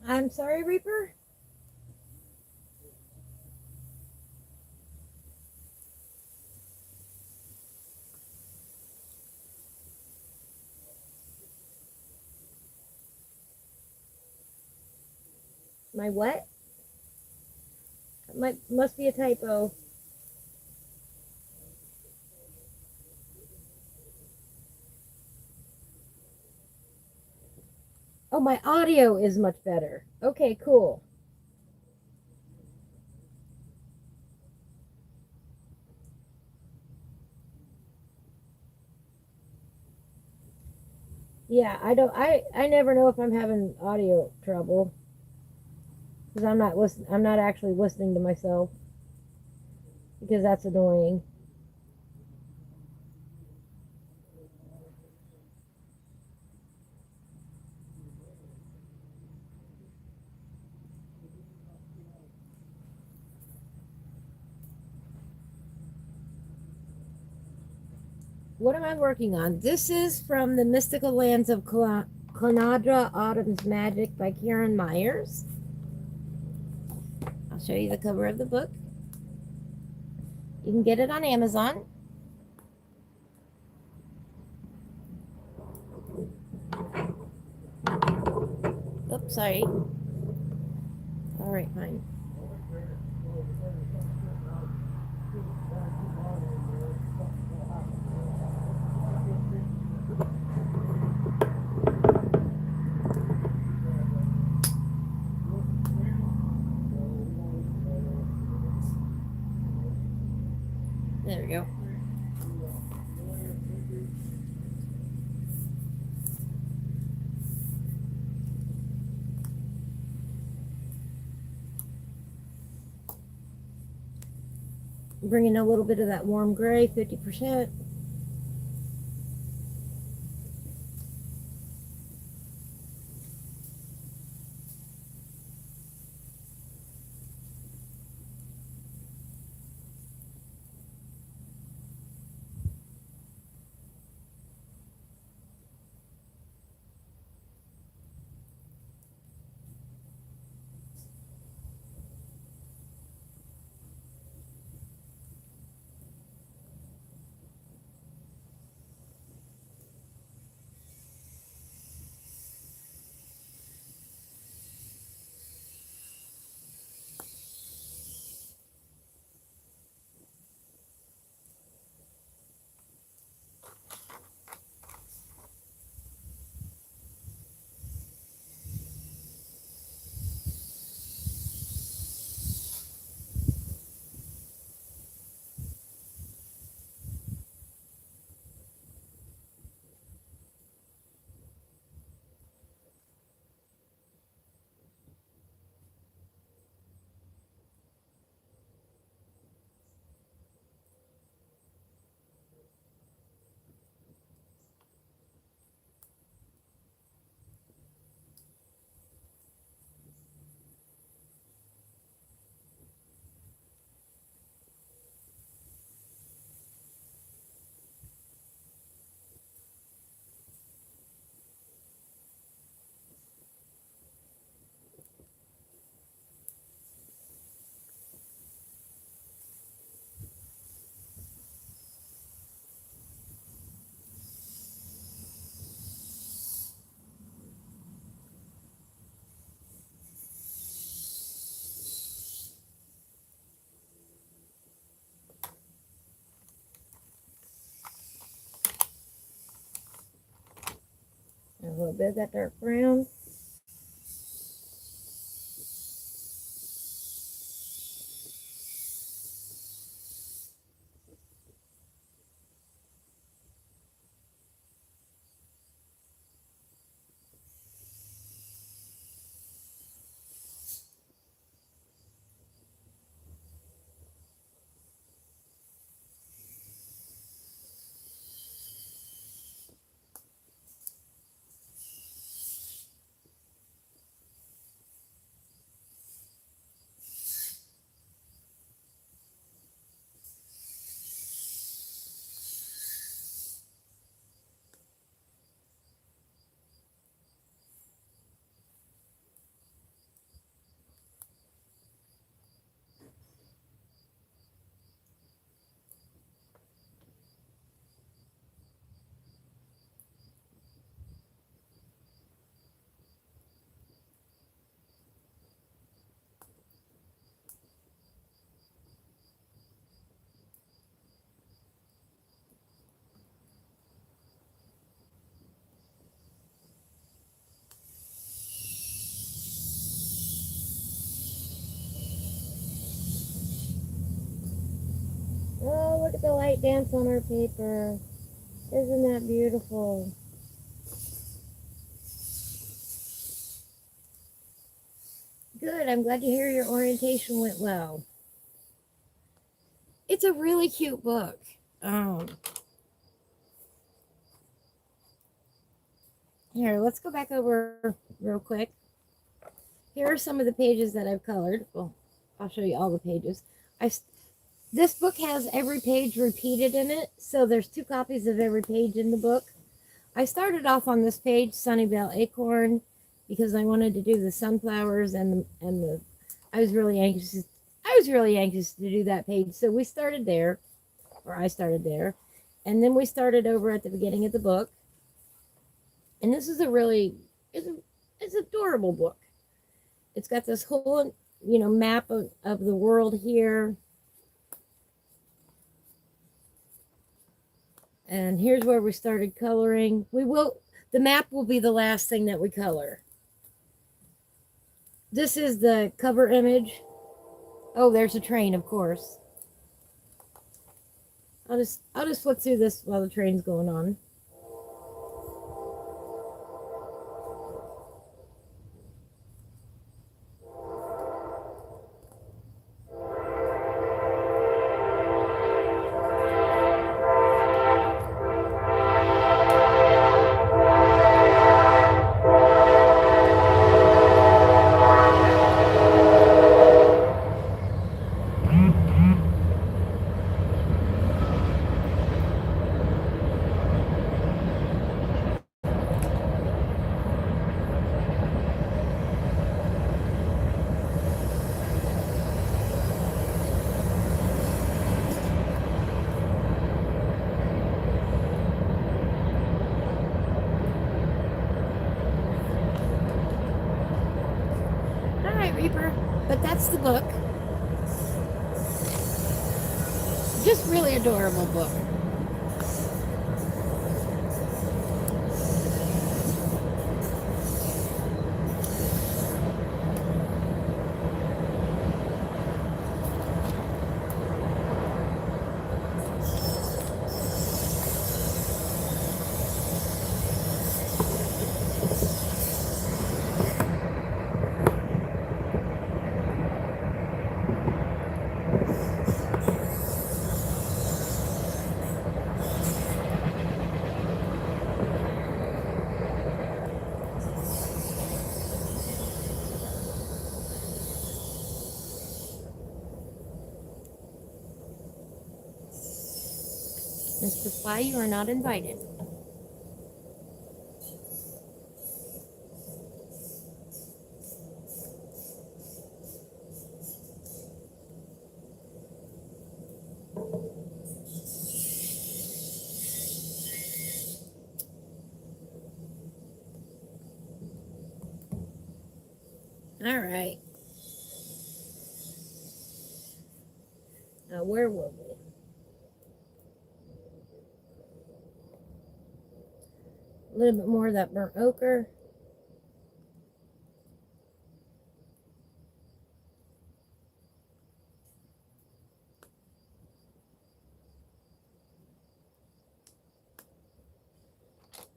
I'm sorry, Reaper. My what? Must be a typo. Oh, my audio is much better. Okay, cool. Yeah, I never know if I'm having audio trouble because I'm not actually listening to myself because that's annoying. What am I working on? This is from the Mystical Lands of Clonadra Autumn's Magic by Karen Myers. I'll show you the cover of the book. You can get it on Amazon. Oops, sorry. All right, fine. There we go. Bringing a little bit of that warm gray, 50%. A little bit of that dark brown. light dance on our paper. Isn't that beautiful? Good. I'm glad to hear your orientation went well. It's a really cute book. Here, let's go back over real quick. Here are some of the pages that I've colored. Well, I'll show you all the pages. This book has every page repeated in it, so there's 2 copies of every page in the book. I started off on this page, Sunnyvale Acorn, because I wanted to do the sunflowers and the I was really anxious to do that page. So we started there, or I started there, and then we started over at the beginning of the book. And this is it's an adorable book. It's got this whole, map of the world here. And here's where we started coloring. The map will be the last thing that we color. This is the cover image. Oh, there's a train, of course. I'll just flip through this while the train's going on. Reaper, but that's the book. Just really adorable book. Mr. Fly, you are not invited. All right. Now, where were we? A little bit more of that burnt ochre.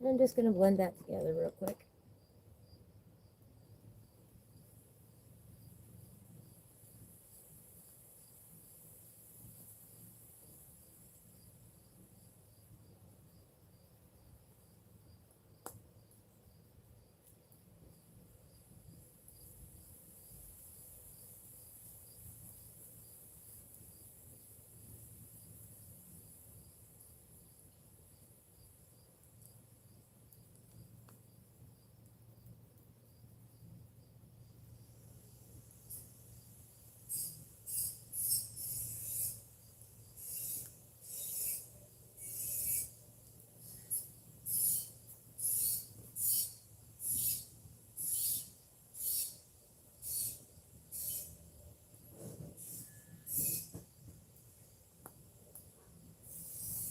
I'm just going to blend that together real quick.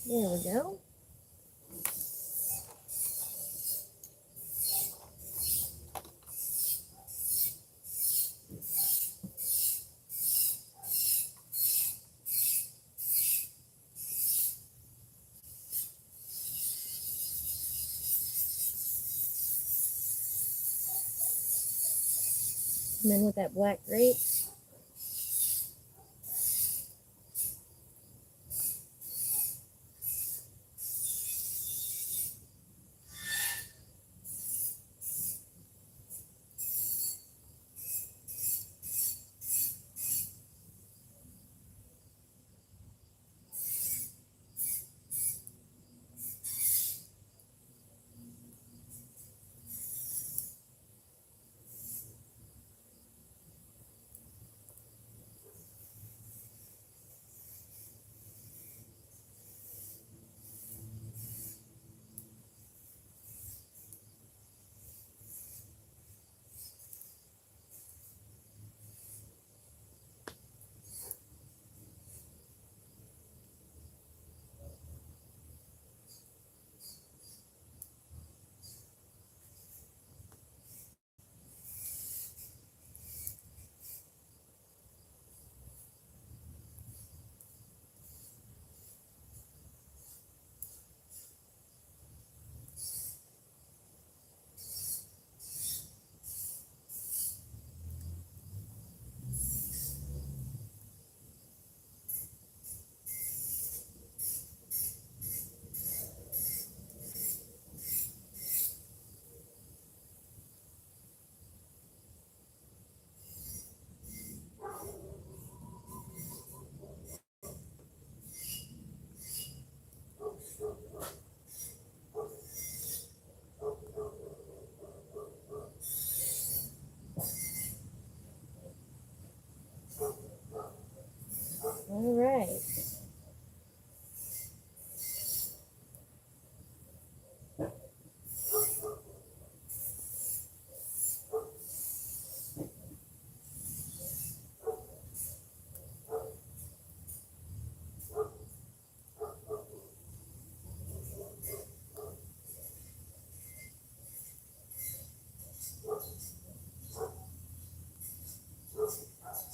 There we go. come in with that black grape. All right.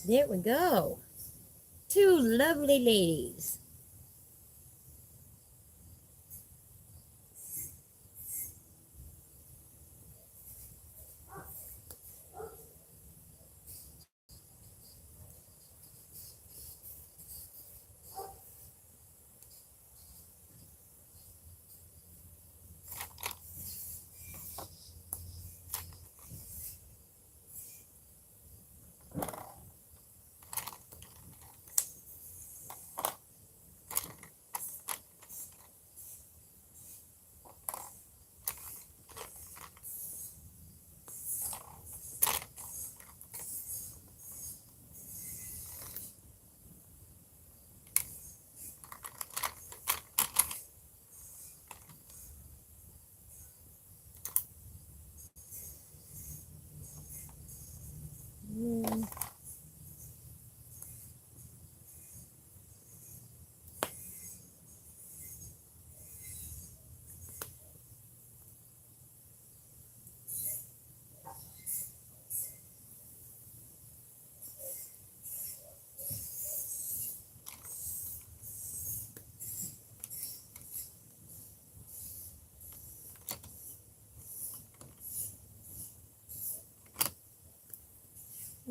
There we go. Two lovely ladies. Mm.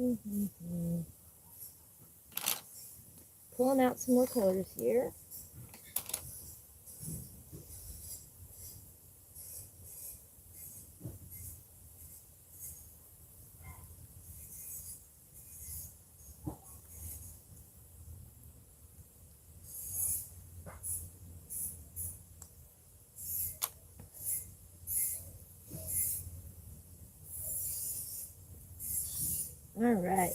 Mm-hmm. Pulling out some more colors here. All right.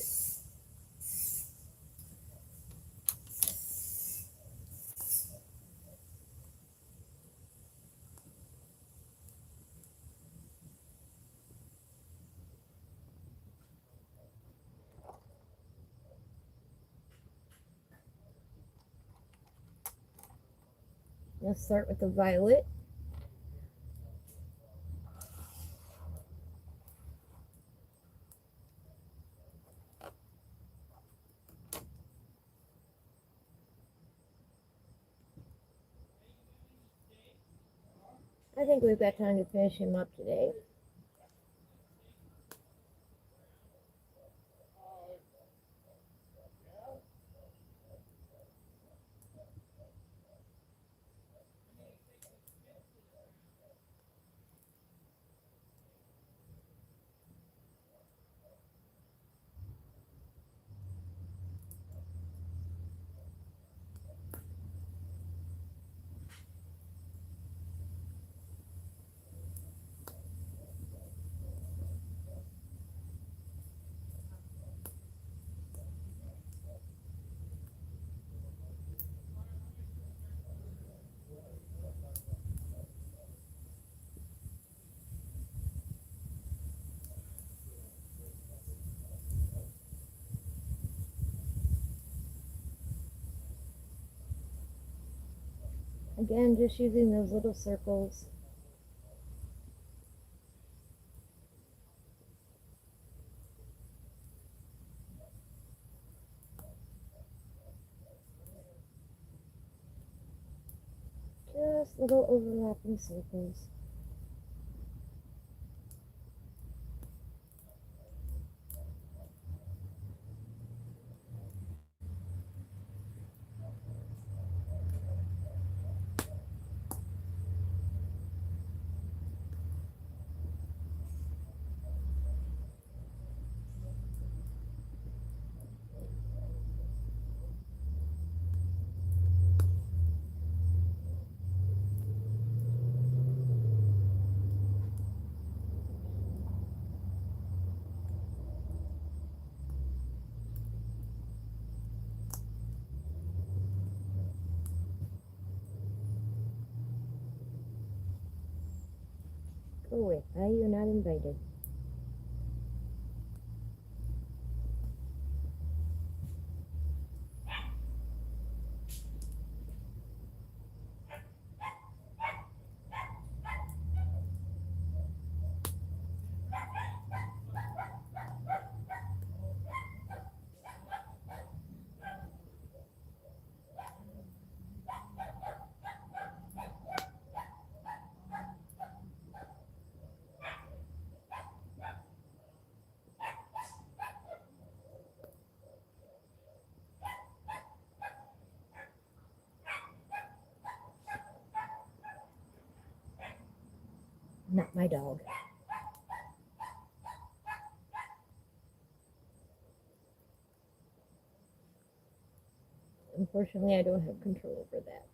Let's start with the violet. I think we've got time to finish him up today. Again, just using those little circles. Just little overlapping circles. Go away. You're not invited. Not my dog. Unfortunately, I don't have control over that.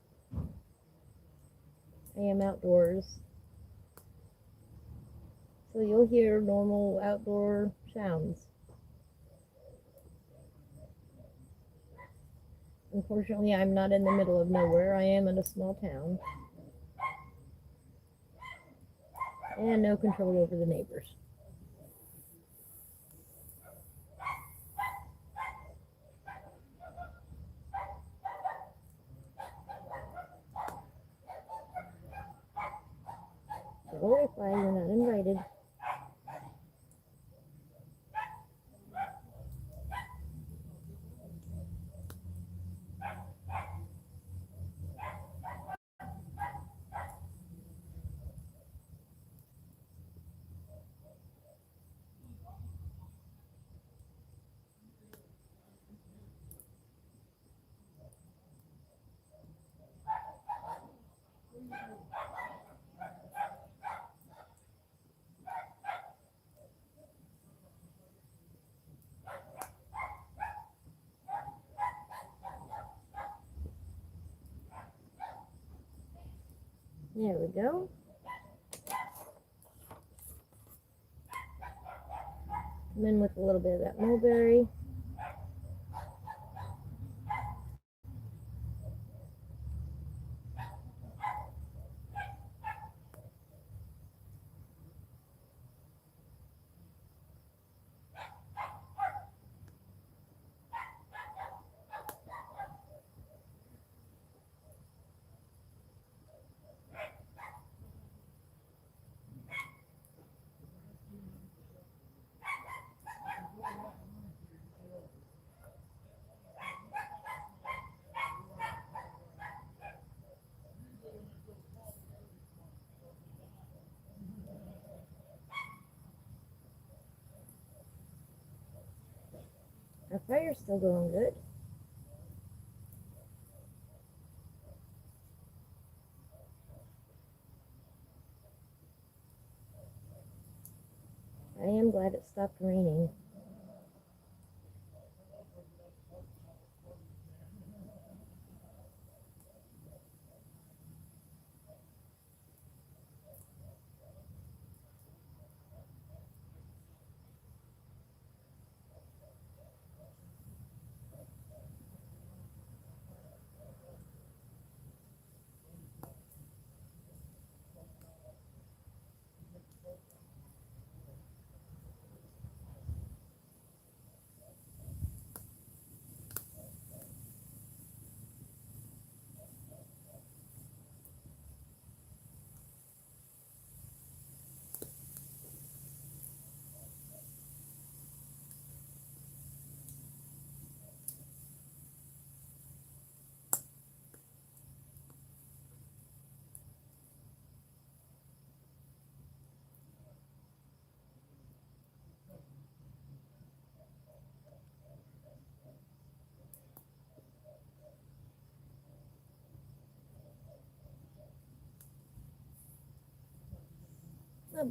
I am outdoors, so you'll hear normal outdoor sounds. Unfortunately, I'm not in the middle of nowhere. I am in a small town. And no control over the neighbors. Go away, fly, you're not invited. There we go. Come in with a little bit of that mulberry. Our fire's still going good. I am glad it stopped raining.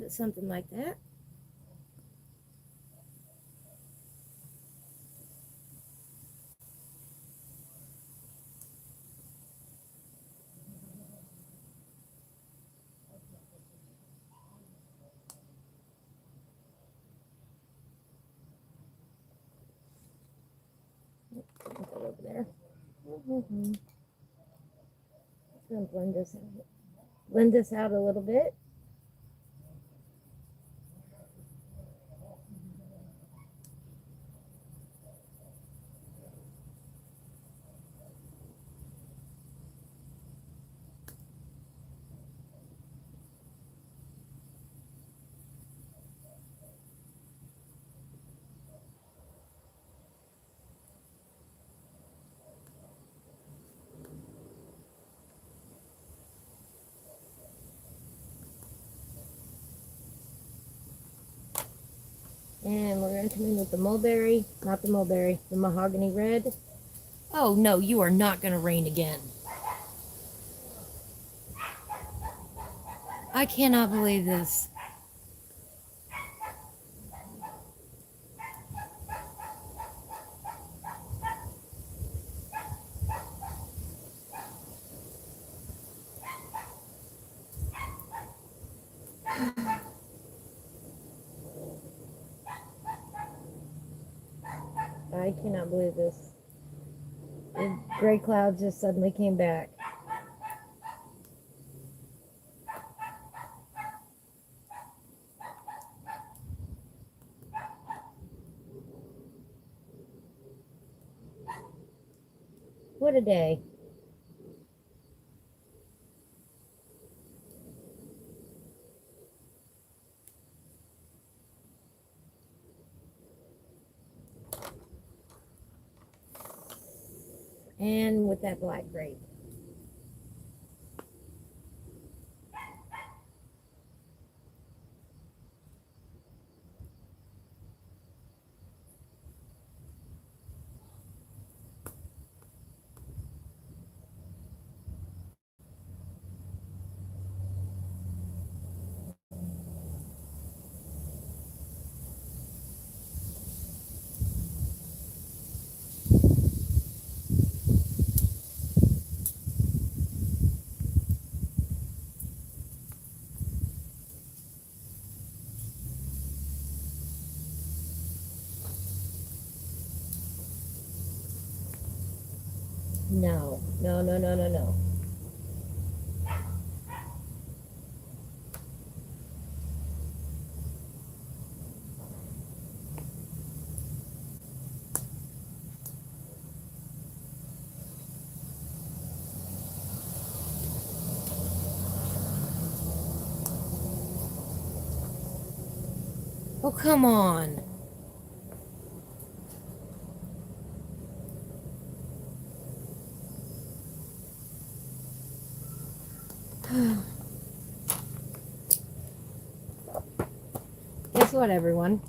Something like that. Put that over there. Mm-hmm. Just gonna blend this out a little bit. And we're going to come in with the mulberry, not the mulberry, the mahogany red. Oh no, you are not going to rain again. I cannot believe this. I cannot believe this. The gray clouds just suddenly came back. What a day. And with that black grape. No, no, no, no, no, no. Oh, come on. Guess what, everyone?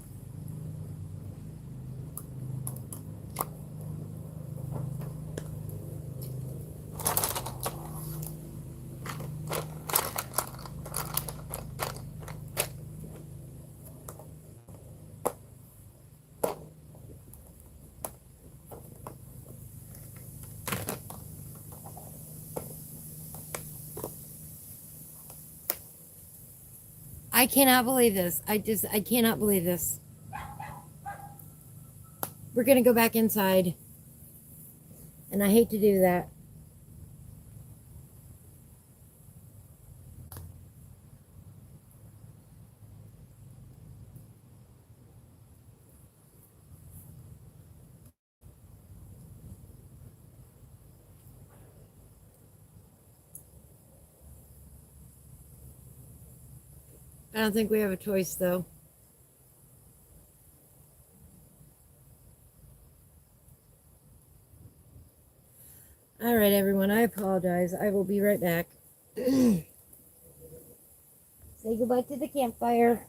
I cannot believe this. I cannot believe this. We're going to go back inside. And I hate to do that. I don't think we have a choice, though. All right, everyone. I apologize. I will be right back. Say goodbye to the campfire.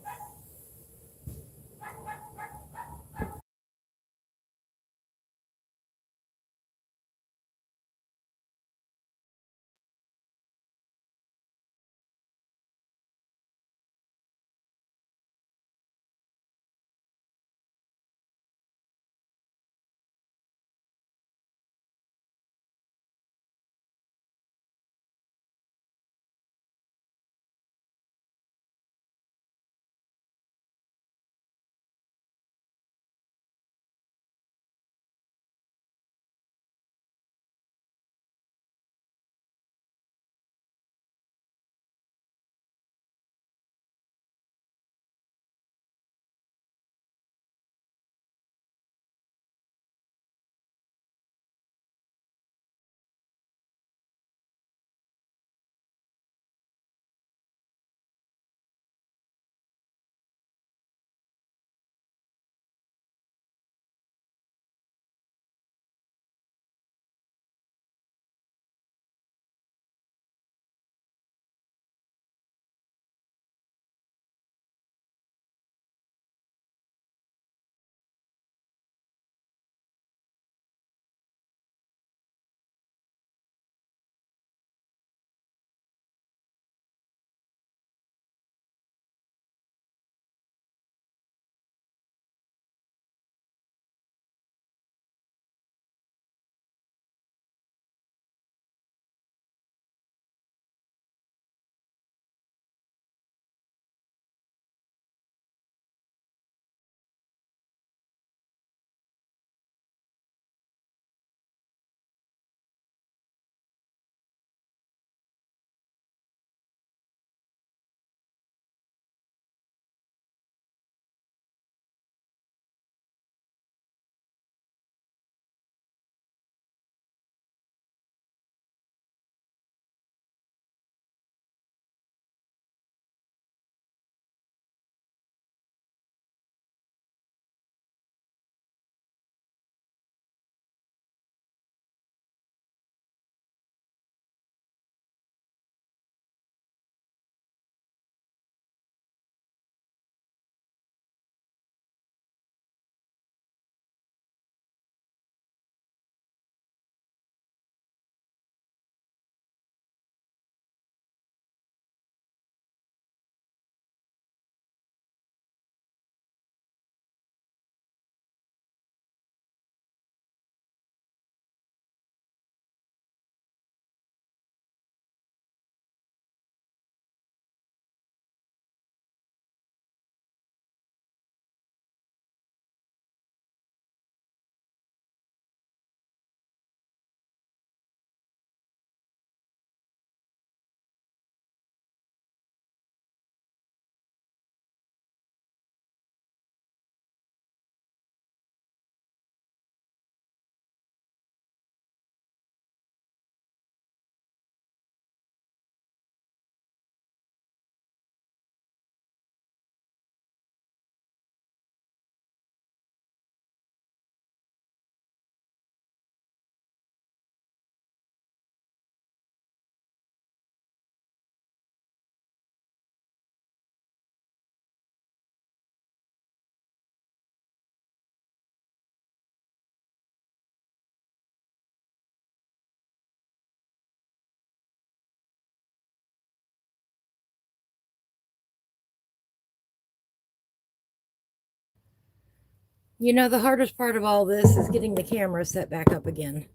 You know, the hardest part of all this is getting the camera set back up again.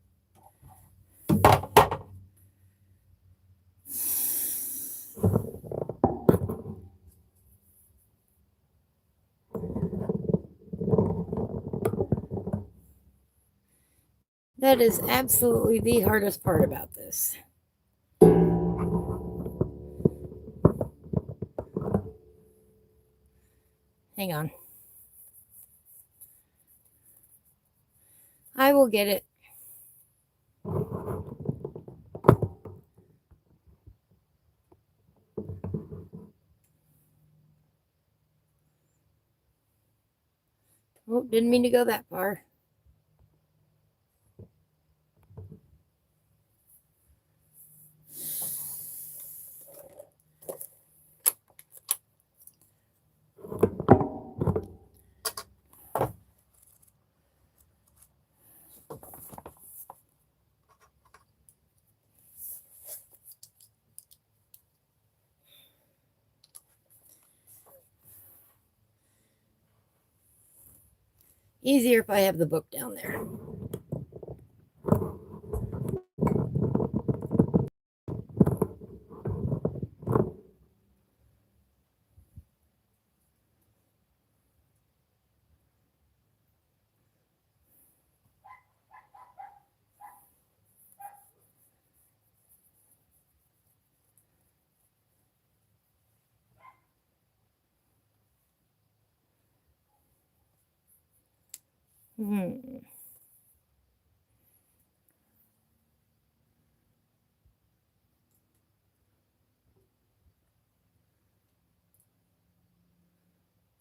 That is absolutely the hardest part about this. Hang on. I will get it. Oh, didn't mean to go that far. Easier if I have the book down there.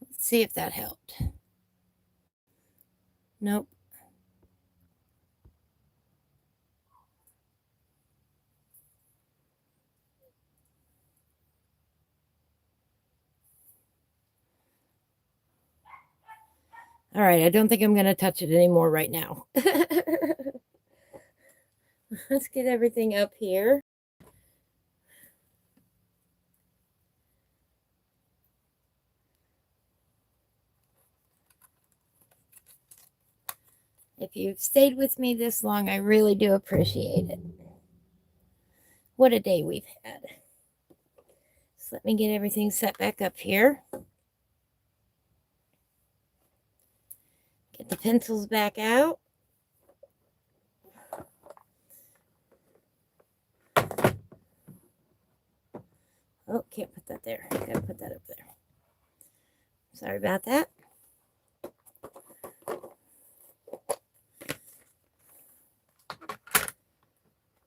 Let's see if that helped. Nope. All right, I don't think I'm going to touch it anymore right now. Let's get everything up here. If you've stayed with me this long, I really do appreciate it. What a day we've had. So let me get everything set back up here. Get the pencils back out. Oh, can't put that there. Gotta put that up there. Sorry about that.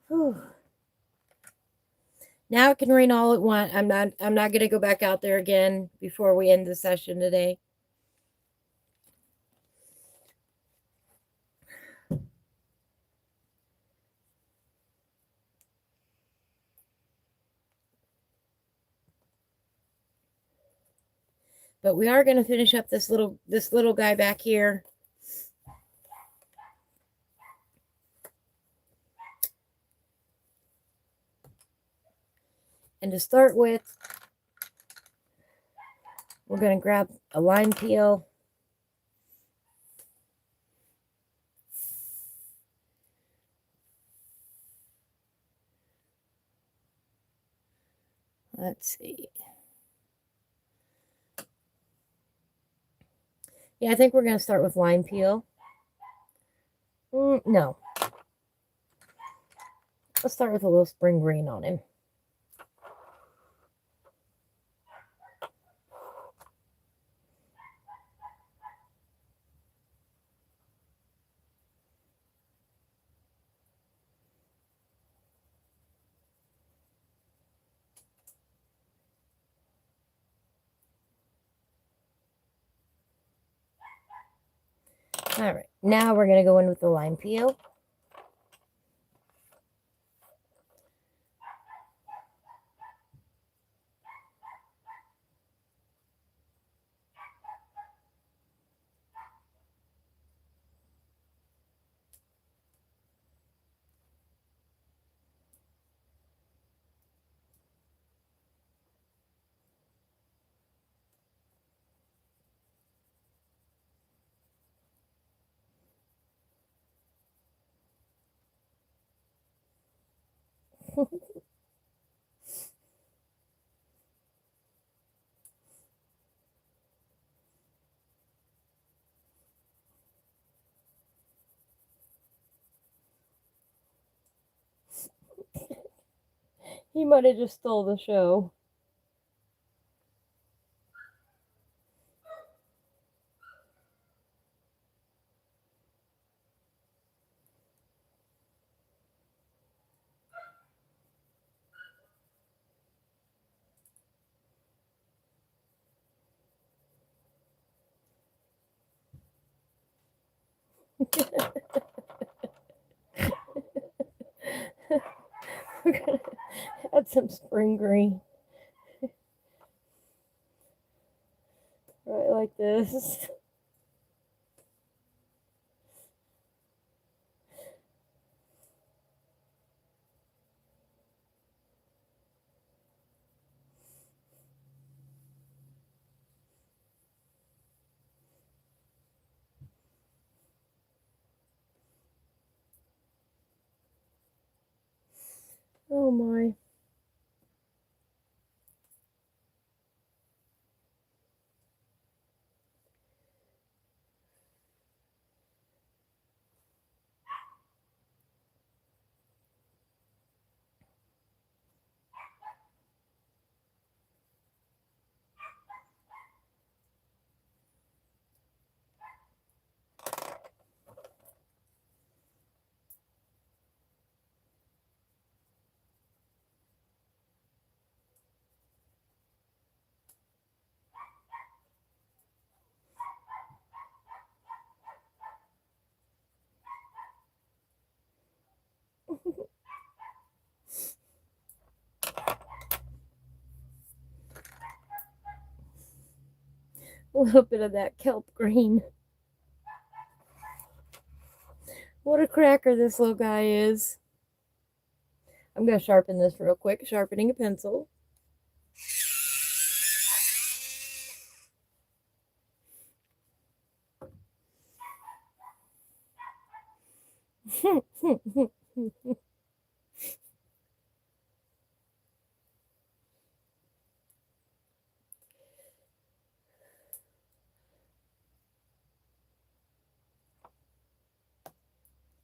Whew. Now it can rain all it wants. I'm not gonna go back out there again before we end the session today. But we are going to finish up this little guy back here. And to start with, we're going to grab a lime peel. Let's see. Yeah, I think we're going to start with lime peel. No. Let's start with a little spring green on him. All right, now we're going to go in with the lime peel. He might have just stole the show. We're gonna add some spring green. Right like this. Oh my. A little bit of that kelp green. What a cracker this little guy is. I'm going to sharpen this real quick. Sharpening a pencil.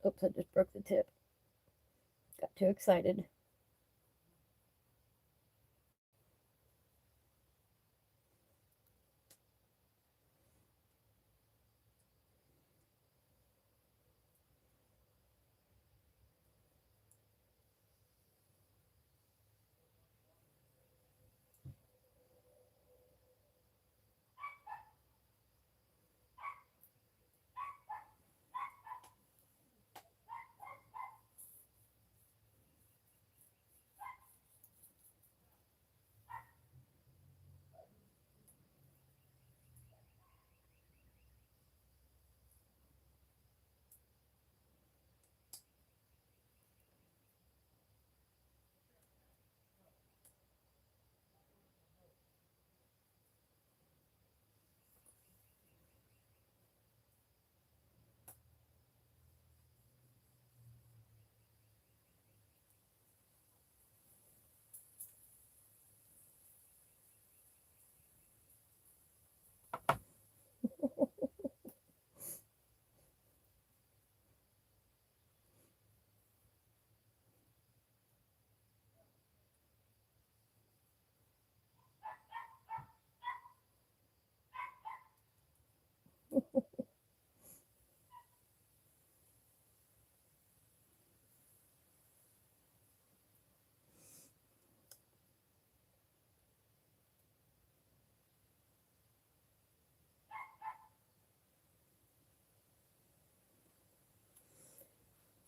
Oops, I just broke the tip. Got too excited.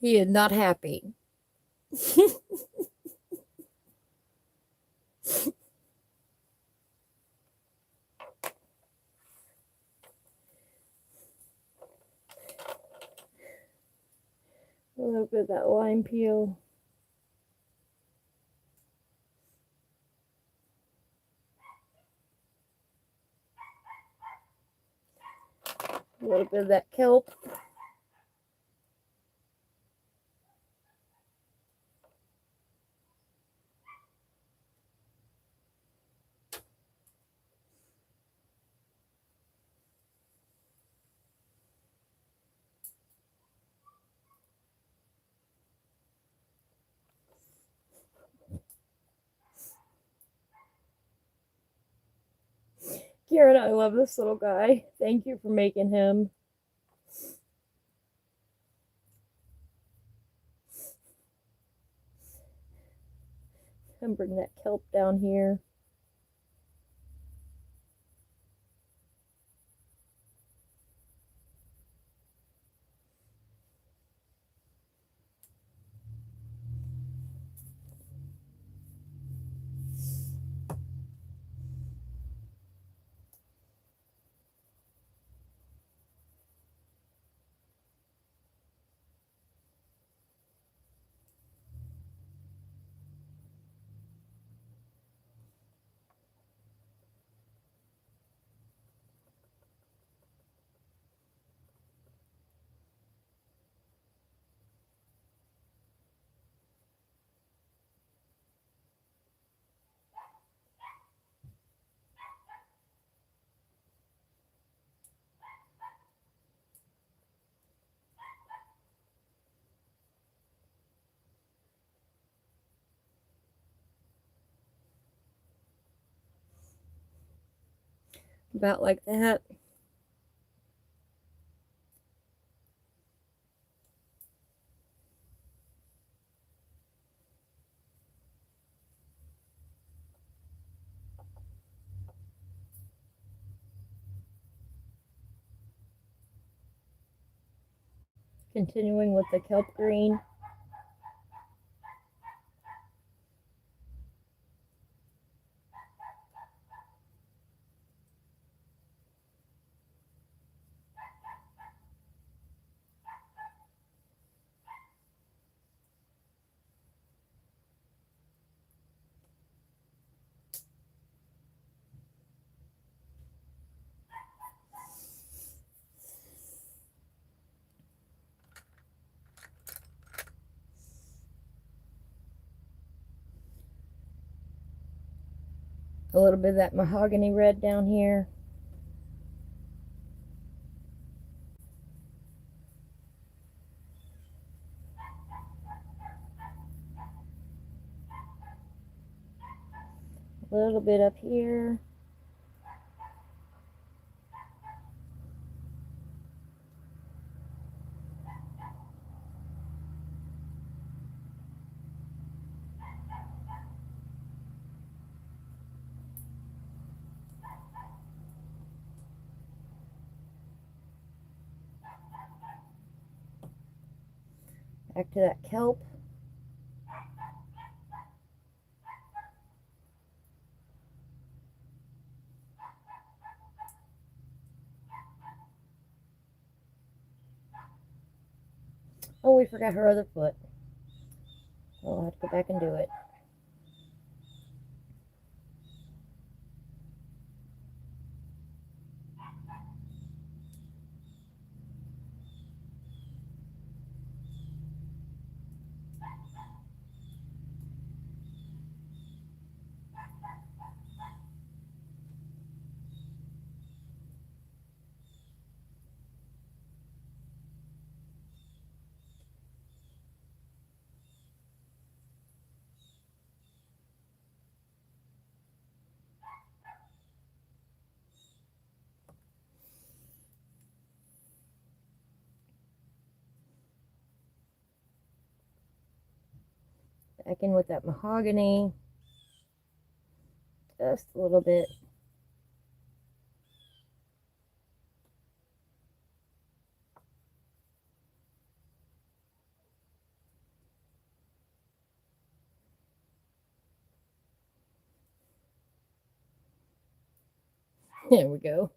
He is not happy. A little bit of that lime peel. A little bit of that kelp. Karen, I love this little guy. Thank you for making him. And bring that kelp down here. About like that. Continuing with the kelp green. A little bit of that mahogany red down here. A little bit up here. Back to that kelp. Oh, we forgot her other foot. I'll have to go back and do it. Back in with that mahogany. Just a little bit. There we go.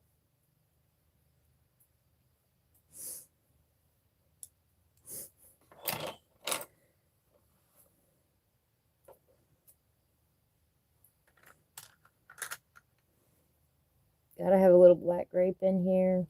Gotta have a little black grape in here.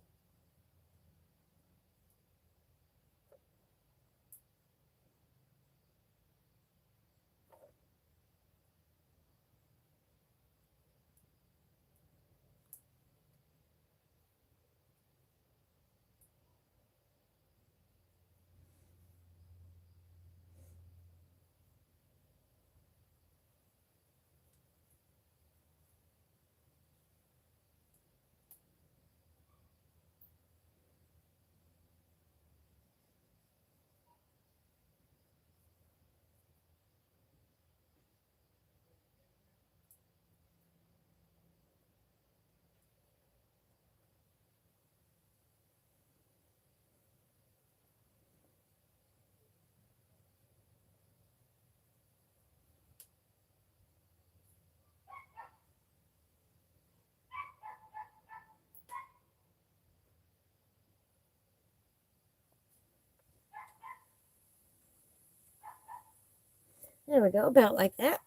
There we go, about like that.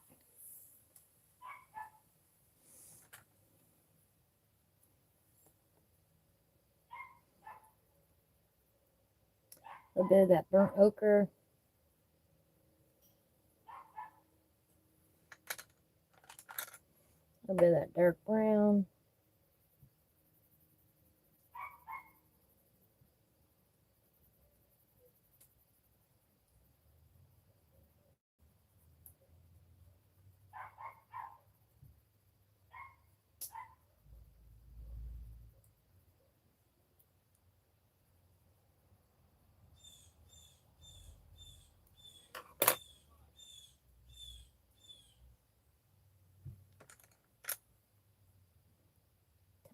A little bit of that burnt ochre. A little bit of that dark brown.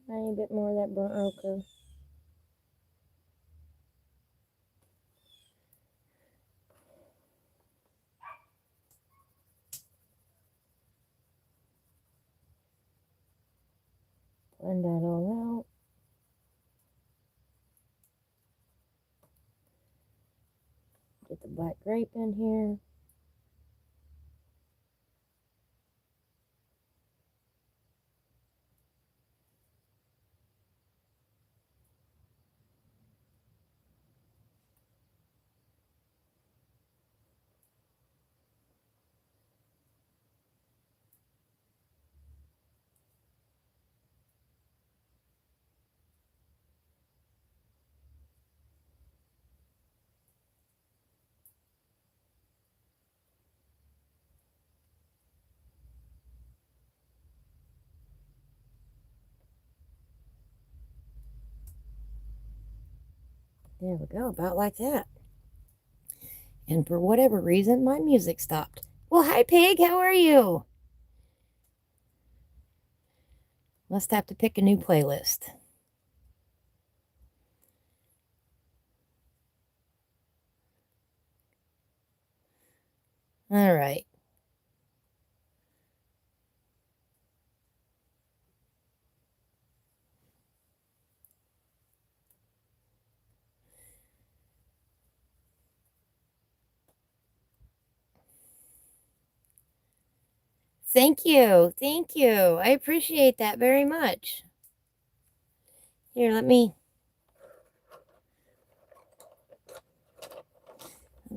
Tiny bit more of that burnt ochre. Blend that all out. Get the black grape in here. There we go, about like that. And for whatever reason, my music stopped. Well, hi, Pig. How are you? Must have to pick a new playlist. All right. Thank you. Thank you. I appreciate that very much. Here, let me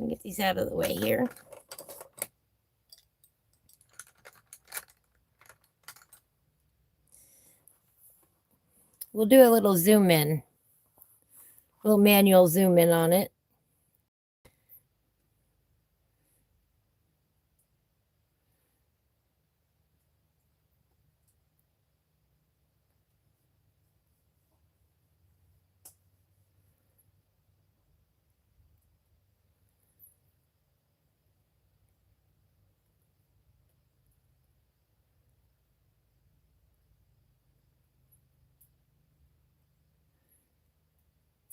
get these out of the way here. We'll do a little zoom in, a little manual zoom in on it.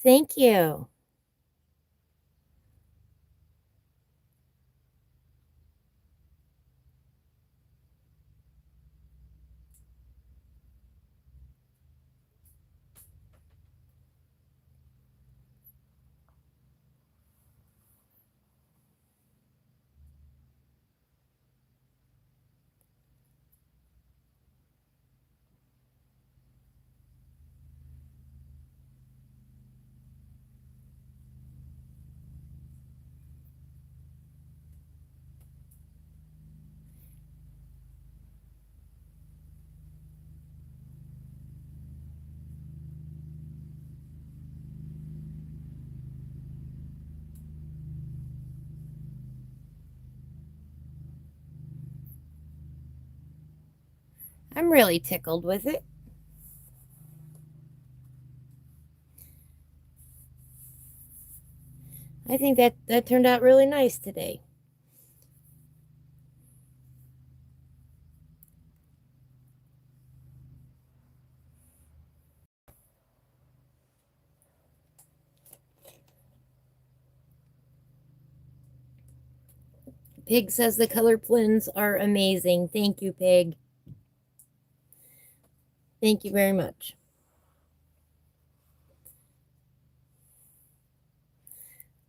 Thank you. I'm really tickled with it. I think that turned out really nice today. Pig says the color blends are amazing. Thank you, Pig. Thank you very much.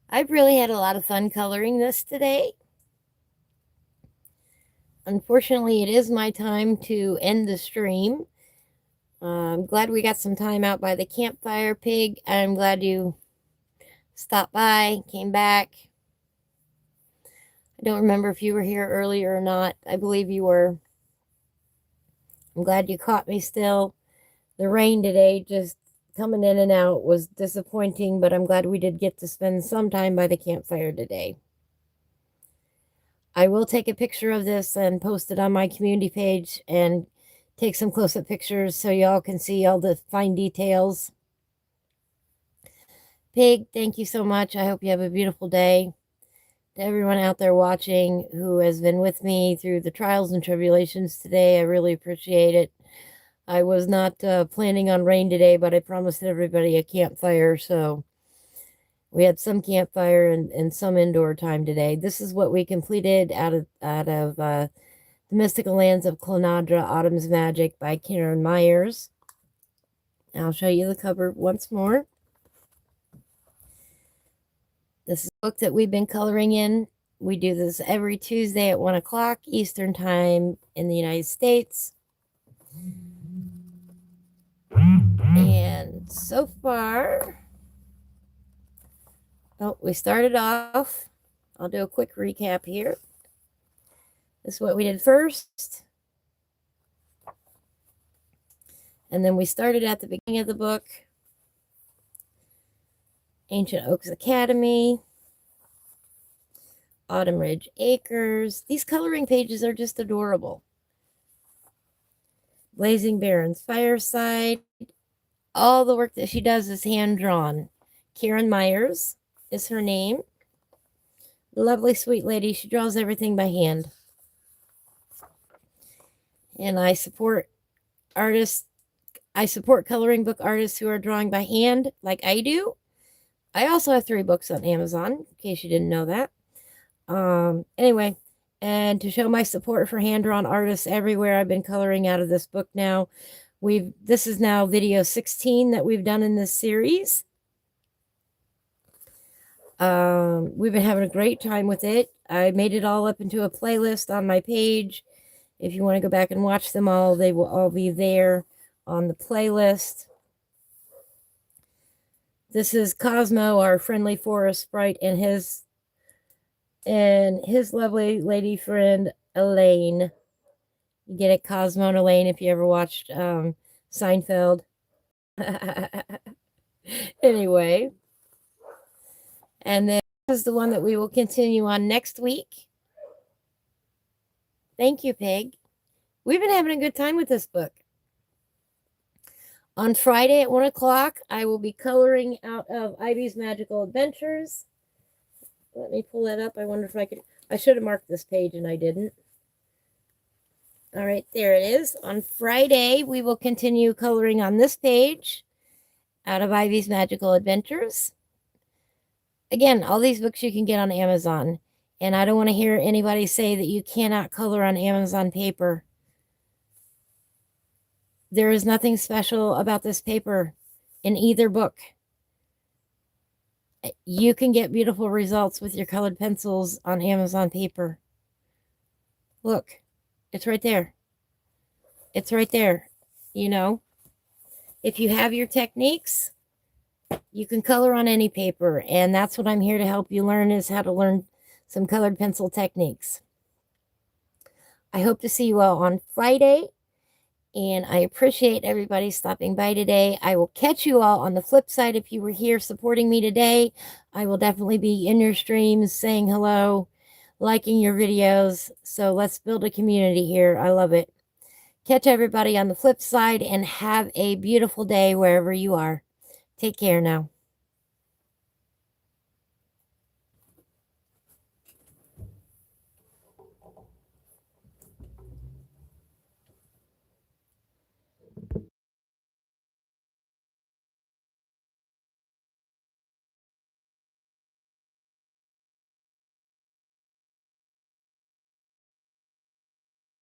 I've really had a lot of fun coloring this today. Unfortunately, it is my time to end the stream. I'm glad we got some time out by the campfire, Pig. I'm glad you stopped by, came back. I don't remember if you were here earlier or not. I believe you were. I'm glad you caught me still. The rain today, just coming in and out, was disappointing, but I'm glad we did get to spend some time by the campfire today. I will take a picture of this and post it on my community page and take some close-up pictures so y'all can see all the fine details. Pig, thank you so much. I hope you have a beautiful day. To everyone out there watching who has been with me through the trials and tribulations today, I really appreciate it. I was not planning on rain today, but I promised everybody a campfire, so we had some campfire and some indoor time today. This is what we completed out of The Mystical Lands of Clonadra, Autumn's Magic by Karen Myers. I'll show you the cover once more. This is a book that we've been coloring in. We do this every Tuesday at 1 o'clock Eastern Time in the United States. And so far, we started off. I'll do a quick recap here. This is what we did first. And then we started at the beginning of the book. Ancient Oaks Academy. Autumn Ridge Acres. These coloring pages are just adorable. Blazing Barrens Fireside. All the work that she does is hand-drawn. Karen Myers is her name. Lovely, sweet lady. She draws everything by hand. And I support artists. I support coloring book artists who are drawing by hand like I do. I also have 3 books on Amazon, in case you didn't know that. Anyway, and to show my support for hand-drawn artists everywhere, I've been coloring out of this book now. This is now video 16 that we've done in this series. We've been having a great time with it. I made it all up into a playlist on my page. If you want to go back and watch them all, they will all be there on the playlist. This is Cosmo, our friendly forest sprite, and his lovely lady friend Elaine. You get it, Cosmo and Elaine, if you ever watched Seinfeld. Anyway, and then this is the one that we will continue on next week. Thank you, Pig. We've been having a good time with this book. On Friday at 1 o'clock, I will be coloring out of Ivy's Magical Adventures. Let me pull that up. I wonder if I could. I should have marked this page and I didn't. All right, there it is. On Friday, we will continue coloring on this page out of Ivy's Magical Adventures. Again, all these books you can get on Amazon. And I don't want to hear anybody say that you cannot color on Amazon paper. There is nothing special about this paper in either book. You can get beautiful results with your colored pencils on Amazon paper. Look, it's right there. It's right there. You know, if you have your techniques, you can color on any paper. And that's what I'm here to help you learn, is how to learn some colored pencil techniques. I hope to see you all on Friday. And I appreciate everybody stopping by today. I will catch you all on the flip side. If you were here supporting me today, I will definitely be in your streams saying hello, liking your videos. So let's build a community here. I love it. Catch everybody on the flip side and have a beautiful day wherever you are. Take care now.